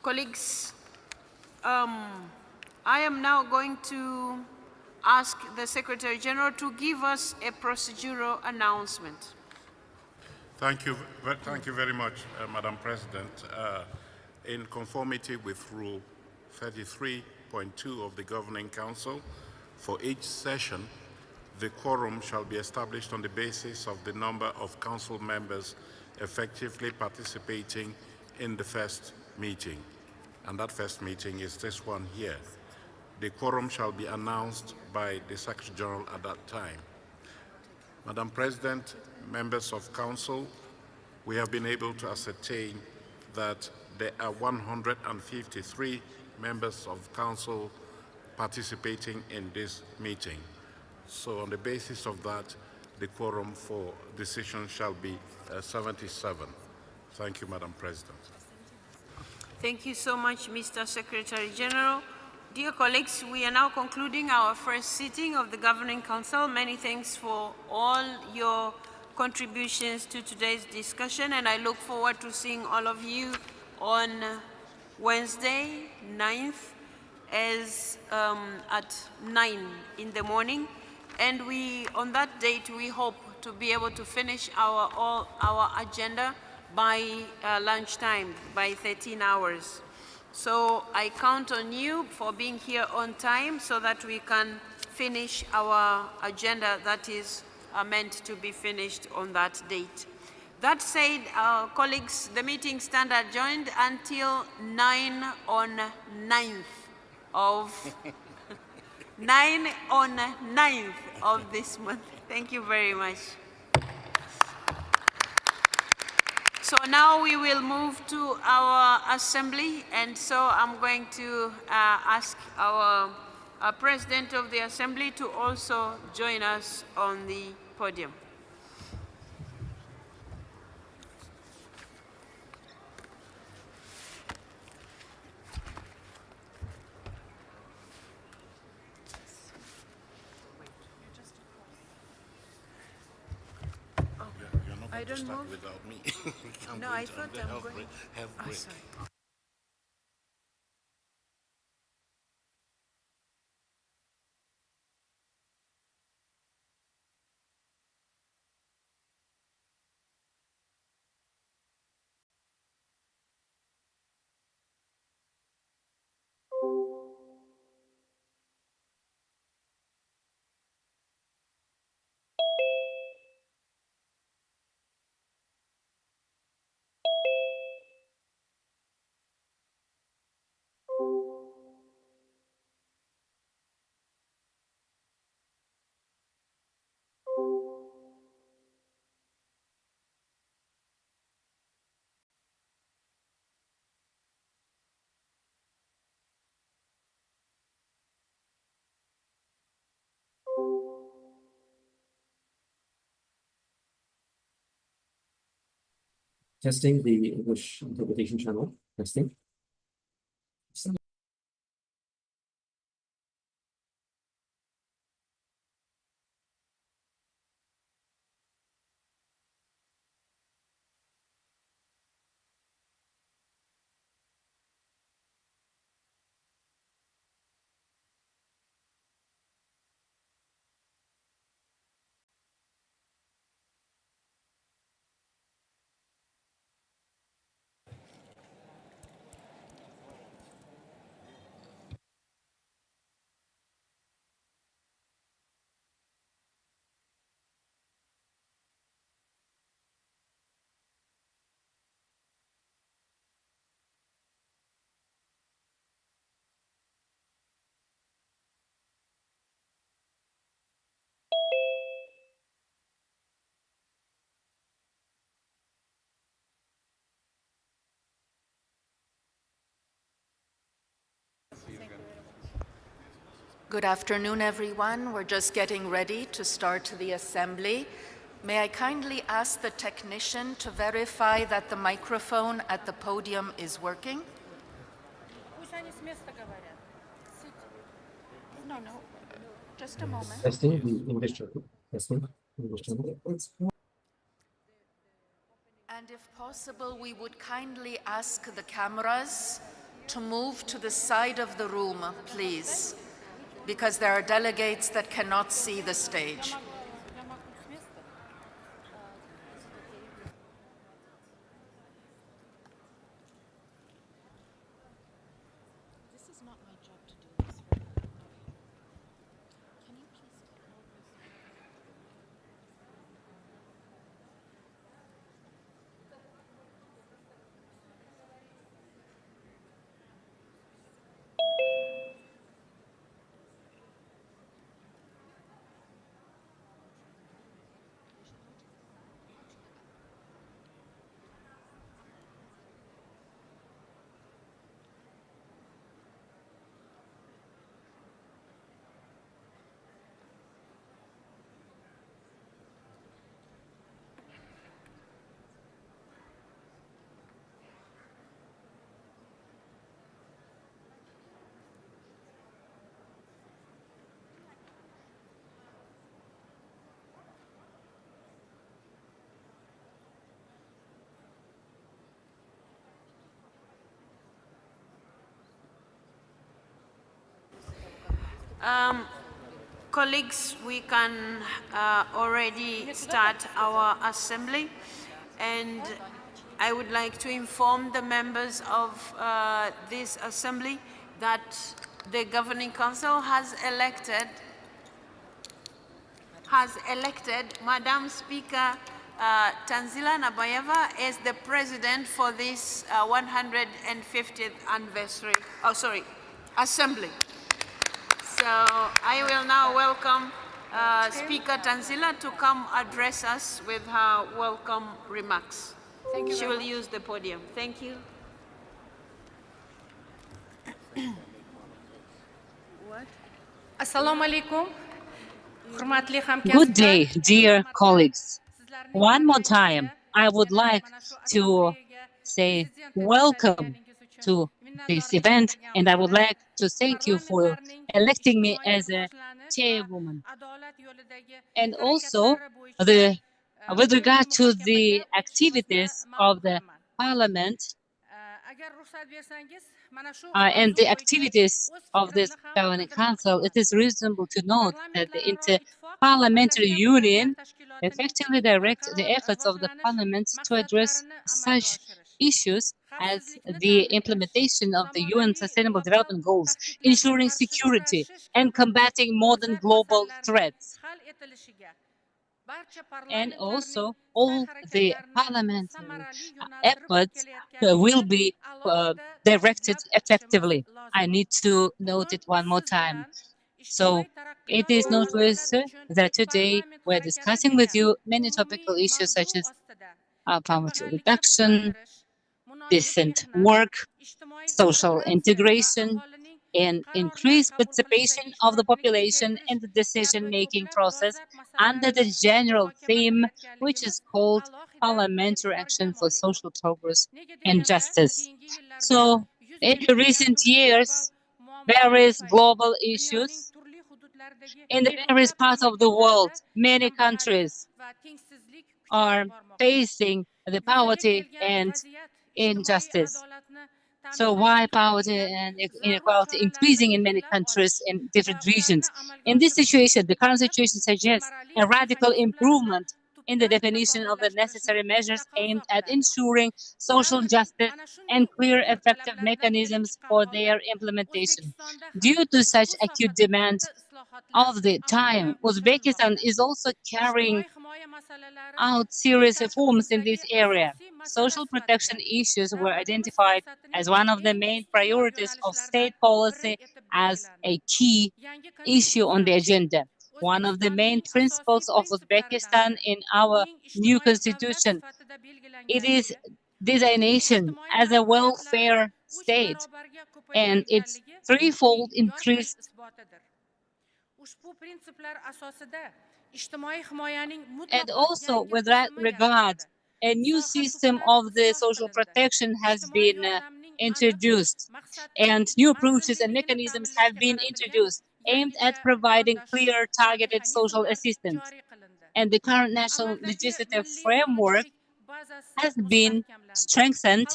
Colleagues, I am now going to ask the Secretary General to give us a procedural announcement. Thank you very much, Madam President. In conformity with Rule 33.2 of the Governing Council, for each session, the quorum shall be established on the basis of the number of council members effectively participating in the first meeting. And that first meeting is this one here. The quorum shall be announced by the Secretary General at that time. Madam President, members of Council, we have been able to ascertain that there are 153 members of Council participating in this meeting. So on the basis of that, the quorum for decision shall be 77. Thank you, Madam President. Thank you so much, Mr. Secretary General. Dear colleagues, we are now concluding our first sitting of the Governing Council. Many thanks for all your contributions to today's discussion, and I look forward to seeing all of you on Wednesday, 9th, at 9 in the morning. And on that date, we hope to be able to finish our agenda by lunchtime, by 13 hours. So I count on you for being here on time so that we can finish our agenda that is meant to be finished on that date. That said, colleagues, the meeting stands adjourned until 9 on 9th of 9 on 9th of this month. Thank you very much. So now we will move to our assembly, and so I'm going to ask our President of the Assembly to also join us on the podium. I don't start move. without me. We No, go I into thought the I'm health going. break. Health break. Sorry. Testing the English interpretation channel. Testing. Good afternoon, everyone. We're just getting ready to start the assembly. May I kindly ask the technician to verify that the microphone at the podium is working? No, just a moment. Testing the English channel. Testing English channel. And if possible, we would kindly ask the cameras to move to the side of the room, please, because there are delegates that cannot see the stage. Colleagues, we can already start our assembly, and I would like to inform the members of this assembly that the Governing Council has elected Madam Speaker Tanzila Nabayeva as the president for this 150th anniversary, assembly. So I will now welcome Speaker Tanzila to come address us with her welcome remarks. She will use the podium. Thank you. Assalamu alaikum. Good day, dear colleagues. One more time, I would like to say welcome to this event, and I would like to thank you for electing me as a chairwoman. And also, the with regard to the activities of the Parliament and the activities of this Governing Council, it is reasonable to note that the Inter-Parliamentary Union effectively directs the efforts of the Parliament to address such issues as the implementation of the UN Sustainable Development Goals, ensuring security and combating modern global threats. And also, all the parliamentary efforts will be directed effectively. I need to note it one more time. So it is noteworthy that today we're discussing with you many topical issues such as poverty reduction, decent work, social integration, and increased participation of the population in the decision-making process under the general theme, which is called Parliamentary Action for Social Progress and Justice. So, in the recent years, various global issues in the various parts of the world, many countries are facing the poverty and injustice. So why poverty and inequality increasing in many countries in different regions? In this situation, the current situation suggests a radical improvement in the definition of the necessary measures aimed at ensuring social justice and clear, effective mechanisms for their implementation. Due to such acute demand of the time, Uzbekistan is also carrying out serious reforms in this area. Social protection issues were identified as one of the main priorities of state policy as a key issue on the agenda. One of the main principles of Uzbekistan in our new constitution, it is designation as a welfare state, and its threefold increased and also with that regard, a new system of the social protection has been introduced, and new approaches and mechanisms have been introduced aimed at providing clear, targeted social assistance. And the current national legislative framework has been strengthened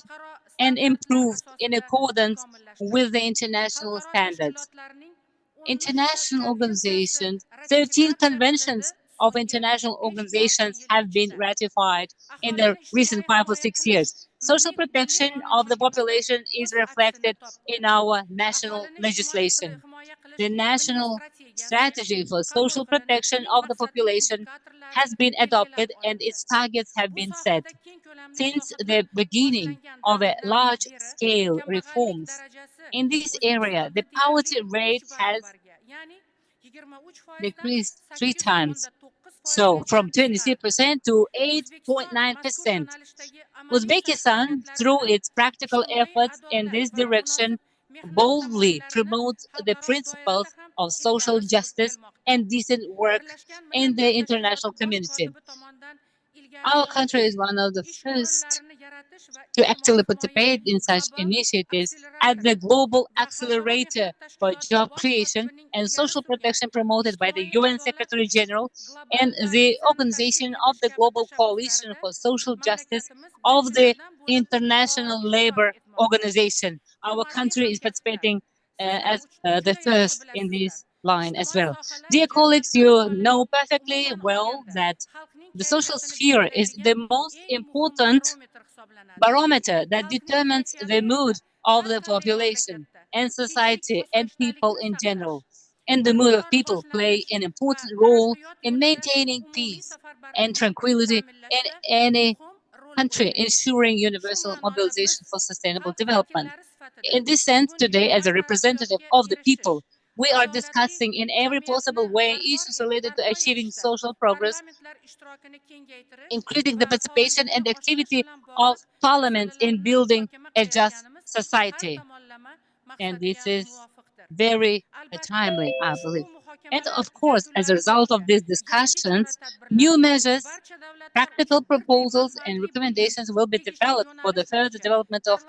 and improved in accordance with the international standards. International organizations, 13 conventions of international organizations have been ratified in the recent 5 or 6 years. Social protection of the population is reflected in our national legislation. The national strategy for social protection of the population has been adopted and its targets have been set. Since the beginning of a large-scale reforms in this area, the poverty rate has decreased 3 times. So from 23% to 8.9%. Uzbekistan, through its practical efforts in this direction, boldly promotes the principles of social justice and decent work in the international community. Our country is one of the first to actively participate in such initiatives at the Global Accelerator for Job Creation and Social Protection promoted by the UN Secretary General and the Organization of the Global Coalition for Social Justice of the International Labour Organization. Our country is participating as the first in this line as well. Dear colleagues, you know perfectly well that the social sphere is the most important barometer that determines the mood of the population and society and people in general. And the mood of people play an important role in maintaining peace and tranquility in any country, ensuring universal mobilization for sustainable development. In this sense, today, as a representative of the people, we are discussing in every possible way issues related to achieving social progress, increasing the participation and activity of parliament in building a just society. And this is very timely, I believe. And of course, as a result of these discussions, new measures, practical proposals, and recommendations will be developed for the further development of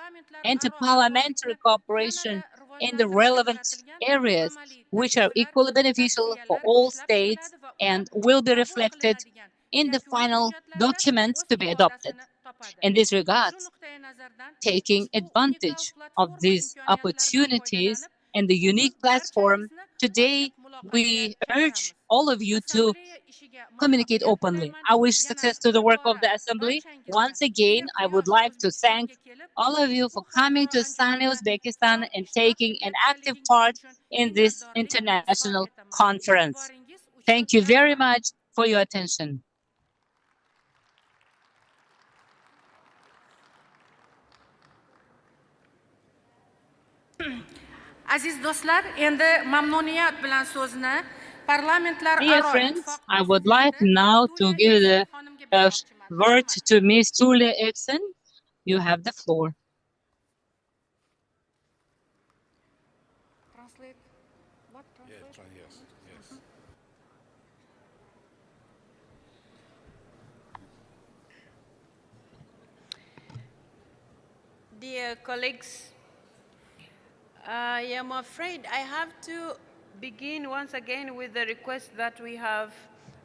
inter-parliamentary cooperation in the relevant areas, which are equally beneficial for all states and will be reflected in the final document to be adopted. In this regard, taking advantage of these opportunities and the unique platform, today we urge all of you to communicate openly. I wish success to the work of the Assembly. Once again, I would like to thank all of you for coming to sunny Uzbekistan and taking an active part in this international conference. Thank you very much for your attention. Aziz do'stlar, endi mamnuniyat bilan so'zni parlamentlar Dear friends, I would like now to give the word to Ms. Tulia Eksen. You have the floor. Dear colleagues, I am afraid I have to begin once again with the request that we have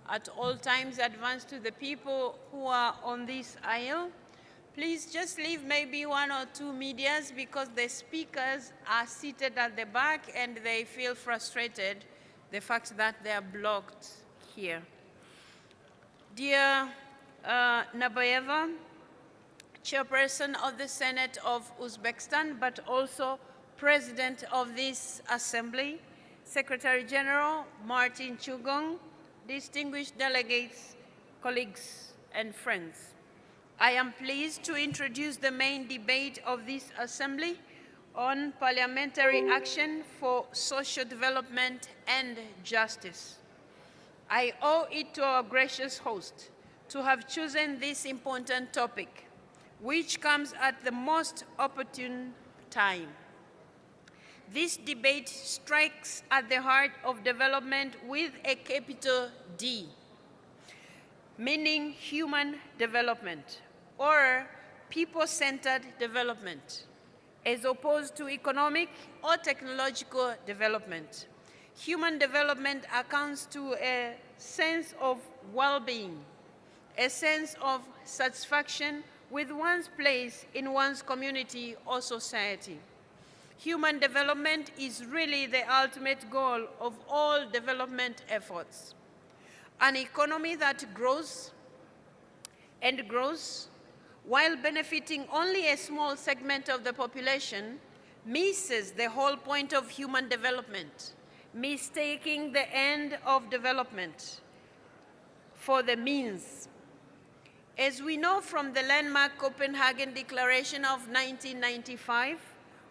at all times advanced to the people who are on this aisle. Please just leave maybe 1 or 2 medias because the speakers are seated at the back and they feel frustrated the fact that they are blocked here. Dear Nabayeva, Chairperson of the Senate of Uzbekistan, but also President of this Assembly, Secretary General Martin Chugong, distinguished delegates, colleagues, and friends. I am pleased to introduce the main debate of this Assembly on parliamentary action for social development and justice. I owe it to our gracious host to have chosen this important topic, which comes at the most opportune time. This debate strikes at the heart of development with a capital D, meaning human development or people-centered development, as opposed to economic or technological development. Human development accounts to a sense of well-being, a sense of satisfaction with one's place in one's community or society. Human development is really the ultimate goal of all development efforts. An economy that grows and grows while benefiting only a small segment of the population misses the whole point of human development, mistaking the end of development for the means. As we know from the landmark Copenhagen Declaration of 1995,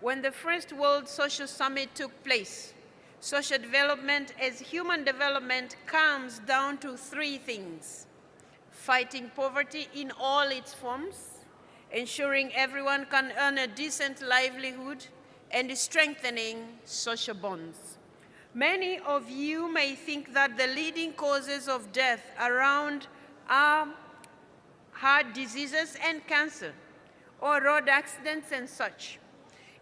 when the First World Social Summit took place, social development as human development comes down to 3 things: fighting poverty in all its forms, ensuring everyone can earn a decent livelihood, and strengthening social bonds. Many of you may think that the leading causes of death around are heart diseases and cancer, or road accidents and such.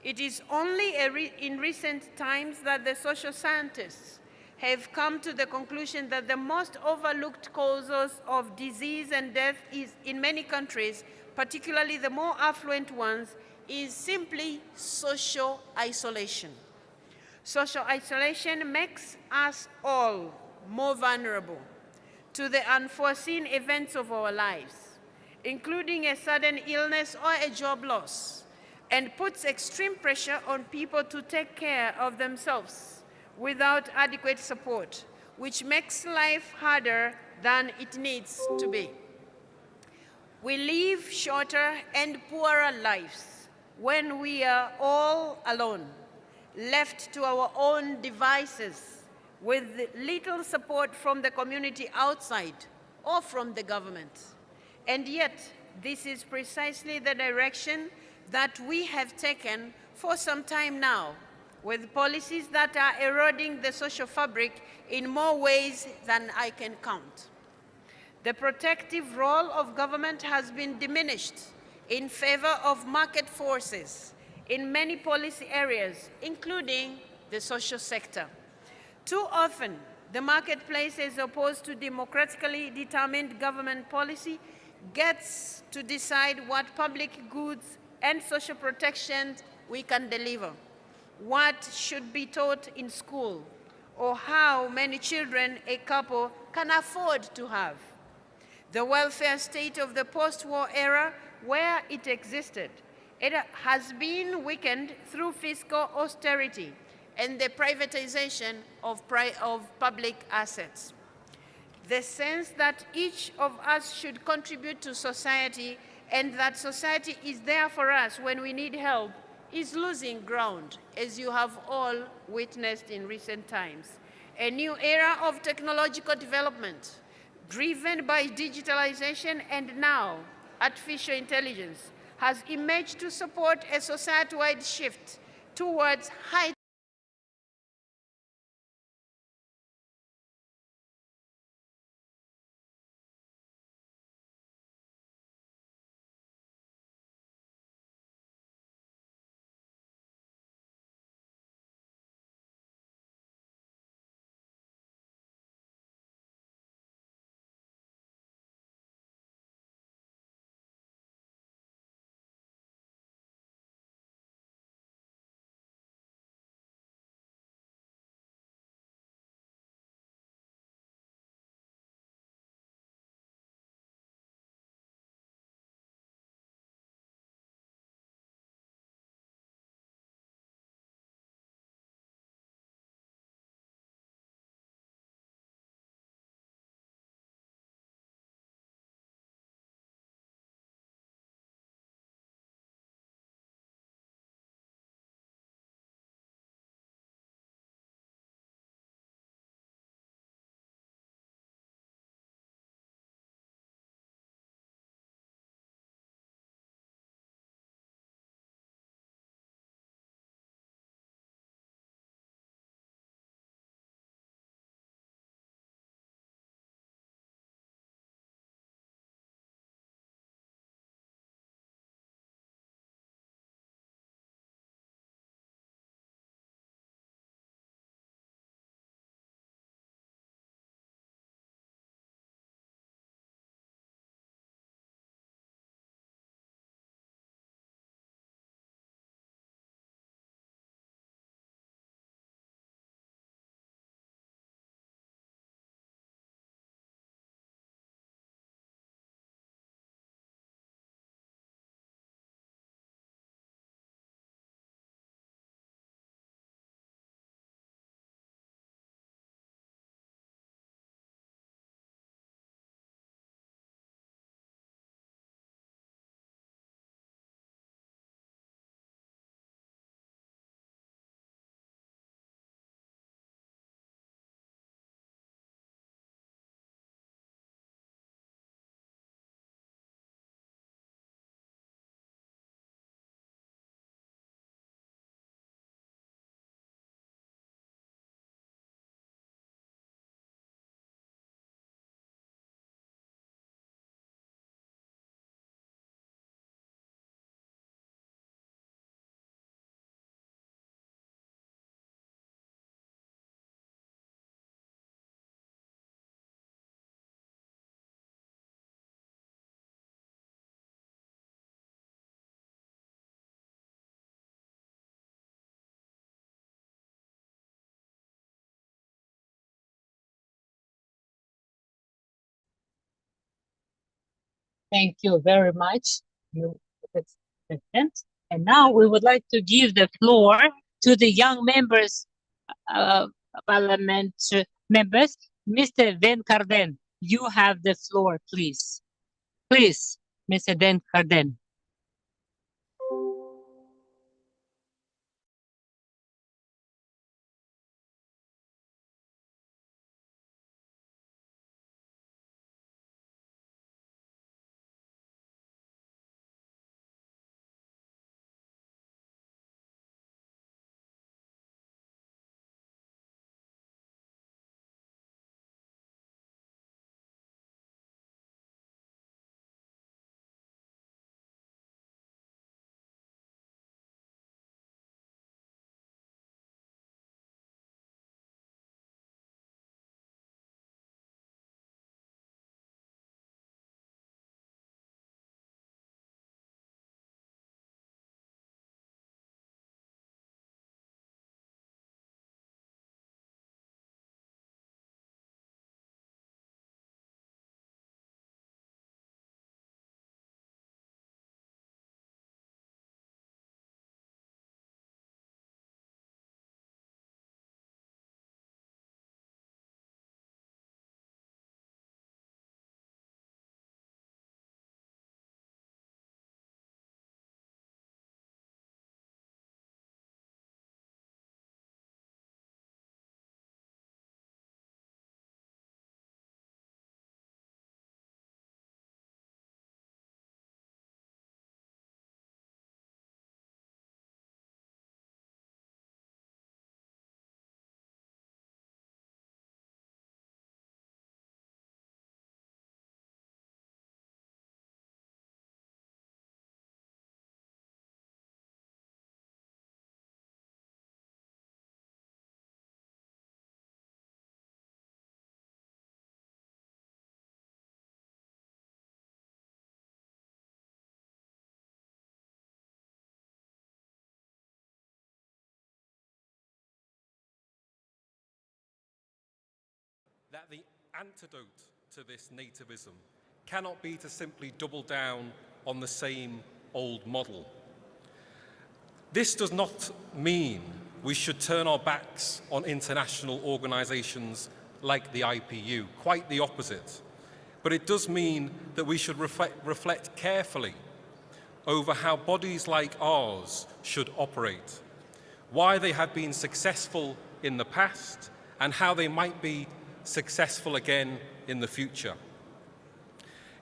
It is only in recent times that the social scientists have come to the conclusion that the most overlooked causes of disease and death is, in many countries, particularly the more affluent ones, is simply social isolation. Social isolation makes us all more vulnerable to the unforeseen events of our lives, including a sudden illness or a job loss, and puts extreme pressure on people to take care of themselves without adequate support, which makes life harder than it needs to be. We live shorter and poorer lives when we are all alone, left to our own devices with little support from the community outside or from the government. And yet, this is precisely the direction that we have taken for some time now, with policies that are eroding the social fabric in more ways than I can count. The protective role of government has been diminished in favor of market forces in many policy areas, including the social sector. Too often, The marketplace, as opposed to democratically determined government policy, gets to decide what public goods and social protection we can deliver, what should be taught in school, or how many children a couple can afford to have. The welfare state of the post-war era, where it existed, it has been weakened through fiscal austerity and the privatization of public assets. The sense that each of us should contribute to society and that society is there for us when we need help is losing ground, as you have all witnessed in recent times. A new era of technological development, driven by digitalization and now artificial intelligence, has emerged to support a society-wide shift towards high Thank you very much, you President. And now we would like to give the floor to the young members, parliament members. Mr. Van Carden, you have the floor, please. Please, Mr. Van Carden. that the antidote to this nativism cannot be to simply double down on the same old model. This does not mean we should turn our backs on international organisations like the IPU, quite the opposite. But it does mean that we should reflect carefully over how bodies like ours should operate, why they have been successful in the past, and how they might be successful again in the future.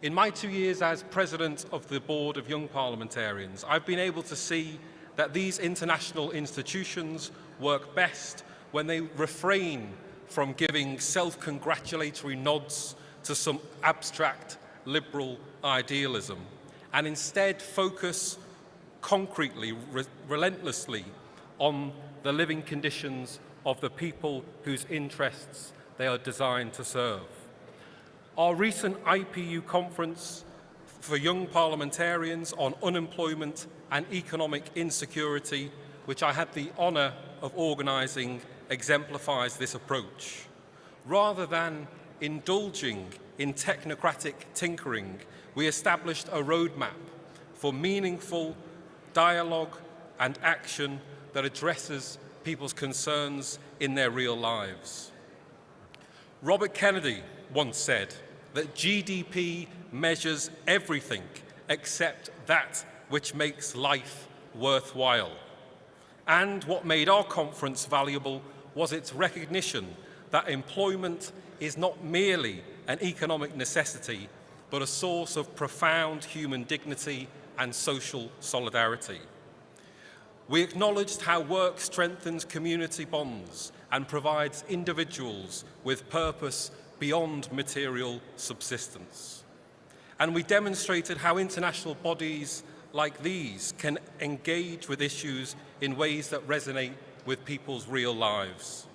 In my 2 years as President of the Board of Young Parliamentarians, I've been able to see that these international institutions work best when they refrain from giving self-congratulatory nods to some abstract liberal idealism and instead focus concretely, relentlessly on the living conditions of the people whose interests they are designed to serve. Our recent IPU conference for young parliamentarians on unemployment and economic insecurity, which I had the honour of organising, exemplifies this approach. Rather than indulging in technocratic tinkering, we established a roadmap for meaningful dialogue and action that addresses people's concerns in their real lives. Robert Kennedy once said that GDP measures everything except that which makes life worthwhile. And what made our conference valuable was its recognition that employment is not merely an economic necessity, but a source of profound human dignity and social solidarity. We acknowledged how work strengthens community bonds and provides individuals with purpose beyond material subsistence. And we demonstrated how international bodies like these can engage with issues in ways that resonate with people's real lives.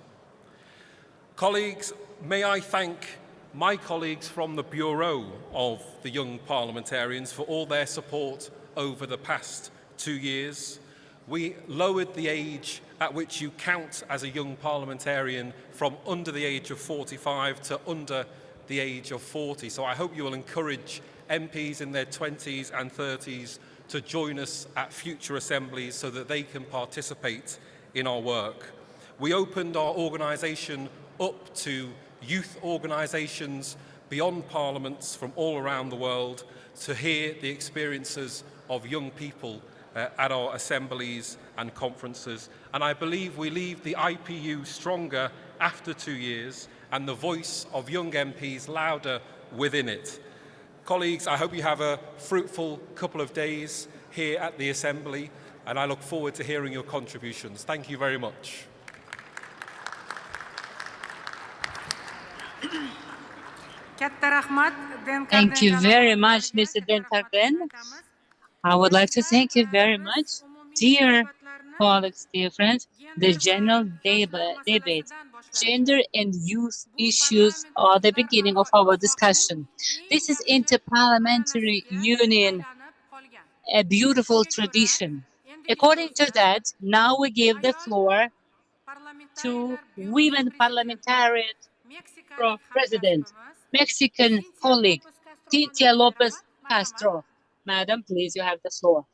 Colleagues, may I thank my colleagues from the Bureau of the Young Parliamentarians for all their support over the past 2 years. We lowered the age at which you count as a young parliamentarian from under the age of 45 to under the age of 40. So I hope you will encourage MPs in their 20s and 30s to join us at future assemblies so that they can participate in our work. We opened our organisation up to youth organisations beyond parliaments from all around the world to hear the experiences of young people at our assemblies and conferences. And I believe we leave the IPU stronger after 2 years and the voice of young MPs louder within it. Colleagues, I hope you have a fruitful couple of days here at the Assembly, and I look forward to hearing your contributions. Thank you very much. Thank you very much, Mr. Denkarden. I would like to thank you very much, dear colleagues, dear friends. The general debate, gender and youth issues are the beginning of our discussion. This is Inter-Parliamentary Union, a beautiful tradition. According to that, now we give the floor to women parliamentarians from President, Mexican colleague, Titia Lopez Castro. Madam, please, you have the floor.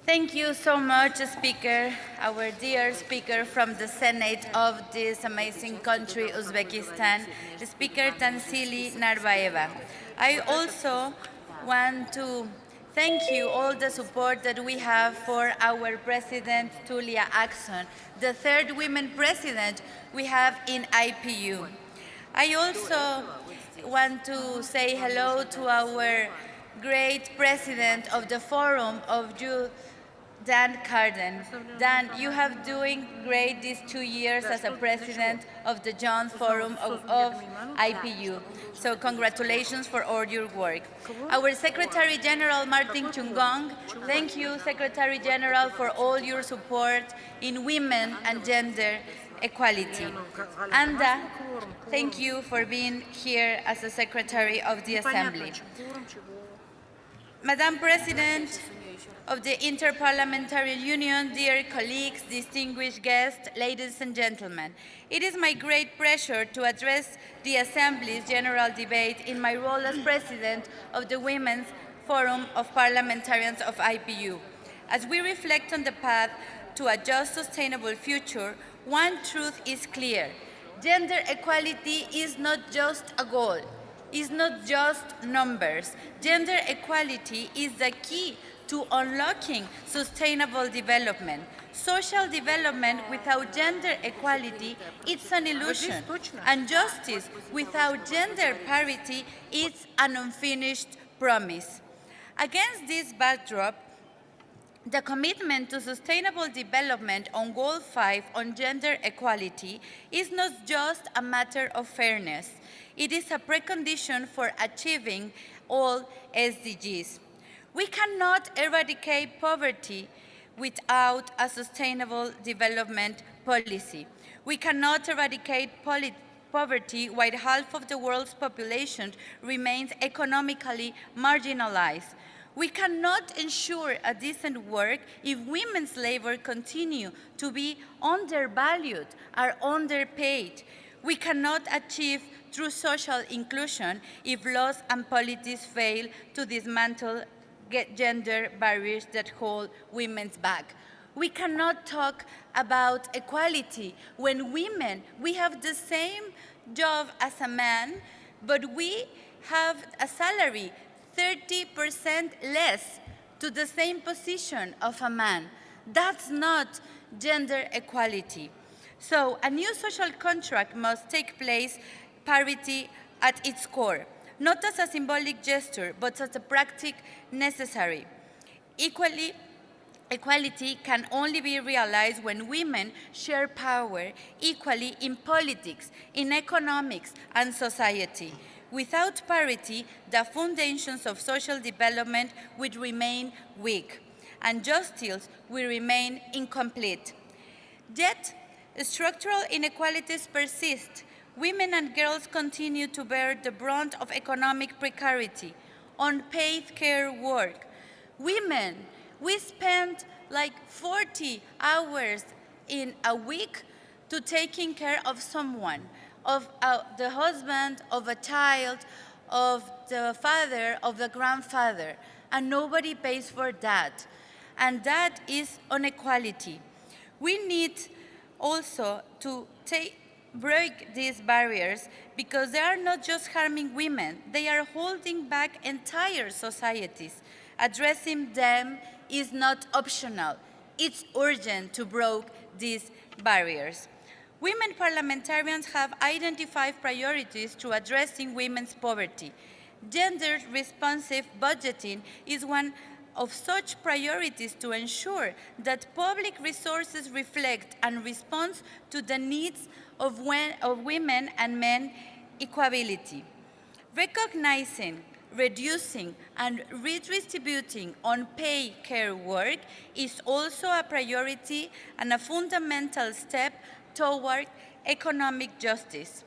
Thank you so much, Speaker, our dear Speaker from the Senate of this amazing country, Uzbekistan, Speaker Tansili Narbaeva. I also want to thank you all the support that we have for our President, Tulia Axon, the third women president we have in IPU. I also want to say hello to our great president of the Forum of Youth, Dan Carden. Dan, you have doing great these 2 years as a president of the Joint Forum of IPU. So congratulations for all your work. Our Secretary General, Martin Chungong, thank you, Secretary General, for all your support in women and gender equality. Anda, thank you for being here as the Secretary of the Assembly. Madam President of the Inter-Parliamentary Union, dear colleagues, distinguished guests, ladies and gentlemen, it is my great pleasure to address the Assembly's general debate in my role as President of the Women's Forum of Parliamentarians of IPU. As we reflect on the path to a just, sustainable future, one truth is clear. Gender equality is not just a goal, is not just numbers. Gender equality is the key to unlocking sustainable development. Social development without gender equality is an illusion, and justice without gender parity is an unfinished promise. Against this backdrop, the commitment to sustainable development on Goal 5 on gender equality is not just a matter of fairness. It is a precondition for achieving all SDGs. We cannot eradicate poverty without a sustainable development policy. We cannot eradicate poverty while half of the world's population remains economically marginalized. We cannot ensure a decent work if women's labor continue to be undervalued or underpaid. We cannot achieve true social inclusion if laws and policies fail to dismantle gender barriers that hold women back. We cannot talk about equality when we have the same job as a man, but we have a salary 30% less to the same position of a man. That's not gender equality. So a new social contract must take place, parity at its core, not as a symbolic gesture, but as a practice necessary. Equality can only be realized when women share power equally in politics, in economics, and society. Without parity, the foundations of social development would remain weak, and justice will remain incomplete. Yet, structural inequalities persist. Women and girls continue to bear the brunt of economic precarity, unpaid care work. Women, we spend like 40 hours in a week to taking care of someone, of the husband, of a child, of the father, of the grandfather, and nobody pays for that. And that is inequality. We need also to break these barriers because they are not just harming women, they are holding back entire societies. Addressing them is not optional. It's urgent to break these barriers. Women parliamentarians have identified priorities to addressing women's poverty. Gender-responsive budgeting is one of such priorities to ensure that public resources reflect and respond to the needs of women and men equality. Recognizing, reducing, and redistributing unpaid care work is also a priority and a fundamental step toward economic justice.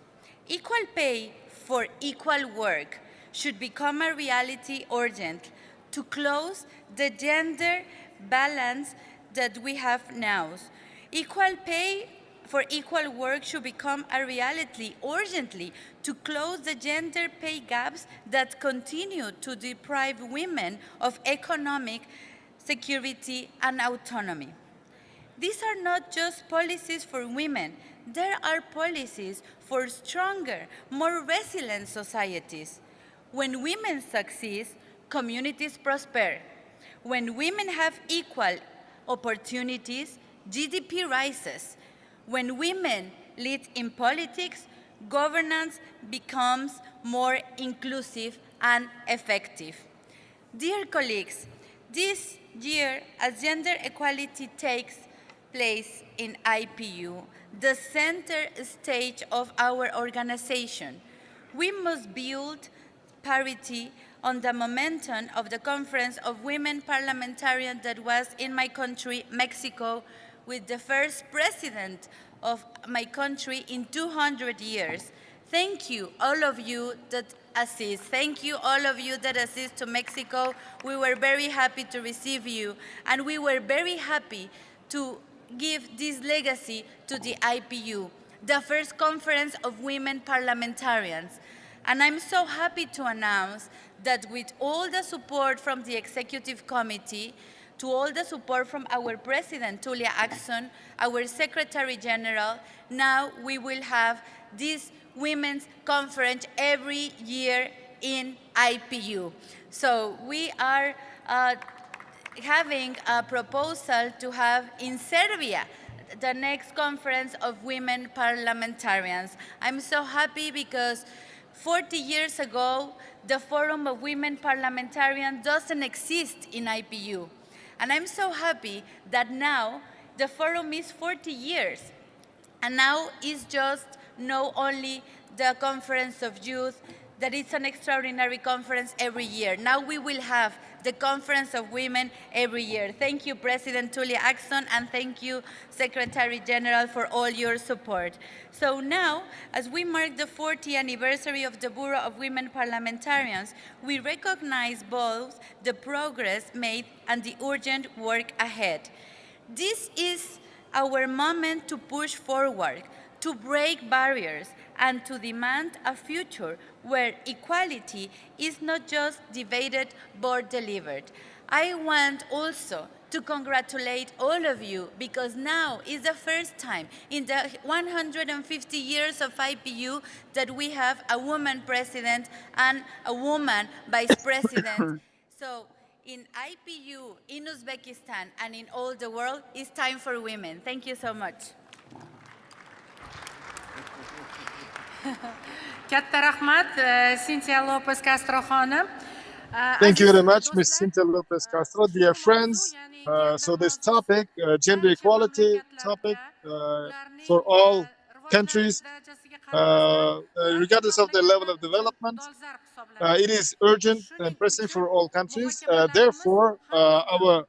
Equal pay for equal work should become a reality urgent to close the gender balance that we have now. Equal pay for equal work should become a reality urgently to close the gender pay gaps that continue to deprive women of economic security and autonomy. These are not just policies for women, there are policies for stronger, more resilient societies. When women succeed, communities prosper. When women have equal opportunities, GDP rises. When women lead in politics, governance becomes more inclusive and effective. Dear colleagues, this year, as gender equality takes place in IPU, the center stage of our organization, we must build parity on the momentum of the Conference of Women Parliamentarians that was in my country, Mexico, with the first president of my country in 200 years. Thank you, all of you that assist. Thank you, all of you that assist to Mexico. We were very happy to receive you, and we were very happy to give this legacy to the IPU, the first conference of women parliamentarians. And I'm so happy to announce that with all the support from the Executive Committee, to all the support from our President, Tulia Axon, our Secretary General, now we will have this Women's Conference every year in IPU. So we are having a proposal to have in Serbia the next conference of women parliamentarians. I'm so happy because 40 years ago, the Forum of Women Parliamentarians doesn't exist in IPU. And I'm so happy that now the forum is 40 years. And now it's just not only the Conference of Youth, that it's an extraordinary conference every year. Now we will have the Conference of Women every year. Thank you, President Tulia Axon, and thank you, Secretary General, for all your support. So now, as we mark the 40th anniversary of the Bureau of Women Parliamentarians, we recognize both the progress made and the urgent work ahead. This is our moment to push forward, to break barriers, and to demand a future where equality is not just debated but delivered. I want also to congratulate all of you because now is the first time in the 150 years of IPU that we have a woman president and a woman vice president. So in IPU, in Uzbekistan, and in all the world, it's time for women. Thank you so much. Katta rahmat, Cynthia Lopez Castro xonim. Thank you very much, Ms. Cynthia Lopez Castro. Dear friends, so this topic, gender equality topic for all countries, regardless of their level of development, it is urgent and pressing for all countries. Therefore, our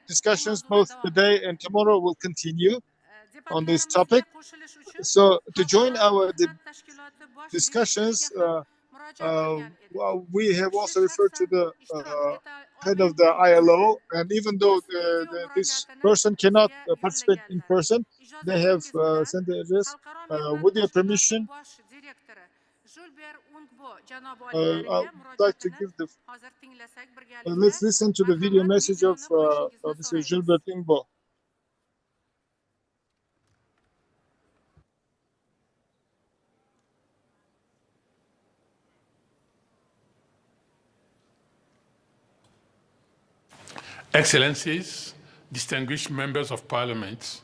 discussions both today and tomorrow will continue on this topic. So to join our discussions, well, we have also referred to the head of the ILO, and even though this person cannot participate in person, they have sent the address. With your permission, I'd like to give the. Let's listen to the video message of Mr. Gilbert Ingbo. Excellencies, distinguished members of Parliament,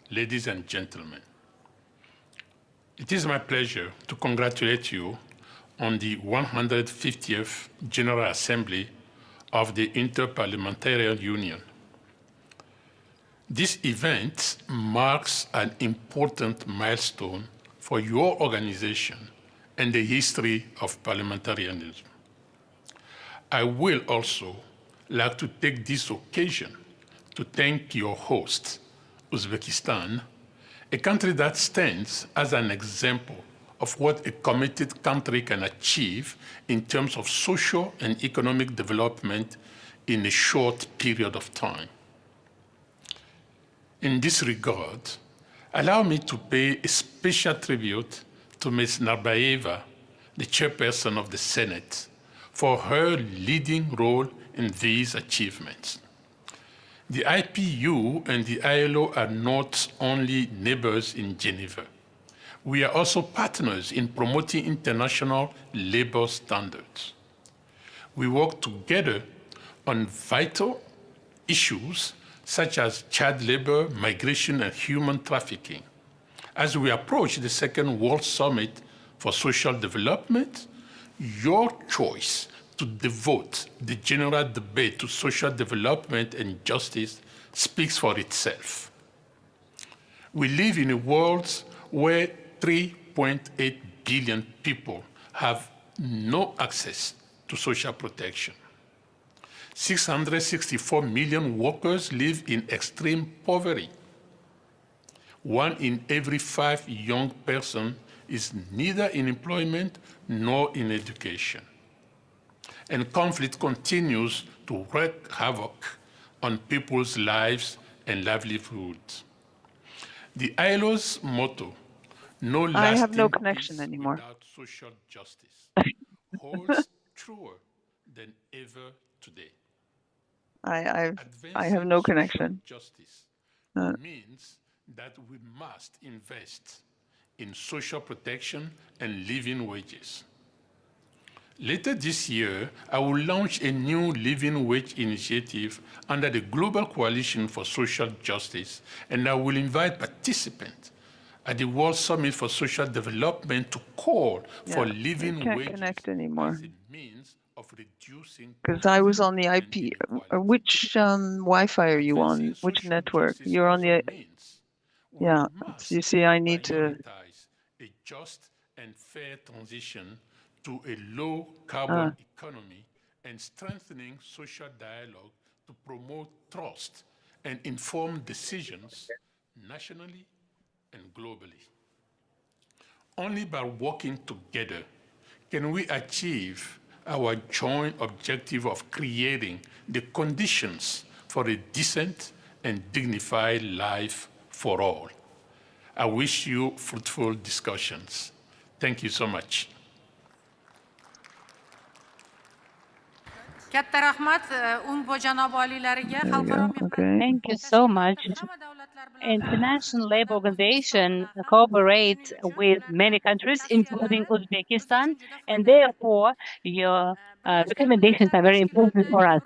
ladies and gentlemen, it is my pleasure to congratulate you on the 150th General Assembly of the Inter-Parliamentary Union. This event marks an important milestone for your organization and the history of parliamentarianism. I will also like to take this occasion to thank your host, Uzbekistan, a country that stands as an example of what a committed country can achieve in terms of social and economic development in a short period of time. In this regard, allow me to pay a special tribute to Ms. Narbayeva, the chairperson of the Senate, for her leading role in these achievements. The IPU and the ILO are not only neighbors in Geneva. We are also partners in promoting international labor standards. We work together on vital issues such as child labor, migration, and human trafficking. As we approach the Second World Summit for Social Development, your choice to devote the general debate to social development and justice speaks for itself. We live in a world where 3.8 billion people have no access to social protection. 664 million workers live in extreme poverty. 1 in every 5 young persons is neither in employment nor in education. And conflict continues to wreak havoc on people's lives and livelihoods. The ILO's motto, "No lasting I have no connection peace anymore. without social justice," holds truer than ever today. I Advancing have no social connection. justice Uh, means that we must invest in social protection and living wages. Later this year, I will launch a new living wage initiative under the Global Coalition for Social Justice, and I will invite participants at the World Summit for Social Development to call for yeah, living I can't wages connect anymore as a means of reducing because I was on the IP. Which Wi-Fi are you on? Which network? You're on the. Yeah. So you see, I need to. prioritize a just and fair transition to a low-carbon economy and strengthening social dialogue to promote trust and informed decisions nationally and globally. Only by working together can we achieve our joint objective of creating the conditions for a decent and dignified life for all. I wish you fruitful discussions. Thank you so much. Katta rahmat ung bu janob oliylariga xalqaro Thank you so much. International Labour Organization cooperates with many countries, including Uzbekistan, and therefore your recommendations are very important for us.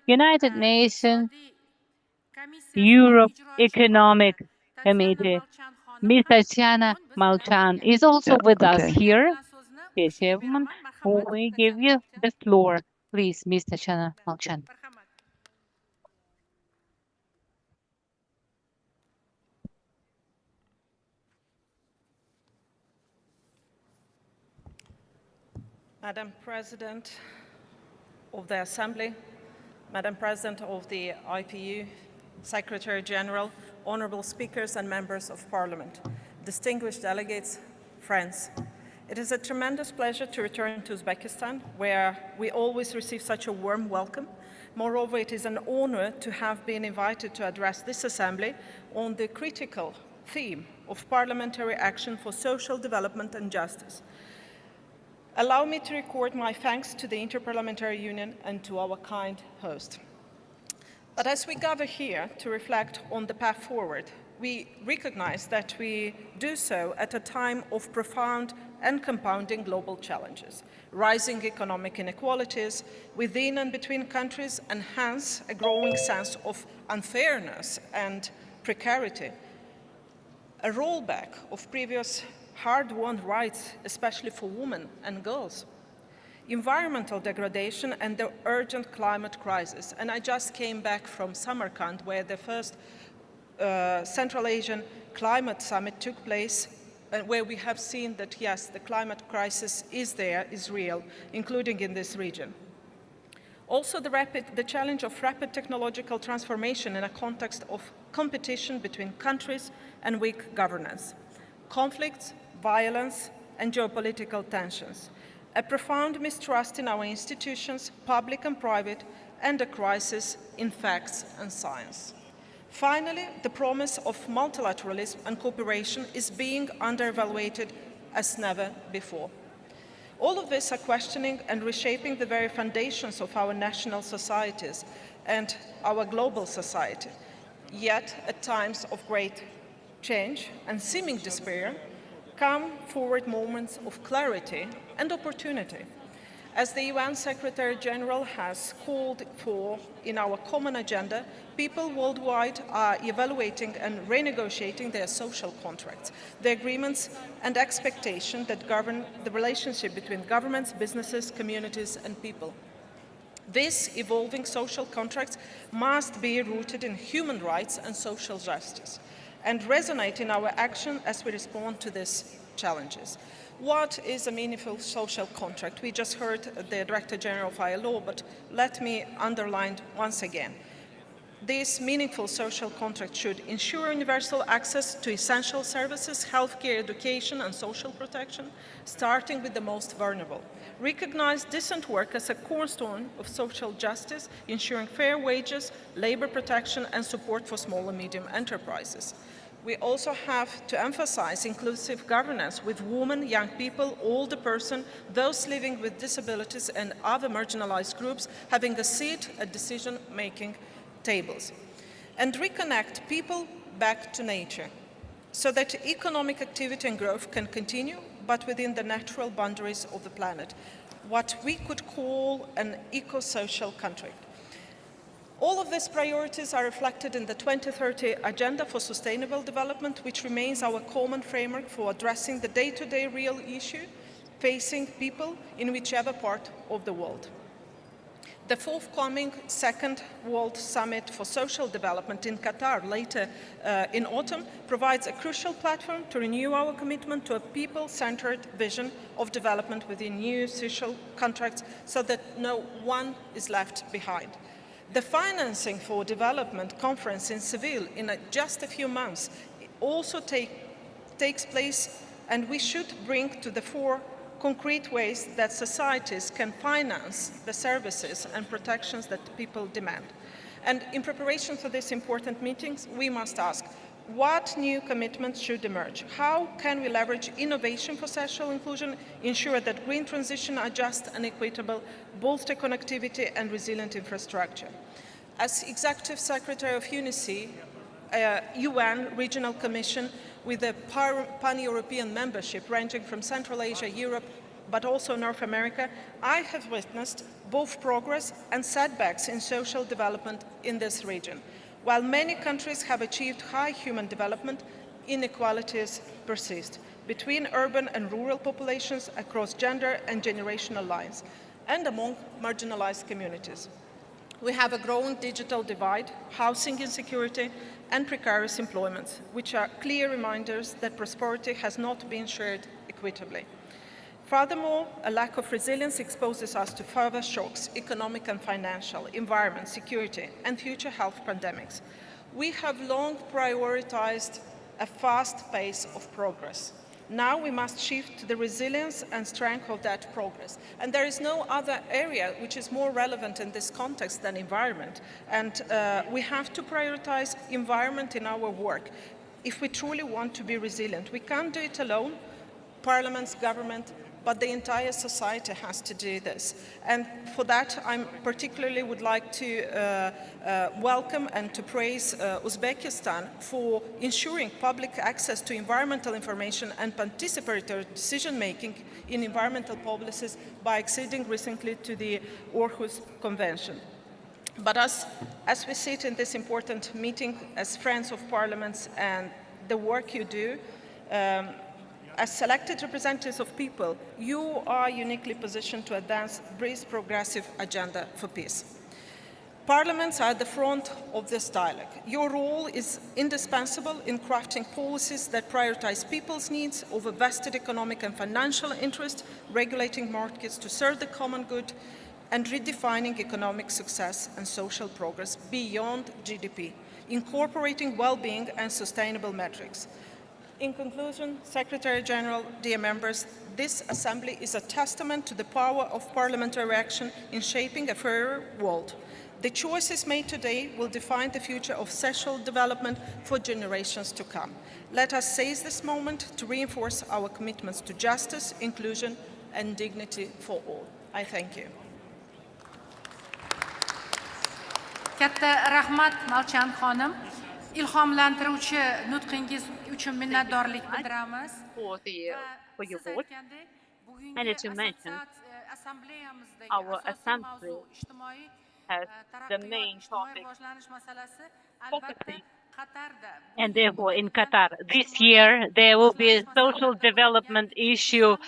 United Nations, Europe Economic Committee, Ms. Tatiana Malchan is also with us here. Yes, everyone. We give you the floor. Please, Ms. Tatiana Malchan. Madam President of the Assembly, Madam President of the IPU, Secretary General, honorable speakers and members of Parliament, distinguished delegates, friends. It is a tremendous pleasure to return to Uzbekistan, where we always receive such a warm welcome. Moreover, it is an honor to have been invited to address this Assembly on the critical theme of parliamentary action for social development and justice. Allow me to record my thanks to the Inter-Parliamentary Union and to our kind host. But as we gather here to reflect on the path forward, we recognize that we do so at a time of profound and compounding global challenges. Rising economic inequalities within and between countries, and hence a growing sense of unfairness and precarity. A rollback of previous hard-won rights, especially for women and girls. Environmental degradation and the urgent climate crisis. And I just came back from Samarkand, where the first Central Asian Climate Summit took place, and where we have seen that, yes, the climate crisis is there, is real, including in this region. Also, the challenge of rapid technological transformation in a context of competition between countries and weak governance. Conflicts, violence, and geopolitical tensions. A profound mistrust in our institutions, public and private, and a crisis in facts and science. Finally, the promise of multilateralism and cooperation is being under-evaluated as never before. All of this are questioning and reshaping the very foundations of our national societies and our global society. Yet, at times of great change and seeming despair, come forward moments of clarity and opportunity. As the UN Secretary General has called for in our common agenda, people worldwide are evaluating and renegotiating their social contracts, the agreements and expectations that govern the relationship between governments, businesses, communities, and people. These evolving social contracts must be rooted in human rights and social justice, and resonate in our action as we respond to these challenges. What is a meaningful social contract? We just heard the Director General of ILO, but let me underline once again. This meaningful social contract should ensure universal access to essential services, healthcare, education, and social protection, starting with the most vulnerable. Recognize decent work as a cornerstone of social justice, ensuring fair wages, labor protection, and support for small and medium enterprises. We also have to emphasize inclusive governance with women, young people, older persons, those living with disabilities, and other marginalized groups having a seat at decision-making tables. And reconnect people back to nature so that economic activity and growth can continue, but within the natural boundaries of the planet, what we could call an eco-social contract. All of these priorities are reflected in the 2030 Agenda for Sustainable Development, which remains our common framework for addressing the day-to-day real issue facing people in whichever part of the world. The forthcoming Second World Summit for Social Development in Qatar later in autumn provides a crucial platform to renew our commitment to a people-centered vision of development within new social contracts so that no one is left behind. The Financing for Development conference in Seville in just a few months also takes place, and we should bring to the fore concrete ways that societies can finance the services and protections that people demand. And in preparation for these important meetings, we must ask, what new commitments should emerge? How can we leverage innovation for social inclusion, ensure that green transition are just and equitable, bolster connectivity and resilient infrastructure? As Executive Secretary of UNICE, UN Regional Commission with a pan-European membership ranging from Central Asia, Europe, but also North America, I have witnessed both progress and setbacks in social development in this region. While many countries have achieved high human development, inequalities persist between urban and rural populations, across gender and generational lines, and among marginalized communities. We have a growing digital divide, housing insecurity, and precarious employment, which are clear reminders that prosperity has not been shared equitably. Furthermore, a lack of resilience exposes us to further shocks, economic and financial, environment, security, and future health pandemics. We have long prioritized a fast pace of progress. Now we must shift to the resilience and strength of that progress. And there is no other area which is more relevant in this context than environment. And we have to prioritize environment in our work if we truly want to be resilient. We can't do it alone, parliaments, government, but the entire society has to do this. And for that, I particularly would like to welcome and to praise Uzbekistan for ensuring public access to environmental information and participatory decision-making in environmental policies by acceding recently to the Aarhus Convention. But as we sit in this important meeting as friends of parliaments and the work you do, as selected representatives of people, you are uniquely positioned to advance this progressive agenda for peace. Parliaments are at the front of this dialogue. Your role is indispensable in crafting policies that prioritize people's needs over vested economic and financial interests, regulating markets to serve the common good, and redefining economic success and social progress beyond GDP, incorporating well-being and sustainable metrics. In conclusion, Secretary General, dear members, this Assembly is a testament to the power of parliamentary action in shaping a fairer world. The choices made today will define the future of social development for generations to come. Let us seize this moment to reinforce our commitments to justice, inclusion, and dignity for all. I thank you. Katta rahmat Malchan xonim. İlhamlantiruvchi nutqingiz uchun minnatdorlik bildiramiz. For your vote. And as you mentioned, our assembly has the main topic focusing. And therefore, in Qatar this year, there will be a social development issue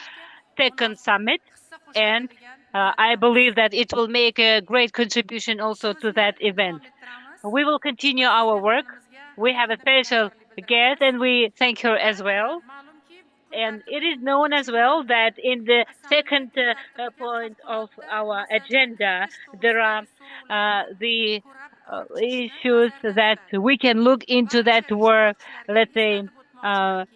second summit. And I believe that it will make a great contribution also to that event. We will continue our work. We have a special guest, and we thank her as well. And it is known as well that in the second point of our agenda, there are the issues that we can look into that were, let's say, are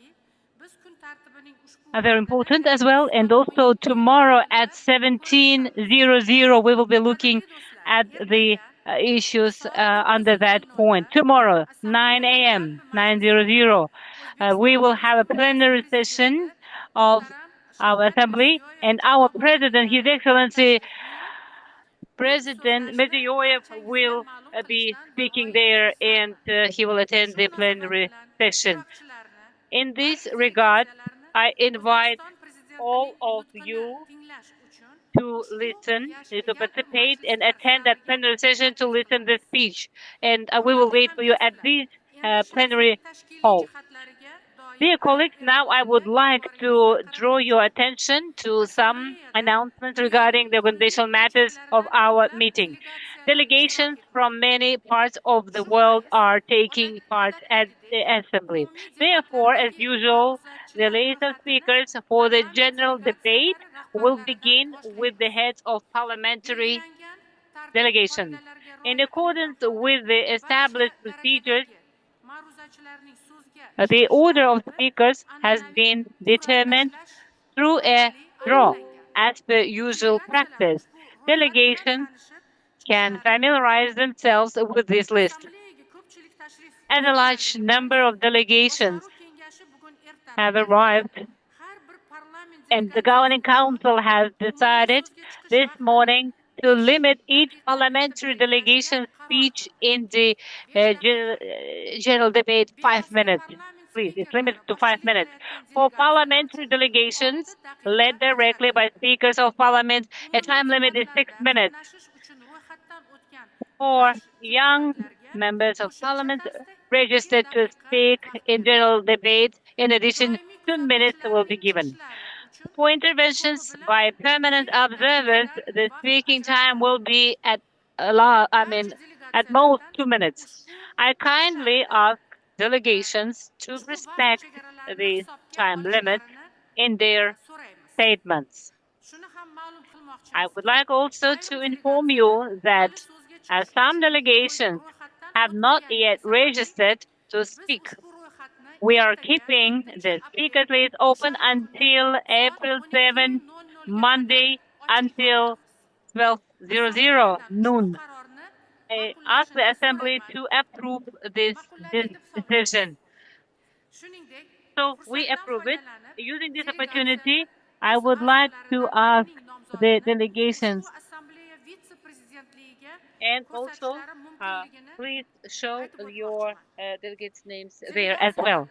very important as well. And also tomorrow at 17:00, we will be looking at the issues under that point. Tomorrow, 9 a.m., 9:00, we will have a plenary session of our assembly, and our president, His Excellency President Medvedev, will be speaking there, and he will attend the plenary session. In this regard, I invite all of you to listen, to participate and attend that plenary session to listen to the speech. And we will wait for you at this plenary hall. Dear colleagues, now I would like to draw your attention to some announcements regarding the organizational matters of our meeting. Delegations from many parts of the world are taking part at the assembly. Therefore, as usual, the list of speakers for the general debate will begin with the heads of parliamentary delegations. In accordance with the established procedures, the order of speakers has been determined through a draw, as per usual practice. Delegations can familiarize themselves with this list. As a large number of delegations have arrived, and the Governing Council has decided this morning to limit each parliamentary delegation speech in the general debate 5 minutes. Please, it's limited to 5 minutes. For parliamentary delegations led directly by speakers of parliament, a time limit is 6 minutes. For young members of parliament registered to speak in general debate, in addition, 2 minutes will be given. For interventions by permanent observers, the speaking time will be at most 2 minutes. I kindly ask delegations to respect the time limit in their statements. I would like also to inform you that some delegations have not yet registered to speak. We are keeping the speakers list open until April 7, Monday, until 12:00 noon. I ask the Assembly to approve this decision. So we approve it. Using this opportunity, I would like to ask the delegations and also please show your delegates' names there as well.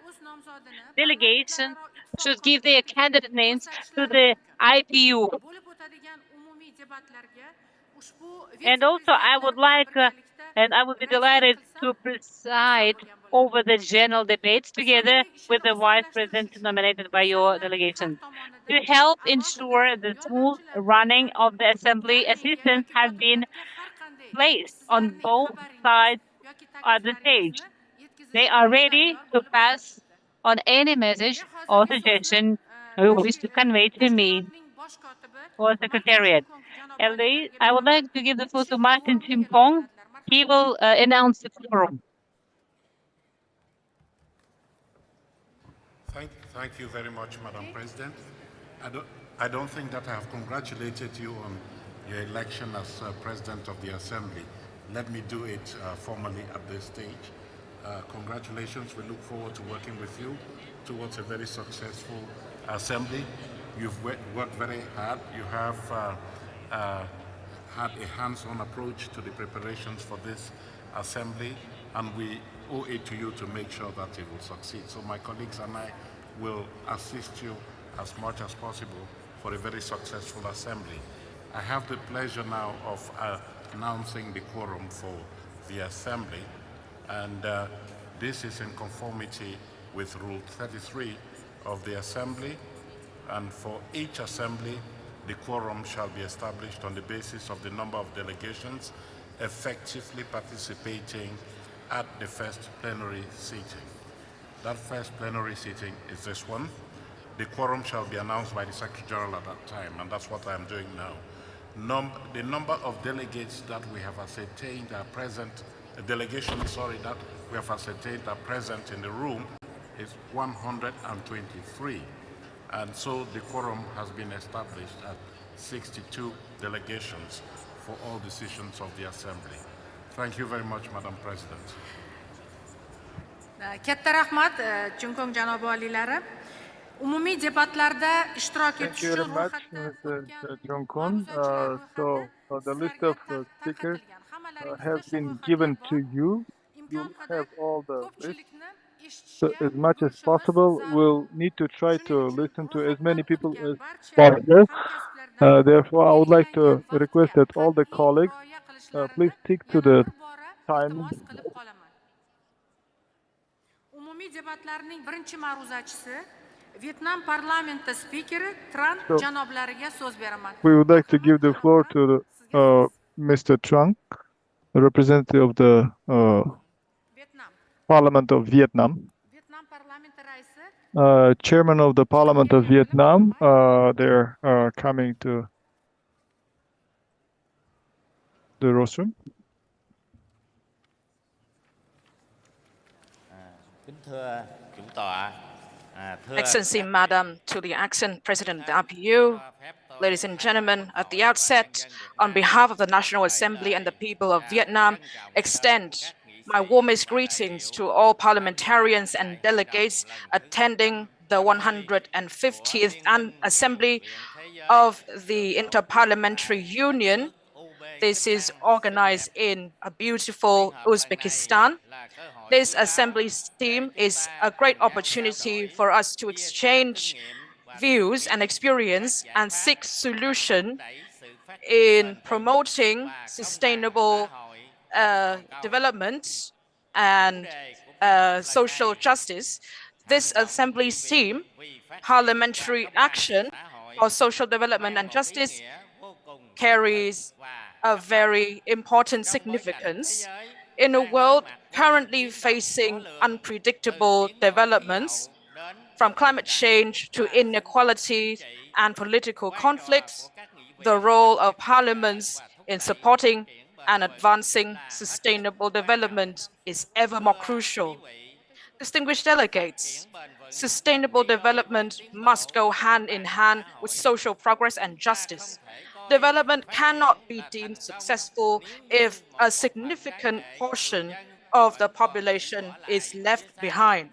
Delegations should give their candidate names to the IPU. And also I would like, and I would be delighted to preside over the general debates together with the Vice President nominated by your delegation. To help ensure the smooth running of the Assembly, assistants have been placed on both sides of the stage. They are ready to pass on any message or suggestion you wish to convey to me or Secretariat. I would like to give the floor to Martin Chimpong. He will announce the forum. Thank you very much, Madam President. I don't think that I have congratulated you on your election as President of the Assembly. Let me do it formally at this stage. Congratulations. We look forward to working with you towards a very successful Assembly. You've worked very hard. You have had a hands-on approach to the preparations for this Assembly, and we owe it to you to make sure that it will succeed. So my colleagues and I will assist you as much as possible for a very successful Assembly. I have the pleasure now of announcing the quorum for the Assembly, and this is in conformity with Rule 33 of the Assembly, and for each Assembly, the quorum shall be established on the basis of the number of delegations effectively participating at the first plenary sitting. That first plenary sitting is this one. The quorum shall be announced by the Secretary General at that time, and that's what I'm doing now. The number of delegates that we have ascertained are present delegation, sorry, that we have ascertained are present in the room is 123. And so the quorum has been established at 62 delegations for all decisions of the Assembly. Thank you very much, Madam President. Katta rahmat, Junkong janob oliylari. Umumiy debatlarda ishtirok Thank etish you very uchun much, Mr. Jong-kun. The list of speakers has been given to you. You have all the list. So as much as possible, we'll need to try to listen to as many people as possible. Therefore, I would like to request that all the colleagues please stick to the time. Umumiy debatlarning birinchi ma'ruzachisi Vyetnam parlamenti spikeri Tran So- janoblariga so'z beraman. We would like to give the floor to Mr. Trung, the representative of the Parliament of Vietnam. Vyetnam parlamenti raisi Chairman of the Parliament of Vietnam, they're coming to the rostrum. Excellency, Madam, to the Acting President of the IPU, ladies and gentlemen, at the outset, on behalf of the National Assembly and the people of Vietnam, extend my warmest greetings to all parliamentarians and delegates attending the 150th Assembly of the Inter-Parliamentary Union. This is organized in a beautiful Uzbekistan. This assembly's theme is a great opportunity for us to exchange views and experience and seek solution in promoting sustainable development and social justice. This assembly's theme, Parliamentary Action for Social Development and Justice, carries a very important significance. In a world currently facing unpredictable developments, from climate change to inequality and political conflicts, the role of parliaments in supporting and advancing sustainable development is ever more crucial. Distinguished delegates, sustainable development must go hand in hand with social progress and justice. Development cannot be deemed successful if a significant portion of the population is left behind.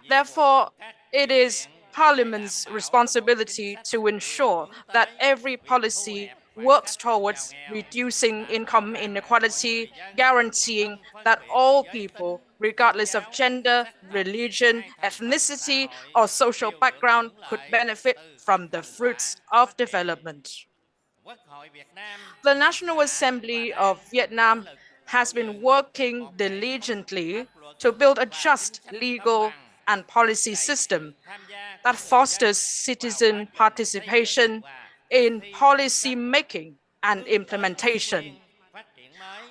Therefore, it is Parliament's responsibility to ensure that every policy works towards reducing income inequality, guaranteeing that all people, regardless of gender, religion, ethnicity, or social background, could benefit from the fruits of development. The National Assembly of Vietnam has been working diligently to build a just legal and policy system that fosters citizen participation in policy making and implementation.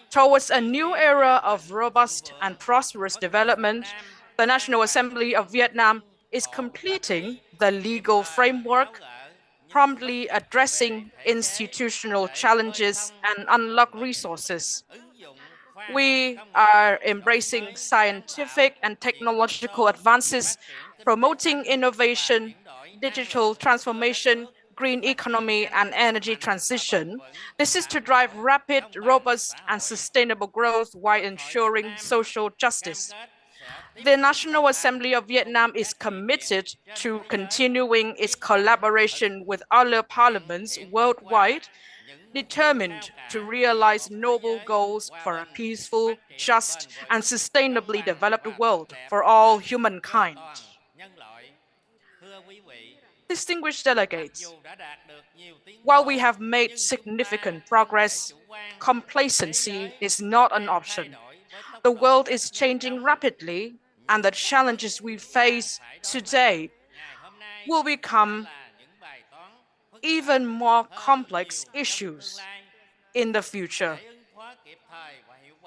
Towards a new era of robust and prosperous development, the National Assembly of Vietnam is completing the legal framework, promptly addressing institutional challenges and unlock resources. We are embracing scientific and technological advances, promoting innovation, digital transformation, green economy, and energy transition. This is to drive rapid, robust, and sustainable growth while ensuring social justice. The National Assembly of Vietnam is committed to continuing its collaboration with other parliaments worldwide, determined to realize noble goals for a peaceful, just, and sustainably developed world for all humankind. Distinguished delegates, while we have made significant progress, complacency is not an option. The world is changing rapidly, and the challenges we face today will become even more complex issues in the future.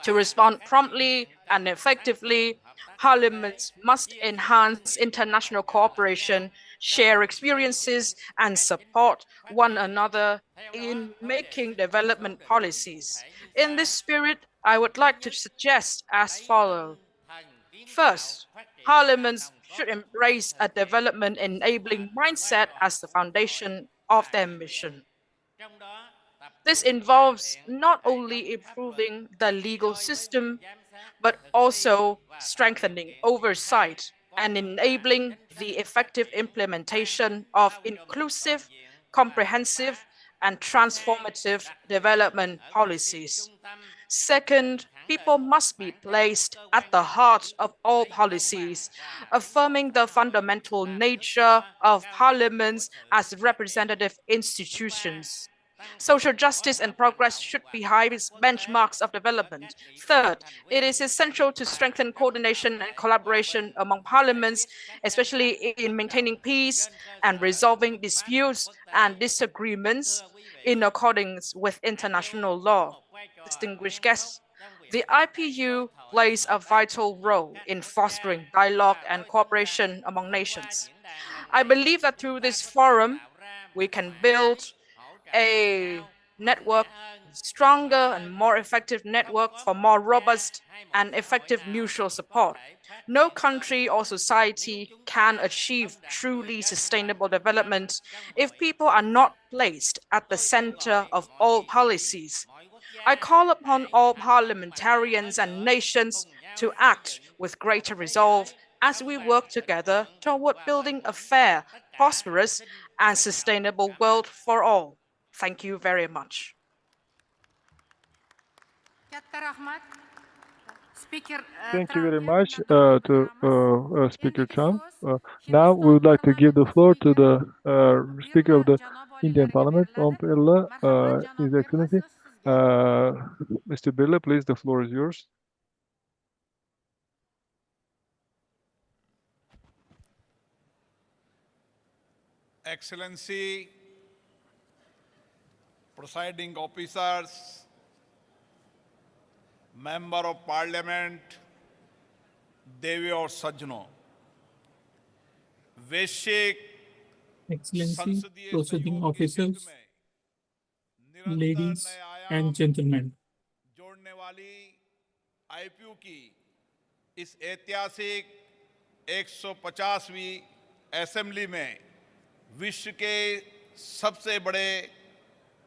To respond promptly and effectively, parliaments must enhance international cooperation, share experiences, and support one another in making development policies. In this spirit, I would like to suggest as follows. First, parliaments should embrace a development enabling mindset as the foundation of their mission. This involves not only improving the legal system, but also strengthening oversight and enabling the effective implementation of inclusive, comprehensive, and transformative development policies. Second, people must be placed at the heart of all policies, affirming the fundamental nature of parliaments as representative institutions. Social justice and progress should be high benchmarks of development. Third, it is essential to strengthen coordination and collaboration among parliaments, especially in maintaining peace and resolving disputes and disagreements in accordance with international law. Distinguished guests, the IPU plays a vital role in fostering dialogue and cooperation among nations. I believe that through this forum, we can build a network, stronger and more effective network for more robust and effective mutual support. No country or society can achieve truly sustainable development if people are not placed at the center of all policies. I call upon all parliamentarians and nations to act with greater resolve as we work together toward building a fair, prosperous, and sustainable world for all. Thank you very much. Thank you very much to Speaker Chan. Now we would like to give the floor to the Speaker of the Indian Parliament, Om Birla, His Excellency. Mr. Birla, please, the floor is yours. Excellency, presiding officers, Member of Parliament, देवी और सज्जनों, वैश्विक Excellency, proceeding officers, ladies and gentlemen. जोड़ने वाली IPU की इस ऐतिहासिक 150वीं assembly में विश्व के सबसे बड़े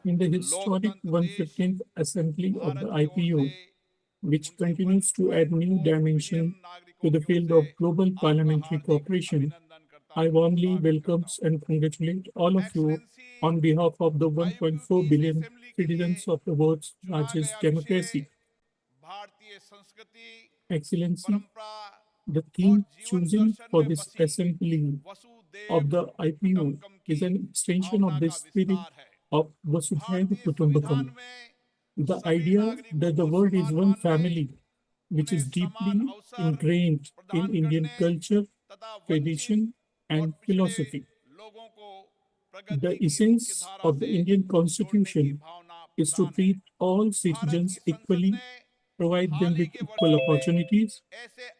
In the historic 115th Assembly of the IPU, which continues to add new dimension to the field of global parliamentary cooperation, I warmly welcome and congratulate all of you on behalf of the 1.4 billion citizens of the world's largest democracy. Excellency, the theme chosen for this assembly of the IPU is an extension of the spirit of Vasudhaiva Kutumbakam. The idea that the world is one family, which is deeply ingrained in Indian culture, tradition, and philosophy. The essence of the Indian Constitution is to treat all citizens equally, provide them with equal opportunities,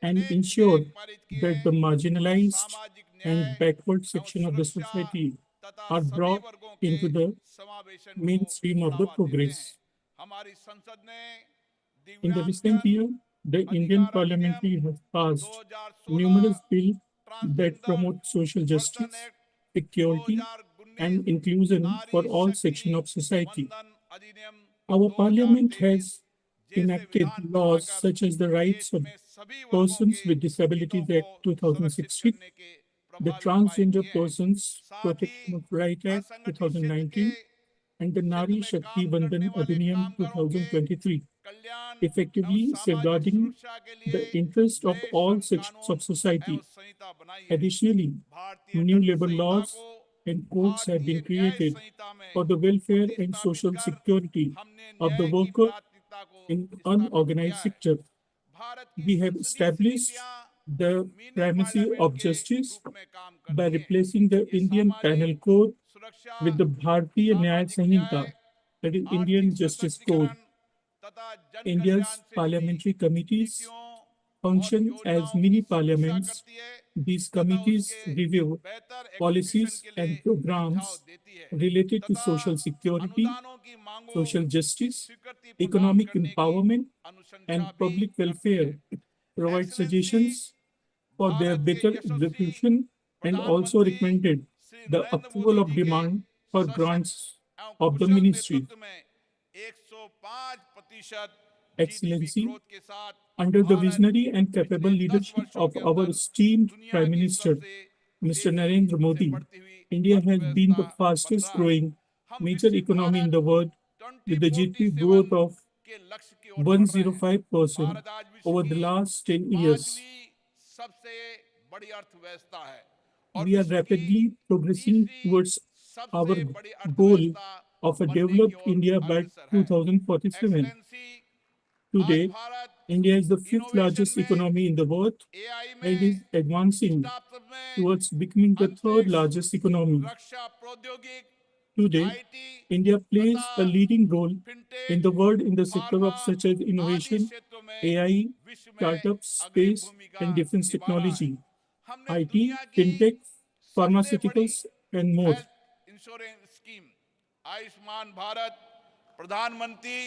and ensure that the marginalized and backward section of the society are brought into the mainstream of the progress. In the recent year, the Indian Parliament has passed numerous bills that promote social justice, security, and inclusion for all sections of society. Our Parliament has enacted laws such as the Rights of Persons with Disabilities Act 2016, the Transgender Persons Protection of Rights Act 2019, and the Nari Shakti Bandhan Adhiniyam 2023, effectively safeguarding the interest of all sections of society. Additionally, new labor laws and codes have been created for the welfare and social security of the worker in unorganized sector. We have established the primacy of justice by replacing the Indian Penal Code with the Bharatiya Nyaya Sanhita, that is Indian Justice Code. India's parliamentary committees function as mini parliaments. These committees review policies and programs related to social security, social justice, economic empowerment, and public welfare, provide suggestions for their better execution, and also recommended the approval of demand for grants of the ministry. Excellency, under the visionary and capable leadership of our esteemed Prime Minister, Mr. Narendra Modi, India has been the fastest growing major economy in the world with the GDP growth of 105% over the last 10 years. We are rapidly progressing towards our goal of a developed India by 2047. Today, India is the fifth largest economy in the world and is advancing towards becoming the third largest economy. Today, India plays a leading role in the world in the sector of such as innovation, AI, startups, space, and defense technology, IT, fintech, pharmaceuticals, and more. Insurance scheme Ayushman Bharat प्रधानमंत्री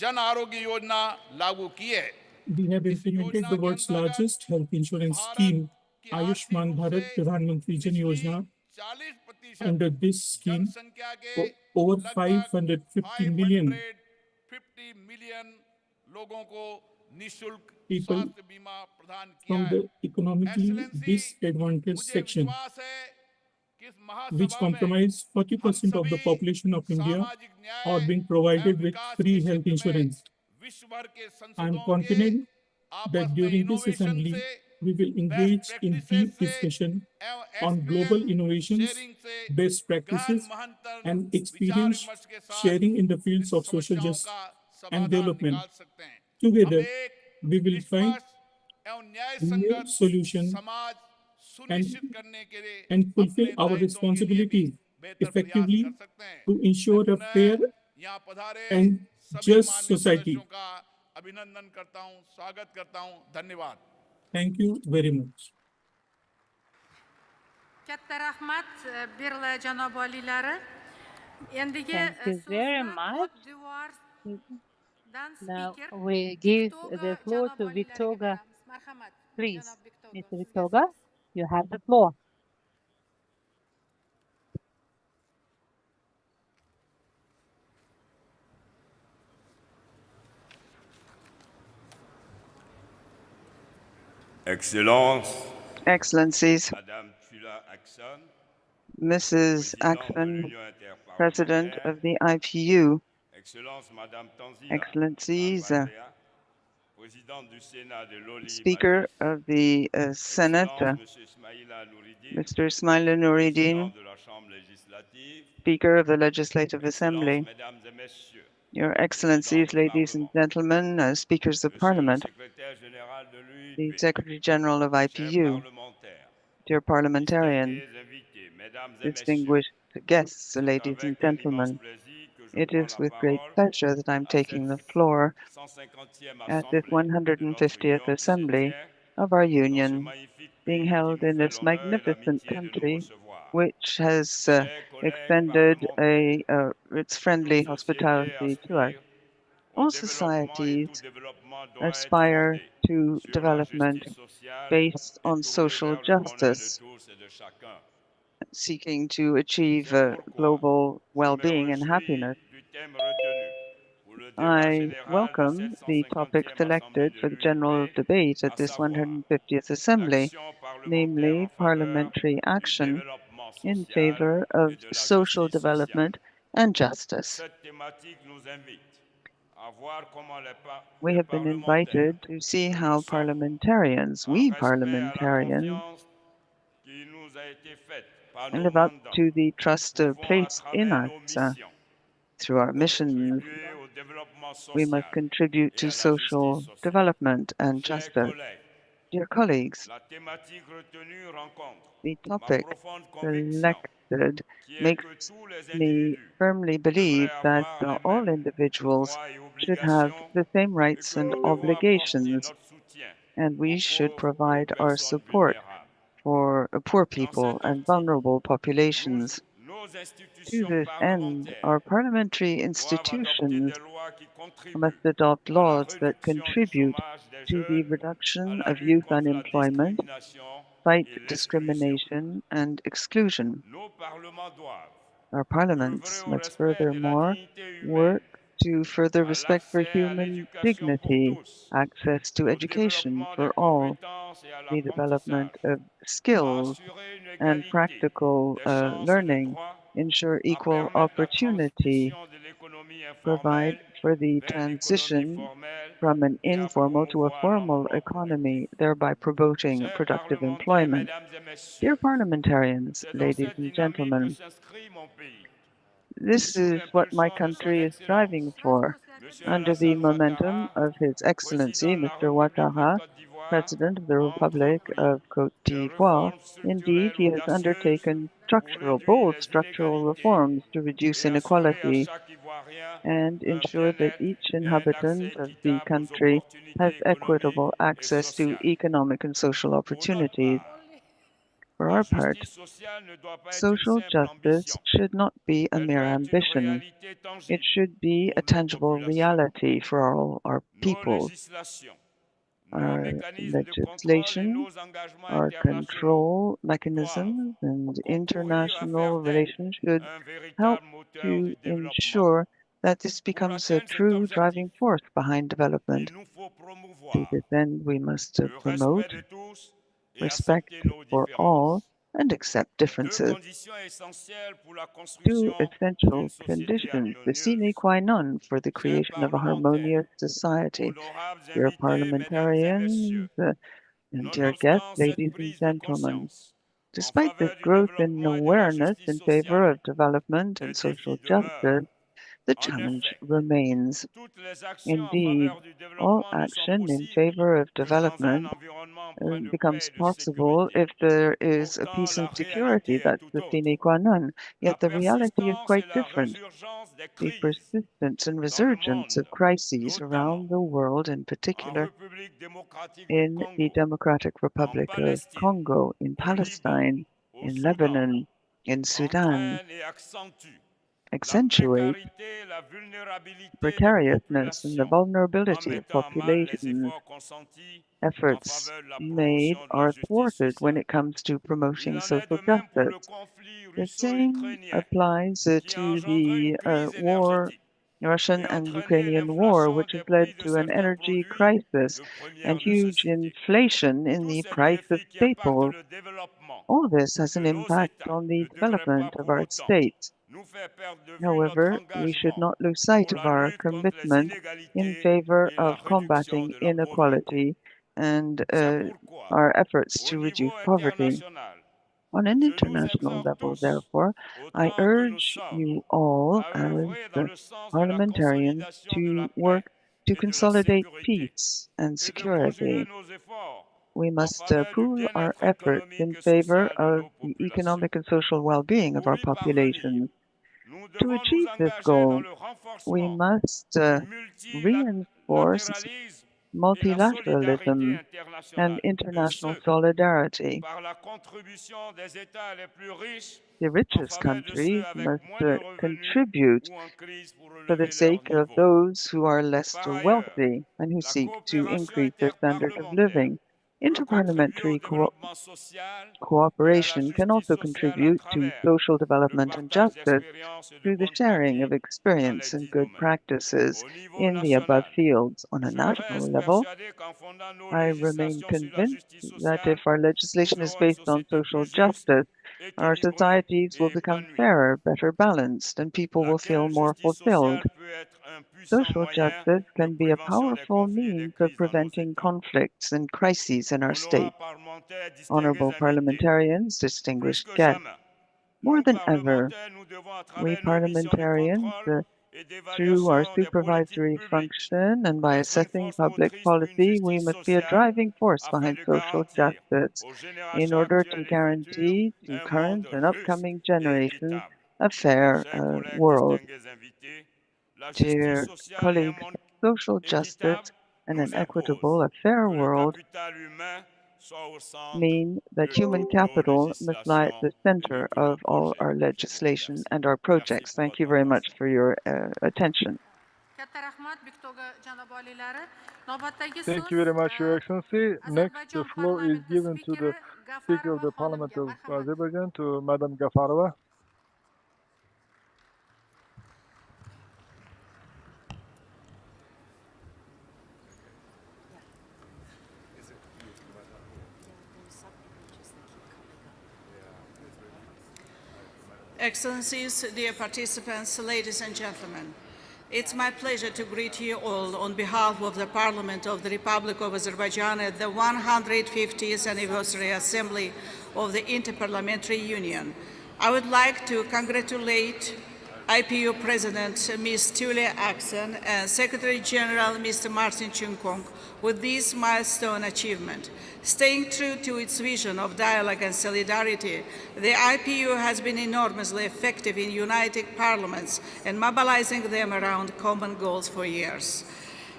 जन आरोग्य योजना लागू की है. We have implemented the world's largest health insurance scheme, Ayushman Bharat Pradhan Mantri Jan Yojana. Under this scheme, over 550 million लोगों को निशुल्क people स्वास्थ्य बीमा प्रदान किया from है. the economically disadvantaged section, which comprise 40% of the population of India, are being provided with free health insurance. I am confident that during this assembly, we will engage in deep discussion on global innovations, best practices, and experience sharing in the fields of social justice and development. Together, we will find new solutions and fulfill our responsibilities effectively to ensure a fair and just society. अभिनंदन करता हूं, स्वागत करता हूं. धन्यवाद. Thank you very much. Katta rahmat berli janob oliylari. Endigi Thank you very much. Dan Now speaker we give the floor to Victoria. Marhamat. Please, Mr. Victoria, you have the floor. Excellencies, Mrs. Akson, President of the IPU, Excellencies, Speaker of the Senate, Mr. Ismail Noureddin, Speaker of the Legislative Assembly, Your Excellencies, ladies and gentlemen, Speakers of Parliament, the Secretary General of IPU, dear parliamentarians, distinguished guests, ladies and gentlemen, it is with great pleasure that I'm taking the floor at this 150th Assembly of our Union, being held in this magnificent country, which has extended its friendly hospitality to us. All societies aspire to development based on social justice, seeking to achieve global well-being and happiness. I welcome the topic selected for the general debate at this 150th Assembly, namely parliamentary action in favor of social development and justice. We have been invited to see how parliamentarians, we parliamentarians, live up to the trust placed in us through our missions. We must contribute to social development and justice. Dear colleagues, the topic selected makes me firmly believe that all individuals should have the same rights and obligations, and we should provide our support for poor people and vulnerable populations. To this end, our parliamentary institutions must adopt laws that contribute to the reduction of youth unemployment, fight discrimination and exclusion. Our parliaments must furthermore work to further respect for human dignity, access to education for all, the development of skills and practical learning, ensure equal opportunity, provide for the transition from an informal to a formal economy, thereby promoting productive employment. Dear parliamentarians, ladies and gentlemen, this is what my country is striving for. Under the momentum of His Excellency, Mr. Ouattara, President of the Republic of Côte d'Ivoire, indeed, he has undertaken bold structural reforms to reduce inequality and ensure that each inhabitant of the country has equitable access to economic and social opportunities. For our part, social justice should not be a mere ambition. It should be a tangible reality for all our people. Our legislation, our control mechanisms, and international relations should help to ensure that this becomes a true driving force behind development. To this end, we must promote respect for all and accept differences. Two essential conditions, the sine qua non for the creation of a harmonious society. Dear parliamentarians and dear guests, ladies and gentlemen, despite this growth in awareness in favor of development and social justice, the challenge remains. Indeed, all action in favor of development becomes possible if there is a peace and security. That's the sine qua non. Yet the reality is quite different. The persistence and resurgence of crises around the world, in particular in the Democratic Republic of Congo, in Palestine, in Lebanon, in Sudan, accentuate precariousness and the vulnerability of populations. Efforts made are thwarted when it comes to promoting social justice. The same applies to the Russian and Ukrainian war, which has led to an energy crisis and huge inflation in the price of staples. All this has an impact on the development of our states. However, we should not lose sight of our commitment in favor of combating inequality and our efforts to reduce poverty. On an international level, therefore, I urge you all as parliamentarians to work to consolidate peace and security. We must pool our efforts in favor of the economic and social well-being of our populations. To achieve this goal, we must reinforce multilateralism and international solidarity. The richest countries must contribute for the sake of those who are less wealthy and who seek to increase their standard of living. Interparliamentary cooperation can also contribute to social development and justice through the sharing of experience and good practices in the above fields. On a national level, I remain convinced that if our legislation is based on social justice, our societies will become fairer, better balanced, and people will feel more fulfilled. Social justice can be a powerful means of preventing conflicts and crises in our state. Honorable parliamentarians, distinguished guests, more than ever, we parliamentarians, through our supervisory function and by assessing public policy, we must be a driving force behind social justice in order to guarantee to current and upcoming generations a fair world. Dear colleagues, social justice and an equitable, a fair world mean that human capital must lie at the center of all our legislation and our projects. Thank you very much for your attention. Thank you very much, Your Excellency. Next, the floor is given to the Speaker of the Parliament of Azerbaijan, to Madam Gafarova. Excellencies, dear participants, ladies and gentlemen, it's my pleasure to greet you all on behalf of the Parliament of the Republic of Azerbaijan at the 150th Anniversary Assembly of the Inter-Parliamentary Union. I would like to congratulate IPU President Ms. Tulia Aksen and Secretary General Mr. Martin Chunkong with this milestone achievement. Staying true to its vision of dialogue and solidarity, the IPU has been enormously effective in uniting parliaments and mobilizing them around common goals for years.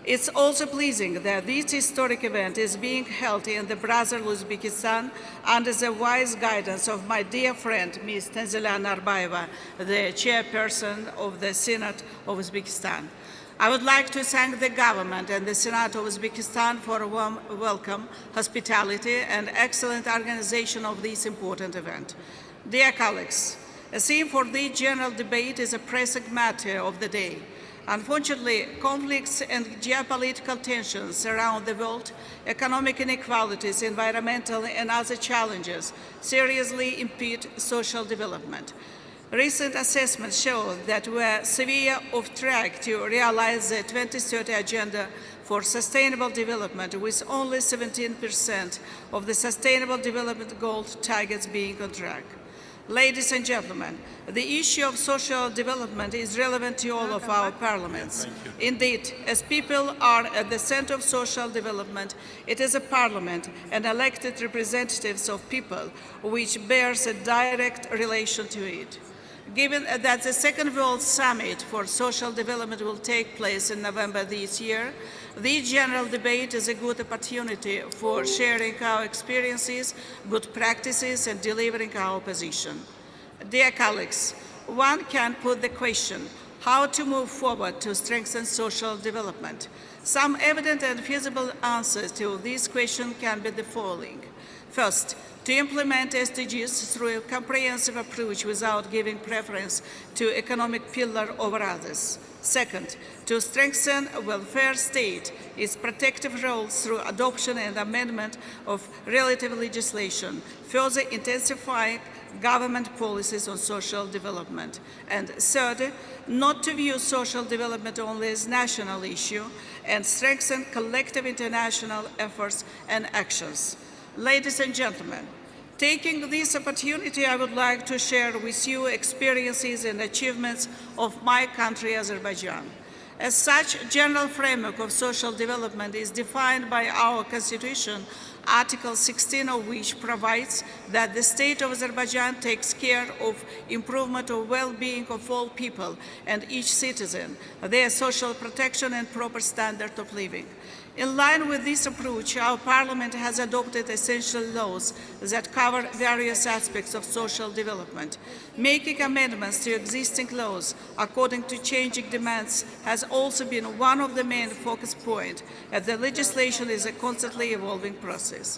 It's also pleasing that this historic event is being held in the brother Uzbekistan under the wise guidance of my dear friend, Ms. Tanzila Narbayeva, the chairperson of the Senate of Uzbekistan. I would like to thank the government and the Senate of Uzbekistan for a warm welcome, hospitality, and excellent organization of this important event. Dear colleagues, a theme for this general debate is a pressing matter of the day. Unfortunately, conflicts and geopolitical tensions around the world, economic inequalities, environmental and other challenges seriously impede social development. Recent assessments show that we are severely off track to realize the 2030 Agenda for Sustainable Development, with only 17% of the Sustainable Development Goal targets being on track. Ladies and gentlemen, the issue of social development is relevant to all of our parliaments. Indeed, as people are at the center of social development, it is a parliament and elected representatives of people which bears a direct relation to it. Given that the Second World Summit for Social Development will take place in November this year, this general debate is a good opportunity for sharing our experiences, good practices, and delivering our position. Dear colleagues, one can put the question, how to move forward to strengthen social development? Some evident and feasible answers to this question can be the following. First, to implement SDGs through a comprehensive approach without giving preference to economic pillar over others. Second, to strengthen a welfare state, its protective role through adoption and amendment of relative legislation, further intensifying government policies on social development. And third, not to view social development only as a national issue and strengthen collective international efforts and actions. Ladies and gentlemen, taking this opportunity, I would like to share with you experiences and achievements of my country, Azerbaijan. As such, general framework of social development is defined by our constitution, Article 16 of which provides that the state of Azerbaijan takes care of improvement of well-being of all people and each citizen, their social protection and proper standard of living. In line with this approach, our Parliament has adopted essential laws that cover various aspects of social development. Making amendments to existing laws according to changing demands has also been one of the main focus points, as the legislation is a constantly evolving process.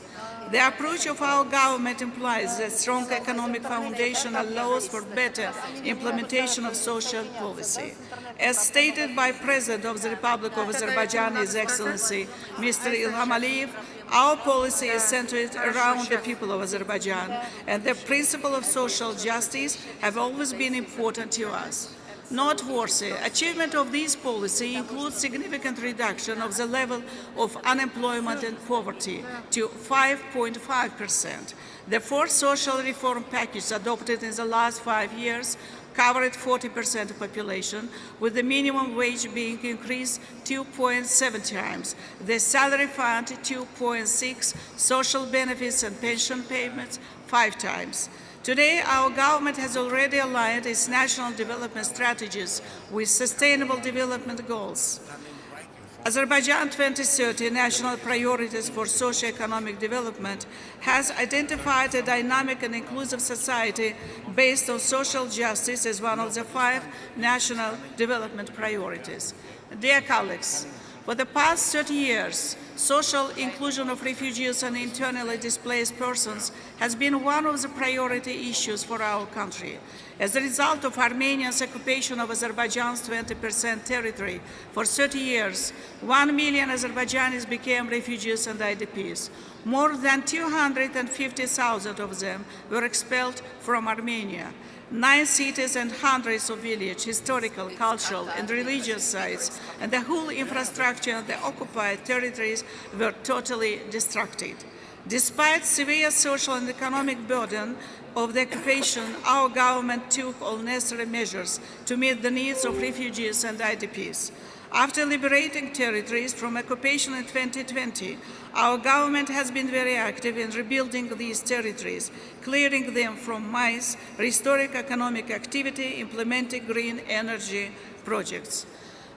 The approach of our government implies a strong economic foundation allows for better implementation of social policy. As stated by President of the Republic of Azerbaijan, His Excellency Mr. Ilham Aliyev, our policy is centered around the people of Azerbaijan, and the principle of social justice have always been important to us. Noteworthy achievement of this policy includes significant reduction of the level of unemployment and poverty to 5.5%. The fourth social reform package adopted in the last 5 years covered 40% of population, with the minimum wage being increased 2.7 times, the salary fund 2.6, social benefits and pension payments 5 times. Today, our government has already aligned its national development strategies with sustainable development goals. Azerbaijan 2030 National Priorities for Socio-Economic Development has identified a dynamic and inclusive society based on social justice as one of the 5 national development priorities. Dear colleagues, for the past 30 years, social inclusion of refugees and internally displaced persons has been one of the priority issues for our country. As a result of Armenia's occupation of Azerbaijan's 20% territory for 30 years, 1 million Azerbaijanis became refugees and IDPs. More than 250,000 of them were expelled from Armenia. 9 cities and hundreds of villages, historical, cultural, and religious sites, and the whole infrastructure of the occupied territories were totally destructed. Despite severe social and economic burden of the occupation, our government took all necessary measures to meet the needs of refugees and IDPs. After liberating territories from occupation in 2020, our government has been very active in rebuilding these territories, clearing them from mines, restoring economic activity, implementing green energy projects.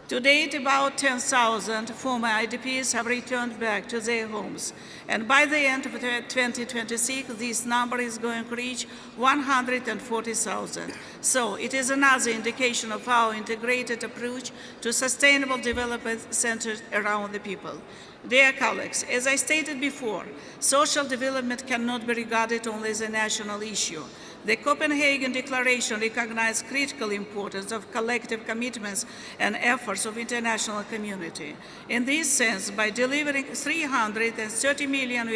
To date, about 10,000 former IDPs have returned back to their homes, and by the end of 2026, this number is going to reach 140,000. So it is another indication of our integrated approach to sustainable development centered around the people. Dear colleagues, as I stated before, social development cannot be regarded only as a national issue. The Copenhagen Declaration recognized critical importance of collective commitments and efforts of international community. In this sense, by delivering $330 million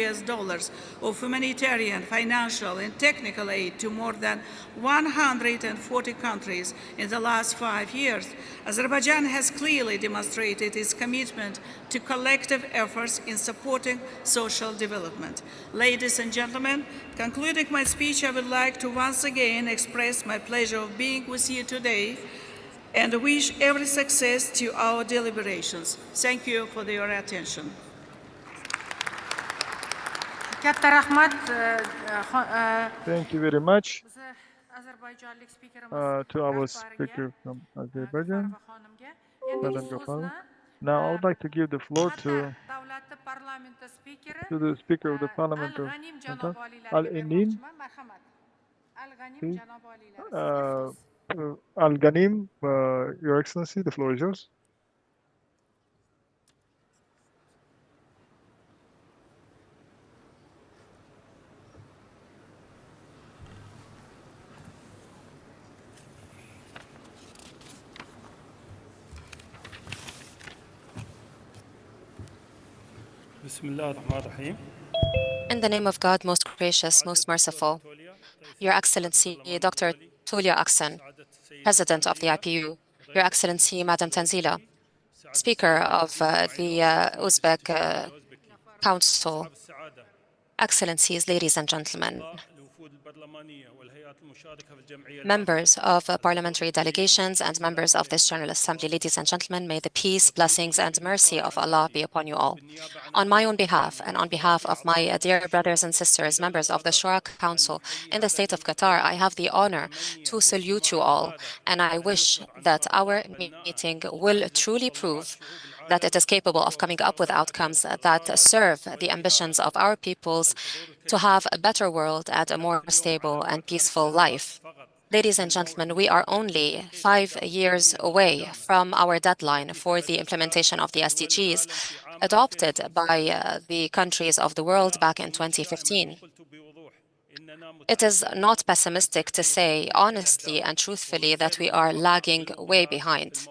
of humanitarian, financial, and technical aid to more than 140 countries in the last 5 years, Azerbaijan has clearly demonstrated its commitment to collective efforts in supporting social development. Ladies and gentlemen, concluding my speech, I would like to once again express my pleasure of being with you today and wish every success to our deliberations. Thank you for your attention. Thank you very much to our speaker from Azerbaijan, Madam Gafal. Now I would like to give the floor to the Speaker of the Parliament of Al-Ghanim. Al-Ghanim, Your Excellency, the floor is yours. In the name of God, most gracious, most merciful, Your Excellency, Dr. Tulya Aksen, President of the IPU, Your Excellency, Madam Tanzila, Speaker of the Uzbek Council, Excellencies, ladies and gentlemen, members of parliamentary delegations and members of this General Assembly, ladies and gentlemen, may the peace, blessings, and mercy of Allah be upon you all. On my own behalf and on behalf of my dear brothers and sisters, members of the Shura Council in the state of Qatar, I have the honor to salute you all, and I wish that our meeting will truly prove that it is capable of coming up with outcomes that serve the ambitions of our peoples to have a better world and a more stable and peaceful life. Ladies and gentlemen, we are only 5 years away from our deadline for the implementation of the SDGs adopted by the countries of the world back in 2015. It is not pessimistic to say honestly and truthfully that we are lagging way behind.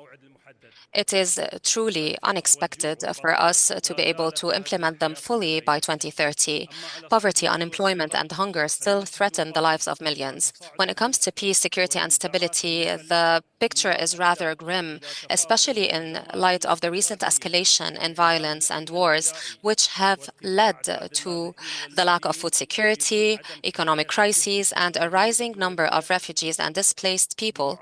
It is truly unexpected for us to be able to implement them fully by 2030. Poverty, unemployment, and hunger still threaten the lives of millions. When it comes to peace, security, and stability, the picture is rather grim, especially in light of the recent escalation in violence and wars, which have led to the lack of food security, economic crises, and a rising number of refugees and displaced people.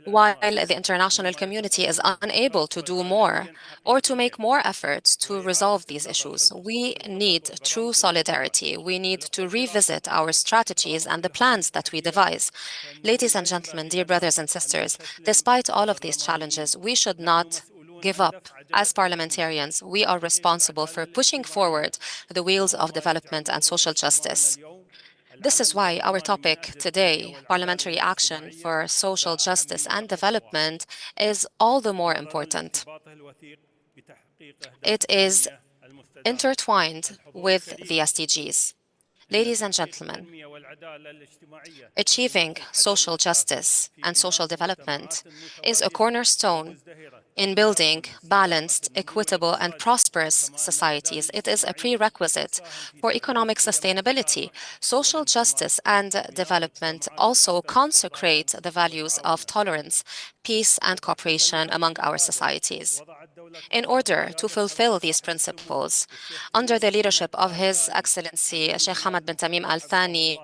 While the international community is unable to do more or to make more efforts to resolve these issues, we need true solidarity. We need to revisit our strategies and the plans that we devise. Ladies and gentlemen, dear brothers and sisters, despite all of these challenges, we should not give up. As parliamentarians, we are responsible for pushing forward the wheels of development and social justice. This is why our topic today, parliamentary action for social justice and development, is all the more important. It is intertwined with the SDGs. Ladies and gentlemen, achieving social justice and social development is a cornerstone in building balanced, equitable, and prosperous societies. It is a prerequisite for economic sustainability. Social justice and development also consecrate the values of tolerance, peace, and cooperation among our societies. In order to fulfill these principles, under the leadership of His Excellency Sheikh Hamad bin Tamim Al Thani,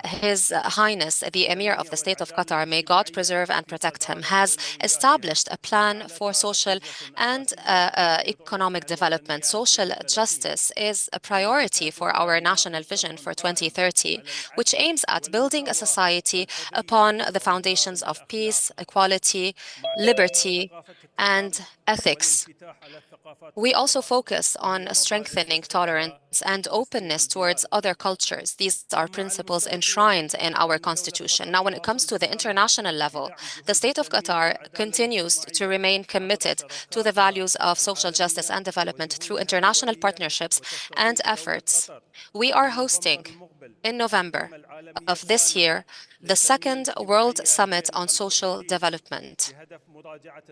His Highness the Emir of the State of Qatar, may God preserve and protect him, has established a plan for social and economic development. Social justice is a priority for our national vision for 2030, which aims at building a society upon the foundations of peace, equality, liberty, and ethics. We also focus on strengthening tolerance and openness towards other cultures. These are principles enshrined in our constitution. Now, when it comes to the international level, the State of Qatar continues to remain committed to the values of social justice and development through international partnerships and efforts. We are hosting in November of this year the second World Summit on Social Development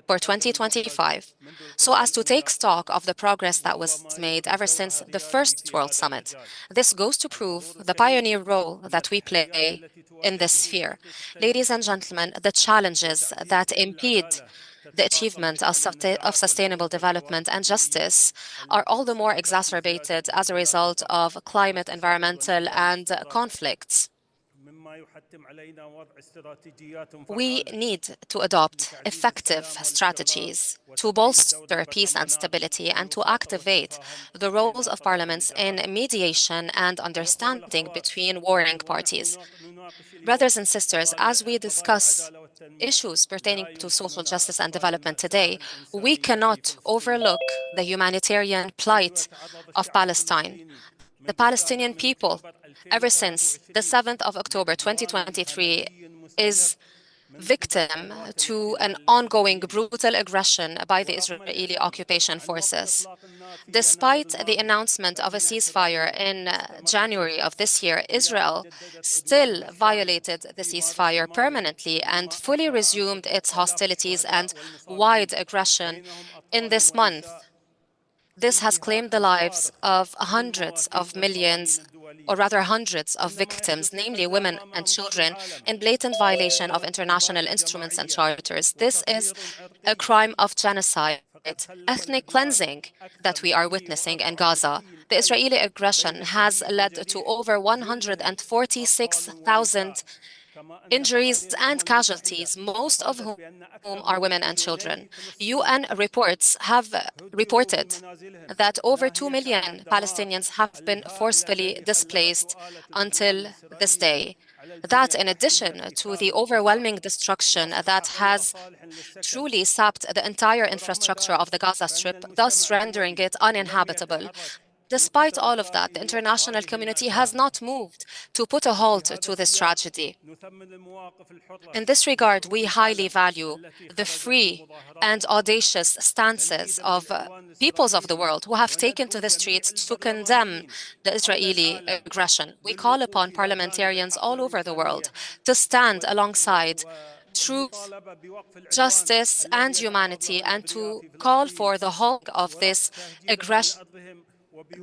for 2025, so as to take stock of the progress that was made ever since the first World Summit. This goes to prove the pioneer role that we play in this sphere. Ladies and gentlemen, the challenges that impede the achievement of sustainable development and justice are all the more exacerbated as a result of climate, environmental, and conflicts. We need to adopt effective strategies to bolster peace and stability and to activate the roles of parliaments in mediation and understanding between warring parties. Brothers and sisters, as we discuss issues pertaining to social justice and development today, we cannot overlook the humanitarian plight of Palestine. The Palestinian people, ever since the 7th of October 2023, is victim to an ongoing brutal aggression by the Israeli occupation forces. Despite the announcement of a ceasefire in January of this year, Israel still violated the ceasefire permanently and fully resumed its hostilities and wide aggression in this month. This has claimed the lives of hundreds of millions, or rather hundreds of victims, namely women and children, in blatant violation of international instruments and charters. This is a crime of genocide, ethnic cleansing that we are witnessing in Gaza. The Israeli aggression has led to over 146,000 injuries and casualties, most of whom are women and children. UN reports have reported that over 2 million Palestinians have been forcefully displaced until this day. That, in addition to the overwhelming destruction that has truly sapped the entire infrastructure of the Gaza Strip, thus rendering it uninhabitable. Despite all of that, the international community has not moved to put a halt to this tragedy. In this regard, we highly value the free and audacious stances of peoples of the world who have taken to the streets to condemn the Israeli aggression. We call upon parliamentarians all over the world to stand alongside truth, justice, and humanity, and to call for the halt of this aggression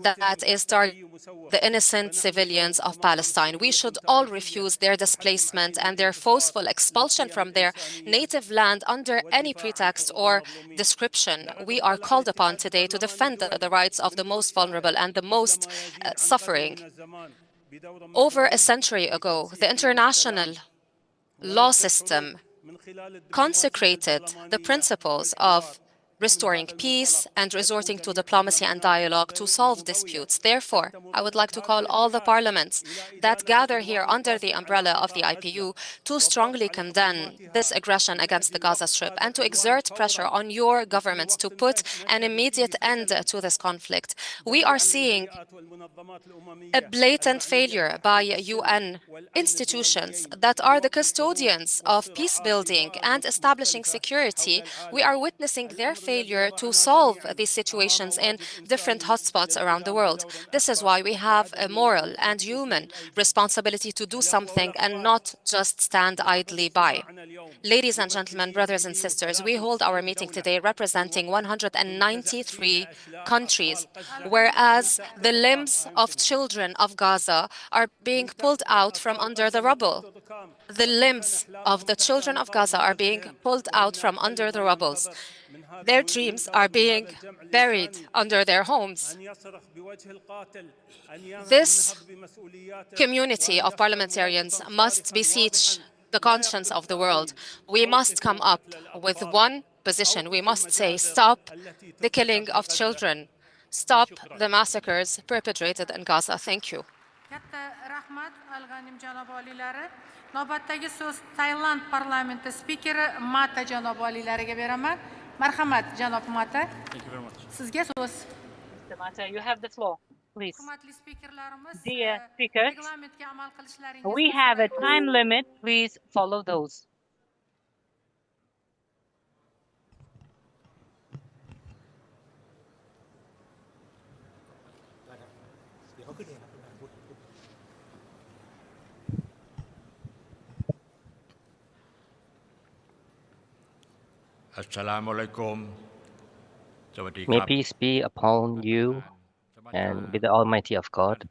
that is targeting the innocent civilians of Palestine. We should all refuse their displacement and their forceful expulsion from their native land under any pretext or description. We are called upon today to defend the rights of the most vulnerable and the most suffering. Over a century ago, the international law system consecrated the principles of restoring peace, and resorting to diplomacy and dialogue to solve disputes. Therefore, I would like to call all the parliaments that gather here under the umbrella of the IPU to strongly condemn this aggression against the Gaza Strip and to exert pressure on your governments to put an immediate end to this conflict. We are seeing a blatant failure by UN institutions that are the custodians of peace building and establishing security. We are witnessing their failure to solve these situations in different hotspots around the world. This is why we have a moral and human responsibility to do something and not just stand idly by. Ladies and gentlemen, brothers and sisters, we hold our meeting today representing 193 countries, whereas the limbs of children of Gaza are being pulled out from under the rubble. The limbs of the children of Gaza are being pulled out from under the rubble. Their dreams are being buried under their homes. This community of parliamentarians must beseech the conscience of the world. We must come up with one position. We must say, stop the killing of children. Stop the massacres perpetrated in Gaza. Thank you. Navbatdagi so'z Tailand parlamenti spikeri Mata janob oliylariga beraman. Marhamat, janob Mata. Thank you very much. Sizga so'z. Mr. Mata, you have the floor, please. Dear speakers, we have a time limit. Please follow those. May peace be upon you and with the Almighty of God.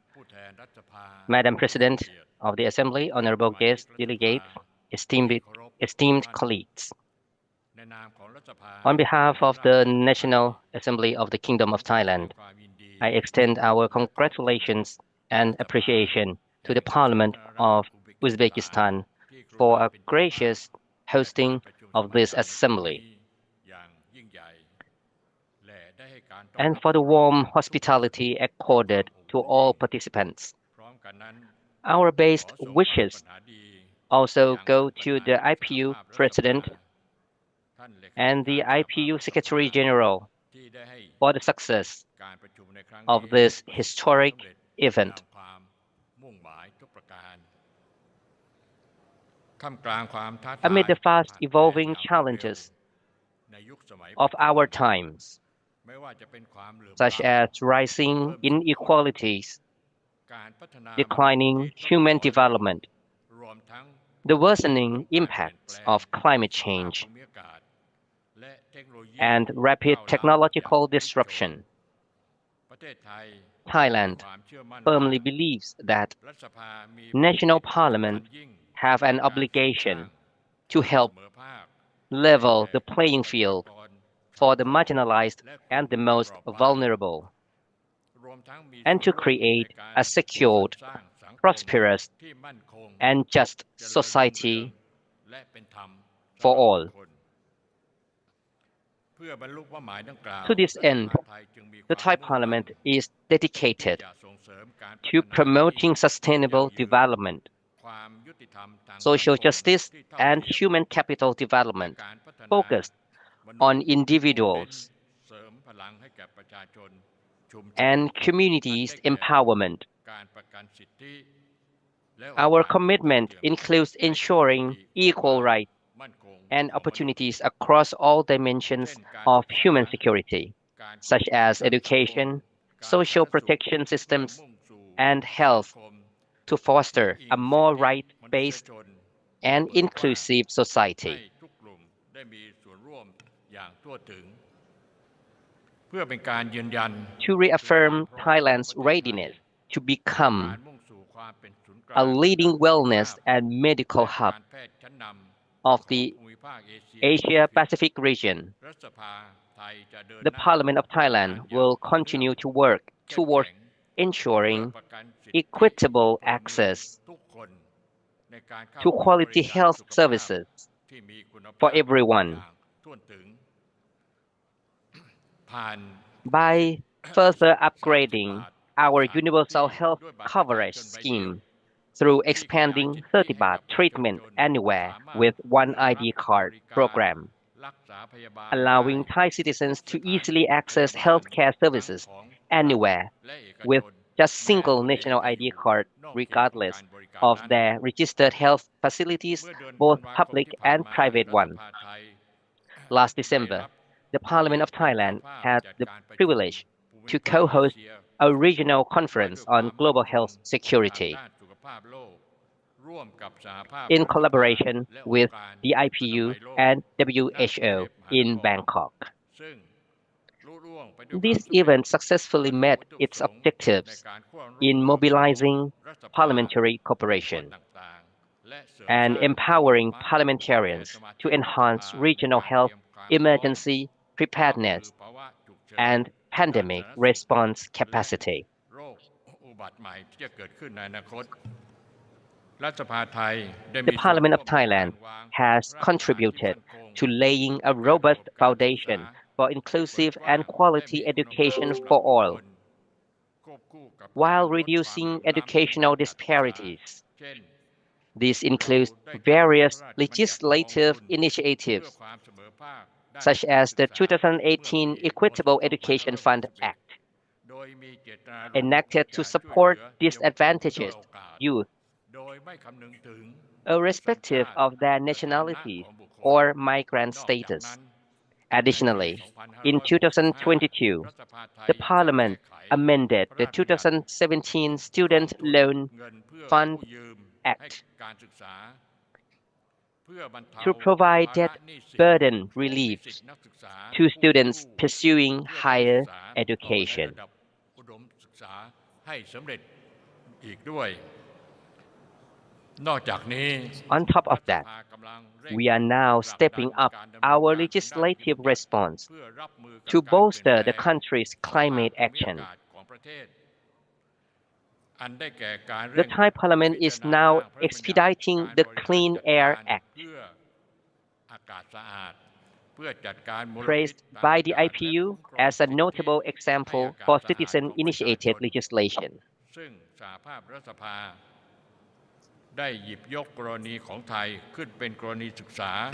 Madam President of the Assembly, honorable guests, delegates, esteemed colleagues. On behalf of the National Assembly of the Kingdom of Thailand, I extend our congratulations and appreciation to the Parliament of Uzbekistan for a gracious hosting of this assembly, and for the warm hospitality accorded to all participants. Our best wishes also go to the IPU President and the IPU Secretary General for the success of this historic event. Amid the fast-evolving challenges of our times, such as rising inequalities, declining human development, the worsening impacts of climate change, and rapid technological disruption, Thailand firmly believes that national parliaments have an obligation to help level the playing field for the marginalized and the most vulnerable, and to create a secured, prosperous, and just society for all. To this end, the Thai Parliament is dedicated to promoting sustainable development, social justice, and human capital development focused on individuals and communities' empowerment. Our commitment includes ensuring equal rights and opportunities across all dimensions of human security, such as education, social protection systems, and health, to foster a more right-based and inclusive society. To reaffirm Thailand's readiness to become a leading wellness and medical hub of the Asia-Pacific region, the Parliament of Thailand will continue to work towards ensuring equitable access to quality health services for everyone, by further upgrading our universal health coverage scheme through expanding 30 baht treatment anywhere with one ID card program, allowing Thai citizens to easily access healthcare services anywhere with just single national ID card regardless of their registered health facilities, both public and private ones. Last December, the Parliament of Thailand had the privilege to co-host a regional conference on global health security in collaboration with the IPU and WHO in Bangkok. This event successfully met its objectives in mobilizing parliamentary cooperation and empowering parliamentarians to enhance regional health emergency preparedness and pandemic response capacity. The Parliament of Thailand has contributed to laying a robust foundation for inclusive and quality education for all, while reducing educational disparities. This includes various legislative initiatives, such as the 2018 Equitable Education Fund Act, enacted to support disadvantaged youth, irrespective of their nationalities or migrant status. Additionally, in 2022, the Parliament amended the 2017 Student Loan Fund Act to provide debt burden relief to students pursuing higher education. On top of that, we are now stepping up our legislative response to bolster the country's climate action. The Thai Parliament is now expediting the Clean Air Act, praised by the IPU as a notable example for citizen-initiated legislation.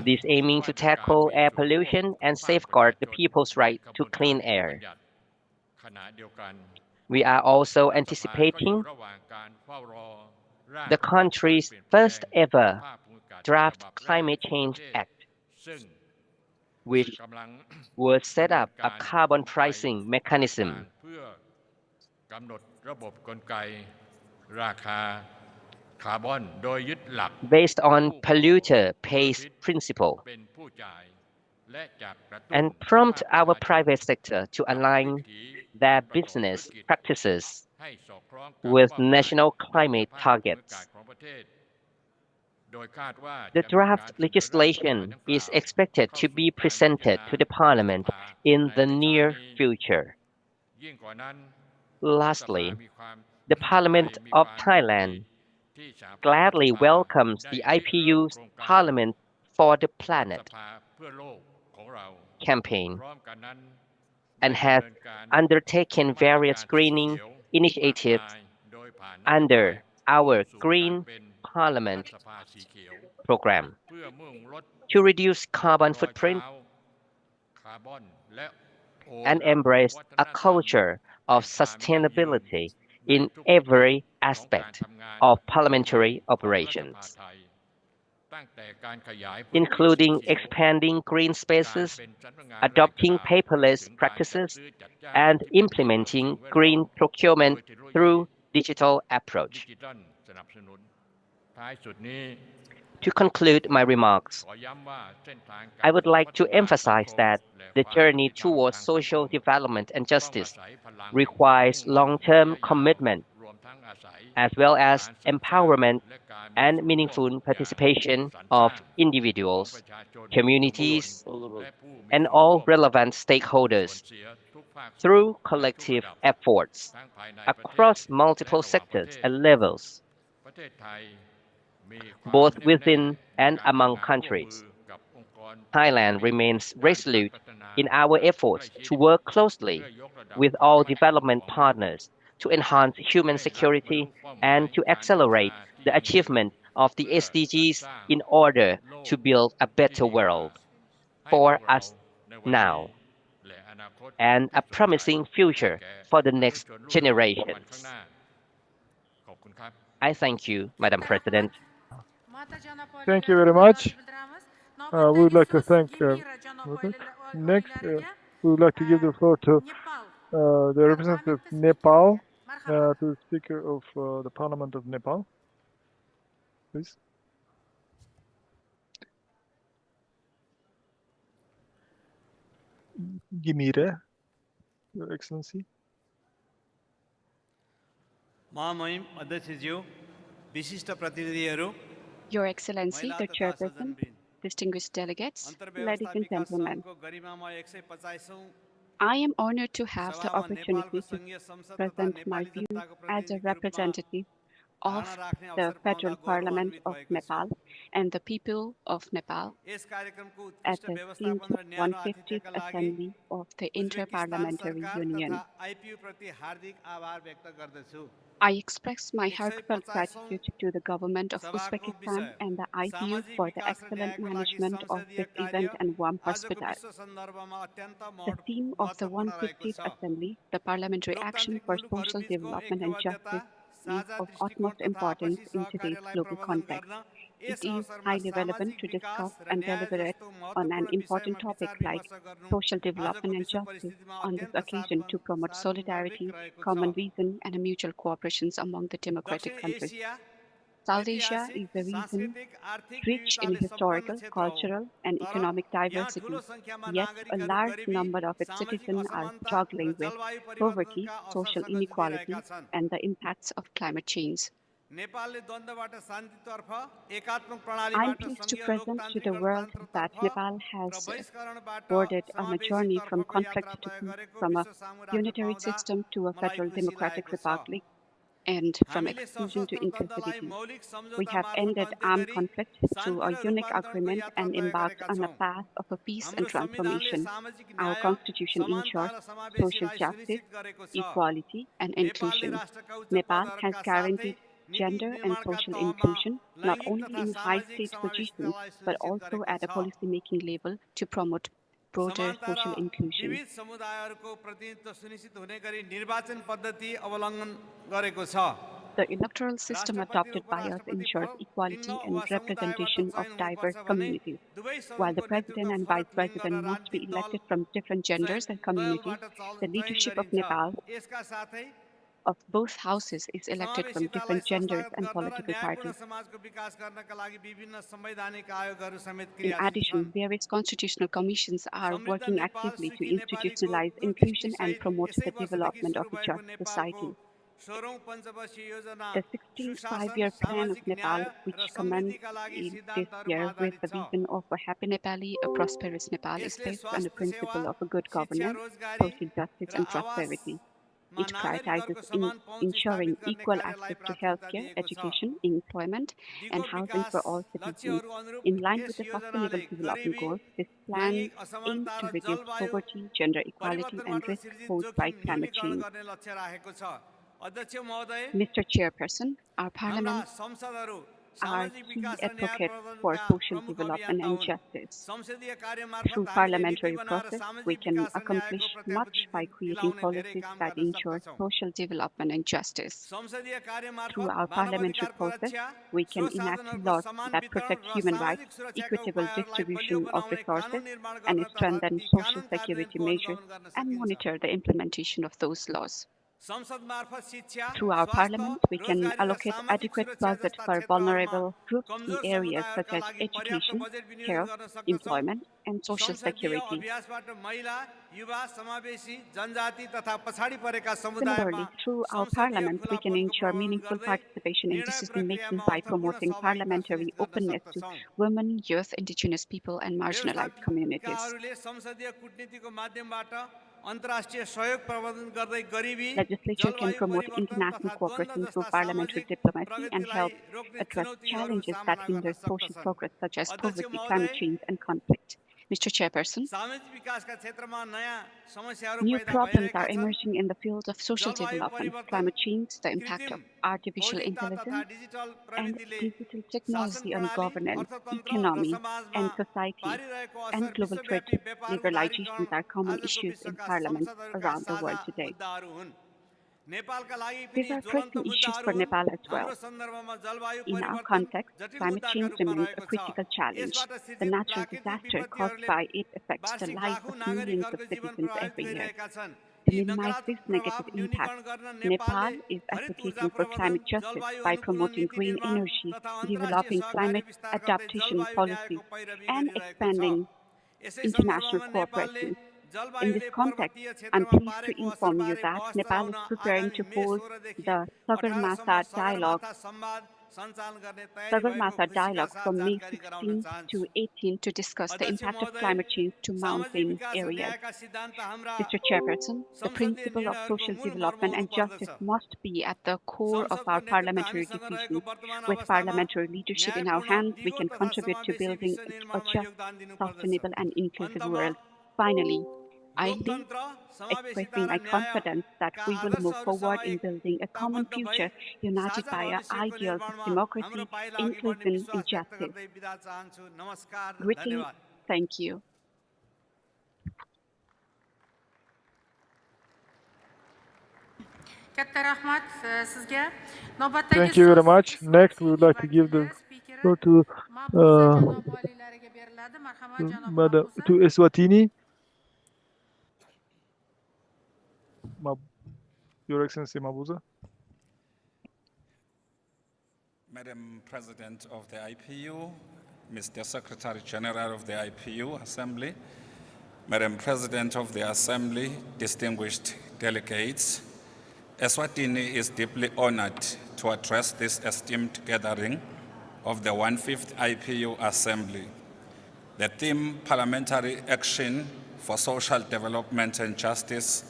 This aiming to tackle air pollution and safeguard the people's right to clean air. We are also anticipating the country's first ever draft Climate Change Act, which will set up a carbon pricing mechanism based on polluter pays principle and prompt our private sector to align their business practices with national climate targets. The draft legislation is expected to be presented to the Parliament in the near future. Lastly, the Parliament of Thailand gladly welcomes the IPU's Parliament for the Planet campaign and has undertaken various greening initiatives under our Green Parliament program to reduce carbon footprint and embrace a culture of sustainability in every aspect of parliamentary operations, including expanding green spaces, adopting paperless practices, and implementing green procurement through digital approach. To conclude my remarks, I would like to emphasize that the journey towards social development and justice requires long-term commitment, as well as empowerment and meaningful participation of individuals, communities, and all relevant stakeholders through collective efforts across multiple sectors and levels, both within and among countries. Thailand remains resolute in our efforts to work closely with all development partners to enhance human security and to accelerate the achievement of the SDGs in order to build a better world for us now and a promising future for the next generations. I thank you, Madam President. Thank you very much. We would like to thank. Next, we would like to give the floor to the representative of Nepal, to the Speaker of the Parliament of Nepal. Please. Gimire, Your Excellency. Your Excellency, the Chairperson, distinguished delegates, ladies and gentlemen, I am honored to have the opportunity to present my views as a representative of the Federal Parliament of Nepal and the people of Nepal at the 150th Assembly of the Inter-Parliamentary Union. I express my heartfelt gratitude to the government of Uzbekistan and the IPU for the excellent management of this event and warm hospitality. The theme of the 150th Assembly, the Parliamentary Action for Social Development and Justice, is of utmost importance in today's global context. It is highly relevant to discuss and deliberate on an important topic like social development and justice on this occasion to promote solidarity, common reason, and mutual cooperation among the democratic countries. South Asia is a region rich in historical, cultural, and economic diversity, yet a large number of its citizens are struggling with poverty, social inequality, and the impacts of climate change. I'm pleased to present to the world that Nepal has boarded on a journey from conflict to peace, from a unitary system to a federal democratic republic, and from exclusion to inclusivity. We have ended armed conflict through a unique agreement and embarked on a path of a peace and transformation. Our constitution ensures social justice, equality, and inclusion. Nepal has guaranteed gender and social inclusion, not only in high state positions, but also at a policy-making level to promote broader social inclusion. The electoral system adopted by us ensures equality and representation of diverse communities. While the president and vice president must be elected from different genders and communities, the leadership of Nepal of both houses is elected from different genders and political parties. In addition, various constitutional commissions are working actively to institutionalize inclusion and promote the development of a just society. The 16th five-year plan of Nepal, which commenced this year with the vision of a happy Nepali, a prosperous Nepal, is based on the principle of a good governance, social justice, and prosperity. It prioritizes ensuring equal access to healthcare, education, employment, and housing for all citizens. In line with the Sustainable Development Goals, this plan aims to reduce poverty, gender equality, and risks posed by climate change. Mr. Chairperson, our Parliament are key advocates for social development and justice. Through parliamentary process, we can accomplish much by creating policies that ensure social development and justice. Through our parliamentary process, we can enact laws that protect human rights, equitable distribution of resources, and strengthen social security measures and monitor the implementation of those laws. Through our parliament, we can allocate adequate budget for vulnerable groups in areas such as education, health, employment, and social security. Similarly, through our parliament, we can ensure meaningful participation in decision-making by promoting parliamentary openness to women, youth, indigenous people, and marginalized communities. Legislature can promote international cooperation through parliamentary diplomacy and help address challenges that hinder social progress, such as poverty, climate change, and conflict. Mr. Chairperson, new problems are emerging in the field of social development, climate change, the impact of artificial intelligence, and digital technology on governance, economy, and society, and global trade liberalizations are common issues in parliaments around the world today. These are pressing issues for Nepal as well. In our context, climate change remains a critical challenge. The natural disaster caused by it affects the lives of millions of citizens every year. To minimize this negative impact, Nepal is advocating for climate justice by promoting green energy, developing climate adaptation policies, and expanding international cooperation. In this context, I'm pleased to inform you that Nepal is preparing to hold the Sagarmatha Dialogue from May 16 to 18 to discuss the impact of climate change to mountain areas. Mr. Chairperson, the principle of social development and justice must be at the core of our parliamentary decisions. With parliamentary leadership in our hands, we can contribute to building a just, sustainable, and inclusive world. Finally, I leave expressing my confidence that we will move forward in building a common future united by our ideals of democracy, inclusion, and justice. Greetings. Thank you. Thank you very much. Next, we would like to give the floor to Eswatini. Your Excellency Mabuza. Madam President of the IPU, Mr. Secretary General of the IPU Assembly, Madam President of the Assembly, distinguished delegates, Eswatini is deeply honored to address this esteemed gathering of the 1/5 IPU Assembly. The theme, Parliamentary Action for Social Development and Justice,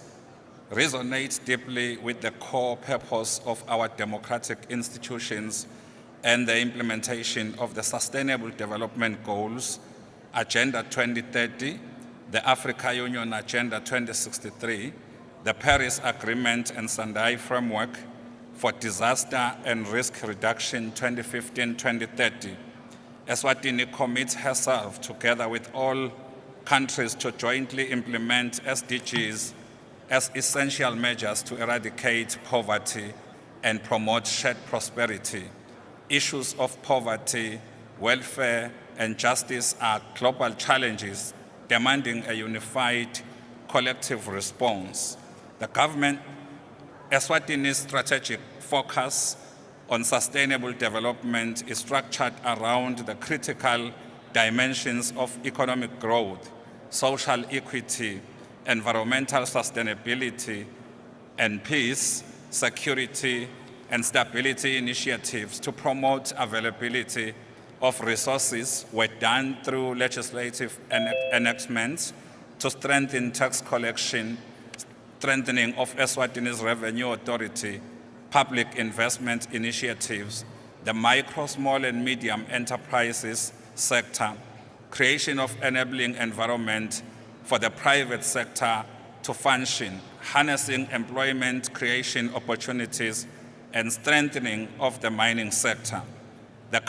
resonates deeply with the core purpose of our democratic institutions and the implementation of the Sustainable Development Goals, Agenda 2030, the Africa Union Agenda 2063, the Paris Agreement and Sendai Framework for Disaster and Risk Reduction 2015-2030. Eswatini commits herself together with all countries to jointly implement SDGs as essential measures to eradicate poverty and promote shared prosperity. Issues of poverty, welfare, and justice are global challenges demanding a unified collective response. The government, Eswatini's strategic focus on sustainable development is structured around the critical dimensions of economic growth, social equity, environmental sustainability, and peace, security, and stability initiatives to promote availability of resources were done through legislative enactments to strengthen tax collection, strengthening of Eswatini's revenue authority, public investment initiatives, the micro, small, and medium enterprises sector, creation of enabling environment for the private sector to function, harnessing employment creation opportunities, and strengthening of the mining sector. The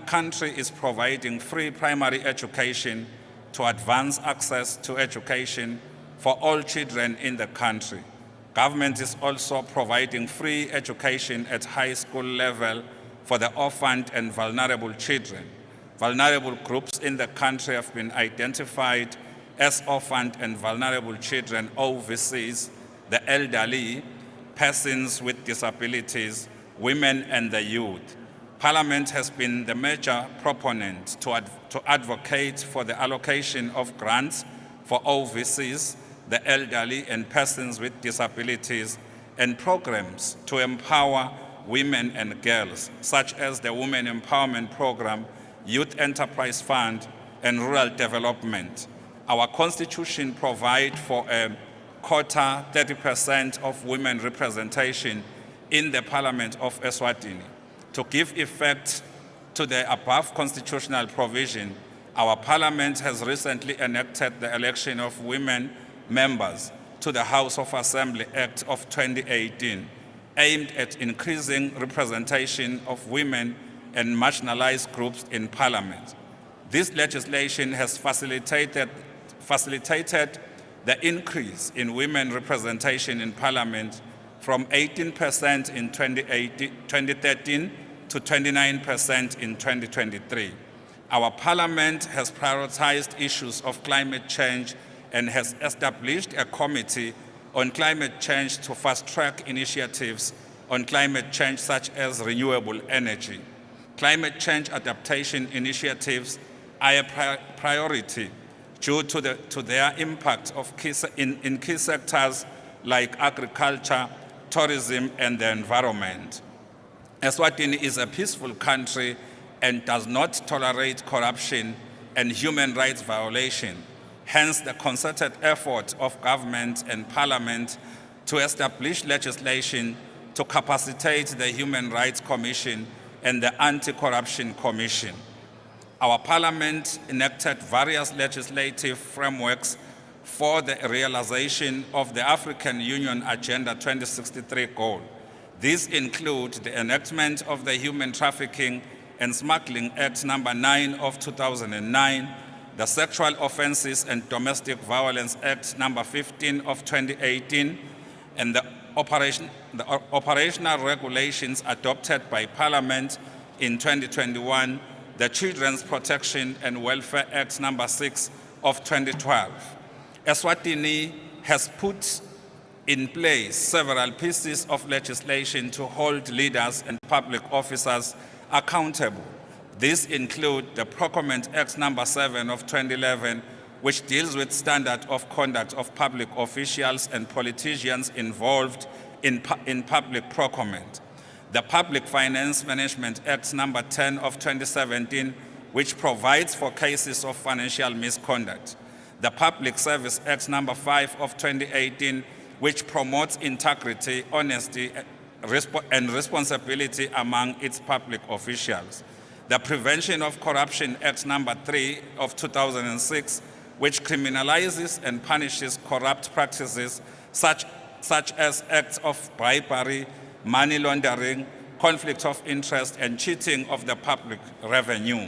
country is providing free primary education to advance access to education for all children in the country. Government is also providing free education at high school level for the orphaned and vulnerable children. Vulnerable groups in the country have been identified as orphaned and vulnerable children overseas, the elderly, persons with disabilities, women, and the youth. Parliament has been the major proponent to advocate for the allocation of grants for overseas, the elderly, and persons with disabilities, and programs to empower women and girls, such as the Women Empowerment Program, Youth Enterprise Fund, and Rural Development. Our Constitution provides for a quota 30% of women representation in the Parliament of Eswatini. To give effect to the above constitutional provision, our Parliament has recently enacted the election of women members to the House of Assembly Act of 2018, aimed at increasing representation of women and marginalized groups in Parliament. This legislation has facilitated the increase in women representation in Parliament from 18% in 2013 to 29% in 2023. Our Parliament has prioritized issues of climate change and has established a committee on climate change to fast-track initiatives on climate change such as renewable energy. Climate change adaptation initiatives are a priority due to their impact in key sectors like agriculture, tourism, and the environment. Eswatini is a peaceful country and does not tolerate corruption and human rights violation. Hence, the concerted effort of government and parliament to establish legislation to capacitate the Human Rights Commission and the Anti-Corruption Commission. Our parliament enacted various legislative frameworks for the realization of the African Union Agenda 2063 goal. These include the enactment of the Human Trafficking and Smuggling Act No. 9 of 2009, the Sexual Offences and Domestic Violence Act No. 15 of 2018, and the operational regulations adopted by Parliament in 2021, the Children's Protection and Welfare Act No. 6 of 2012. Eswatini has put in place several pieces of legislation to hold leaders and public officers accountable. These include the Procurement Act No. 7 of 2011, which deals with standard of conduct of public officials and politicians involved in public procurement. The Public Finance Management Act No. 10 of 2017, which provides for cases of financial misconduct. The Public Service Act No. 5 of 2018, which promotes integrity, honesty, and responsibility among its public officials. The Prevention of Corruption Act No. 3 of 2006, which criminalizes and punishes corrupt practices such as acts of bribery, money laundering, conflict of interest, and cheating of the public revenue.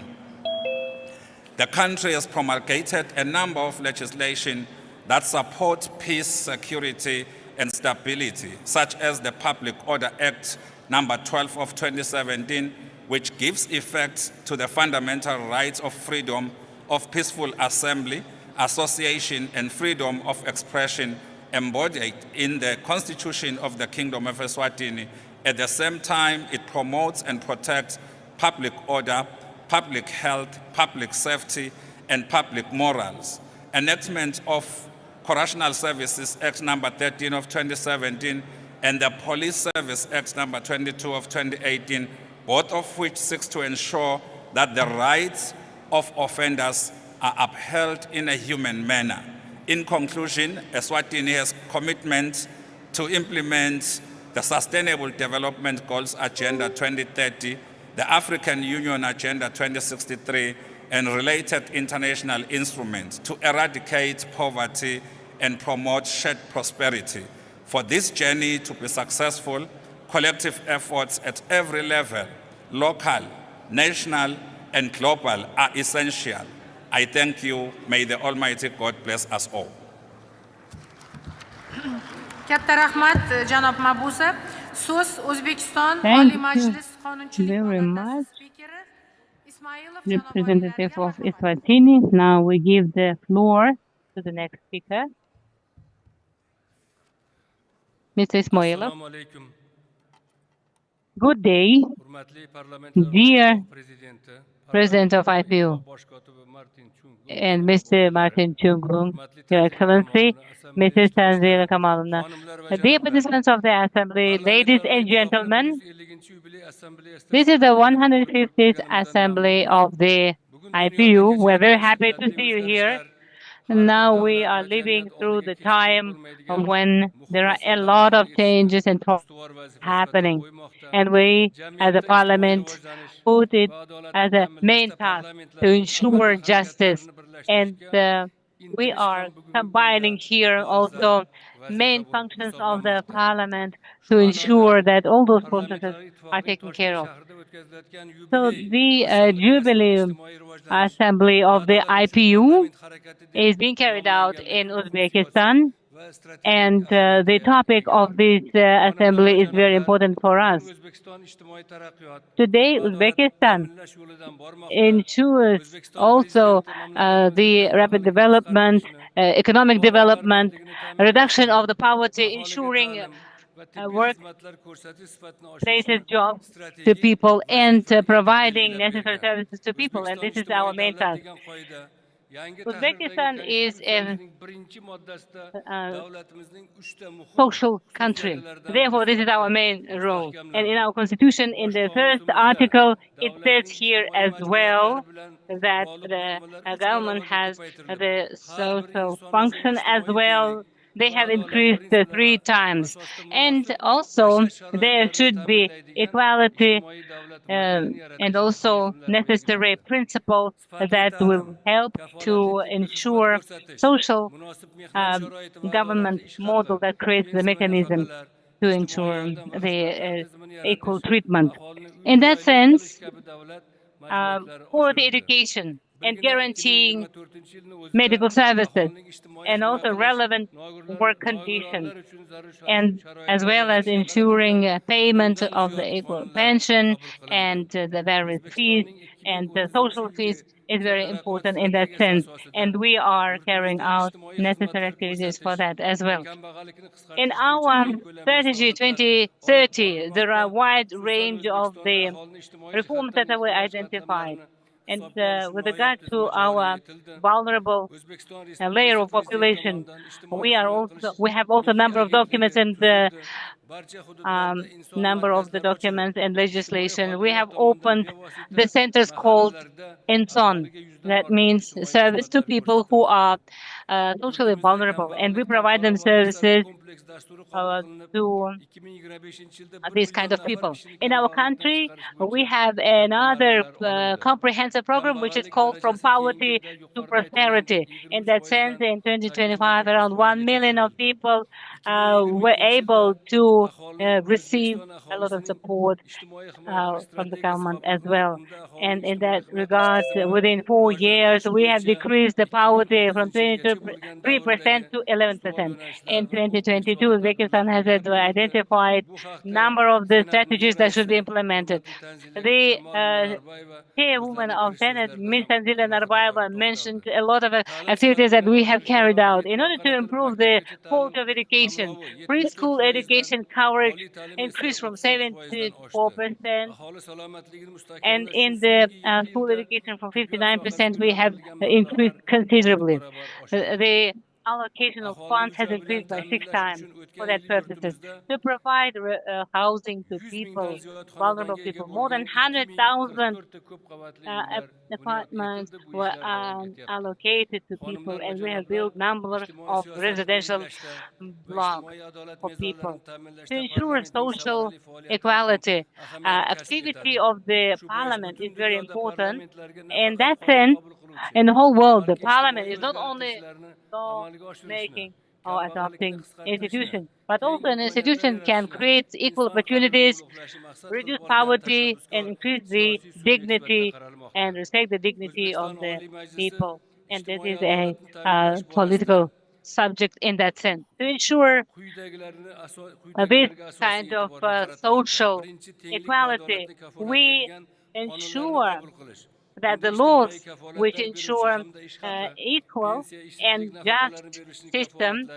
The country has promulgated a number of legislation that support peace, security, and stability, such as the Public Order Act No. 12 of 2017, which gives effect to the fundamental rights of freedom of peaceful assembly, association, and freedom of expression embodied in the Constitution of the Kingdom of Eswatini. At the same time, it promotes and protects public order, public health, public safety, and public morals. Enactment of Correctional Services Act No. 13 of 2017 and the Police Service Act No. 22 of 2018, both of which seeks to ensure that the rights of offenders are upheld in a human manner. In conclusion, Eswatini has commitment to implement the Sustainable Development Goals Agenda 2030, the African Union Agenda 2063, and related international instruments to eradicate poverty and promote shared prosperity. For this journey to be successful, collective efforts at every level, local, national, and global, are essential. I thank you. May the Almighty God bless us all. Katta rahmat janob Mabuzov. So'z O'zbekiston Thank Oliy Majlis Qonunchilik very much, spikeri Ismailov representative of Eswatini. Now we give the floor to the next speaker, Mr. Ismailov. Good day, dear President of IPU and Mr. Martin Chungung, Your Excellency, Mrs. Tanzila Kamalovna, dear participants of the Assembly, ladies and gentlemen, this is the 150th Assembly of the IPU. We're very happy to see you here. Now we are living through the time when there are a lot of changes and happening. And we, as a parliament, put it as a main task to ensure justice. And we are combining here also main functions of the parliament to ensure that all those processes are taken care of. So the Jubilee Assembly of the IPU is being carried out in Uzbekistan, and the topic of this assembly is very important for us. Today, Uzbekistan ensures also the rapid development, economic development, reduction of the poverty, ensuring work-related jobs to people, and providing necessary services to people. And this is our main task. Uzbekistan is a social country. Therefore, this is our main role. And in our constitution, in the first article, it says here as well that the government has the social function as well. They have increased 3 times. And also, there should be equality and also necessary principles that will help to ensure social government model that creates the mechanism to ensure the equal treatment. In that sense, quality education and guaranteeing medical services and also relevant work conditions, and as well as ensuring payment of the equal pension and the various fees and the social fees is very important in that sense. And we are carrying out necessary activities for that as well. In our strategy 2030, there are a wide range of the reforms that were identified. And with regard to our vulnerable layer of population, we have also a number of documents and the number of the documents and legislation. We have opened the centers called INSON. That means service to people who are socially vulnerable, and we provide them services to these kind of people. In our country, we have another comprehensive program which is called From Poverty to Prosperity. In that sense, in 2025, around 1 million of people were able to receive a lot of support from the government as well. And in that regard, within 4 years, we have decreased the poverty from 23% to 11%. In 2022, Uzbekistan has identified number of the strategies that should be implemented. The chairwoman of Senate, Ms. Tanzila Narbayeva, mentioned a lot of activities that we have carried out in order to improve the quality of education. Preschool education coverage increased from 74%, and in the school education from 59%, we have increased considerably. The allocation of funds has increased by 6 times for that purposes to provide housing to people, vulnerable people. More than 100,000 apartments were allocated to people, and we have built number of residential blocks for people. To ensure social equality, activity of the parliament is very important. In that sense, in the whole world, the parliament is not only law-making or adopting institution, but also an institution can create equal opportunities, reduce poverty, and increase the dignity and respect the dignity of the people. And this is a political subject in that sense. To ensure this kind of social equality, we ensure that the laws which ensure equal and just system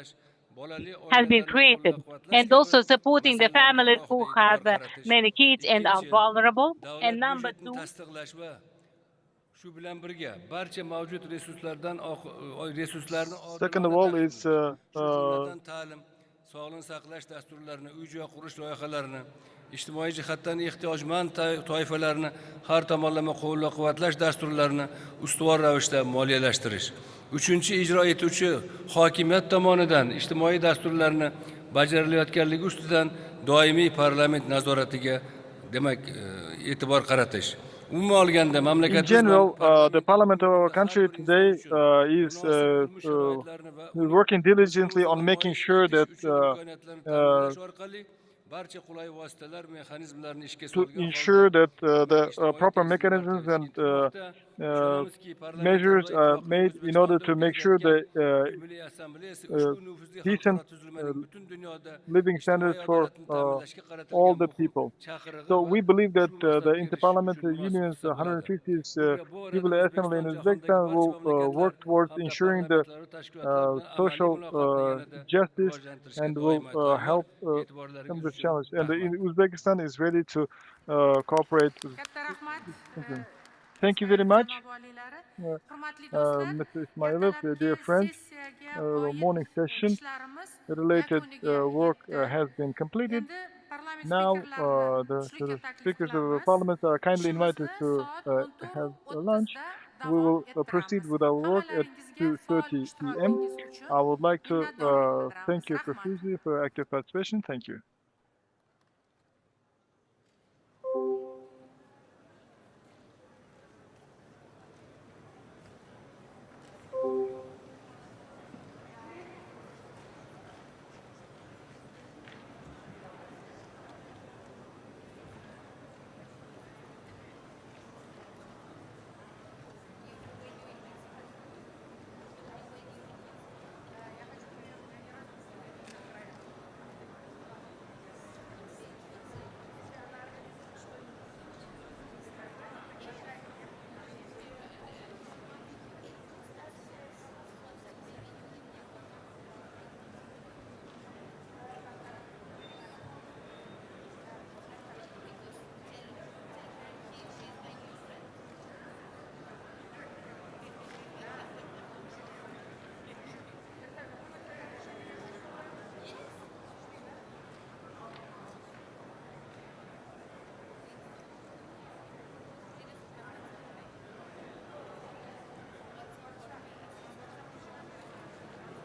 has been created, and also supporting the families who have many kids and are vulnerable. And number 2, second of all is ijtimoiy jihatdan ehtiyojmand toifalarni har tomonlama qo'llab-quvvatlash dasturlarini ustuvor ravishda moliyalashtirish. Uchinchi, ijro etuvchi hokimiyat tomonidan ijtimoiy dasturlarni bajarilayotganligi ustidan doimiy parlament nazoratiga demak e'tibor qaratish. Umuman olganda In general, the parliament of our country today is working diligently on making sure that to ensure that the proper mechanisms and measures are made in order to make sure that decent living standards for all the people. So we believe that the Inter-Parliamentary Union's 150th Jubilee Assembly in Uzbekistan will work towards ensuring the social justice and will help some of the challenge. And Uzbekistan is ready to cooperate with. Thank you very much, Mr. Ismailov, dear friends. The morning session related work has been completed. Now the speakers of the parliament are kindly invited to have lunch. We will proceed with our work at 2:30 p.m. I would like to thank you profusely for your active participation. Thank you.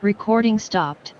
Recording stopped.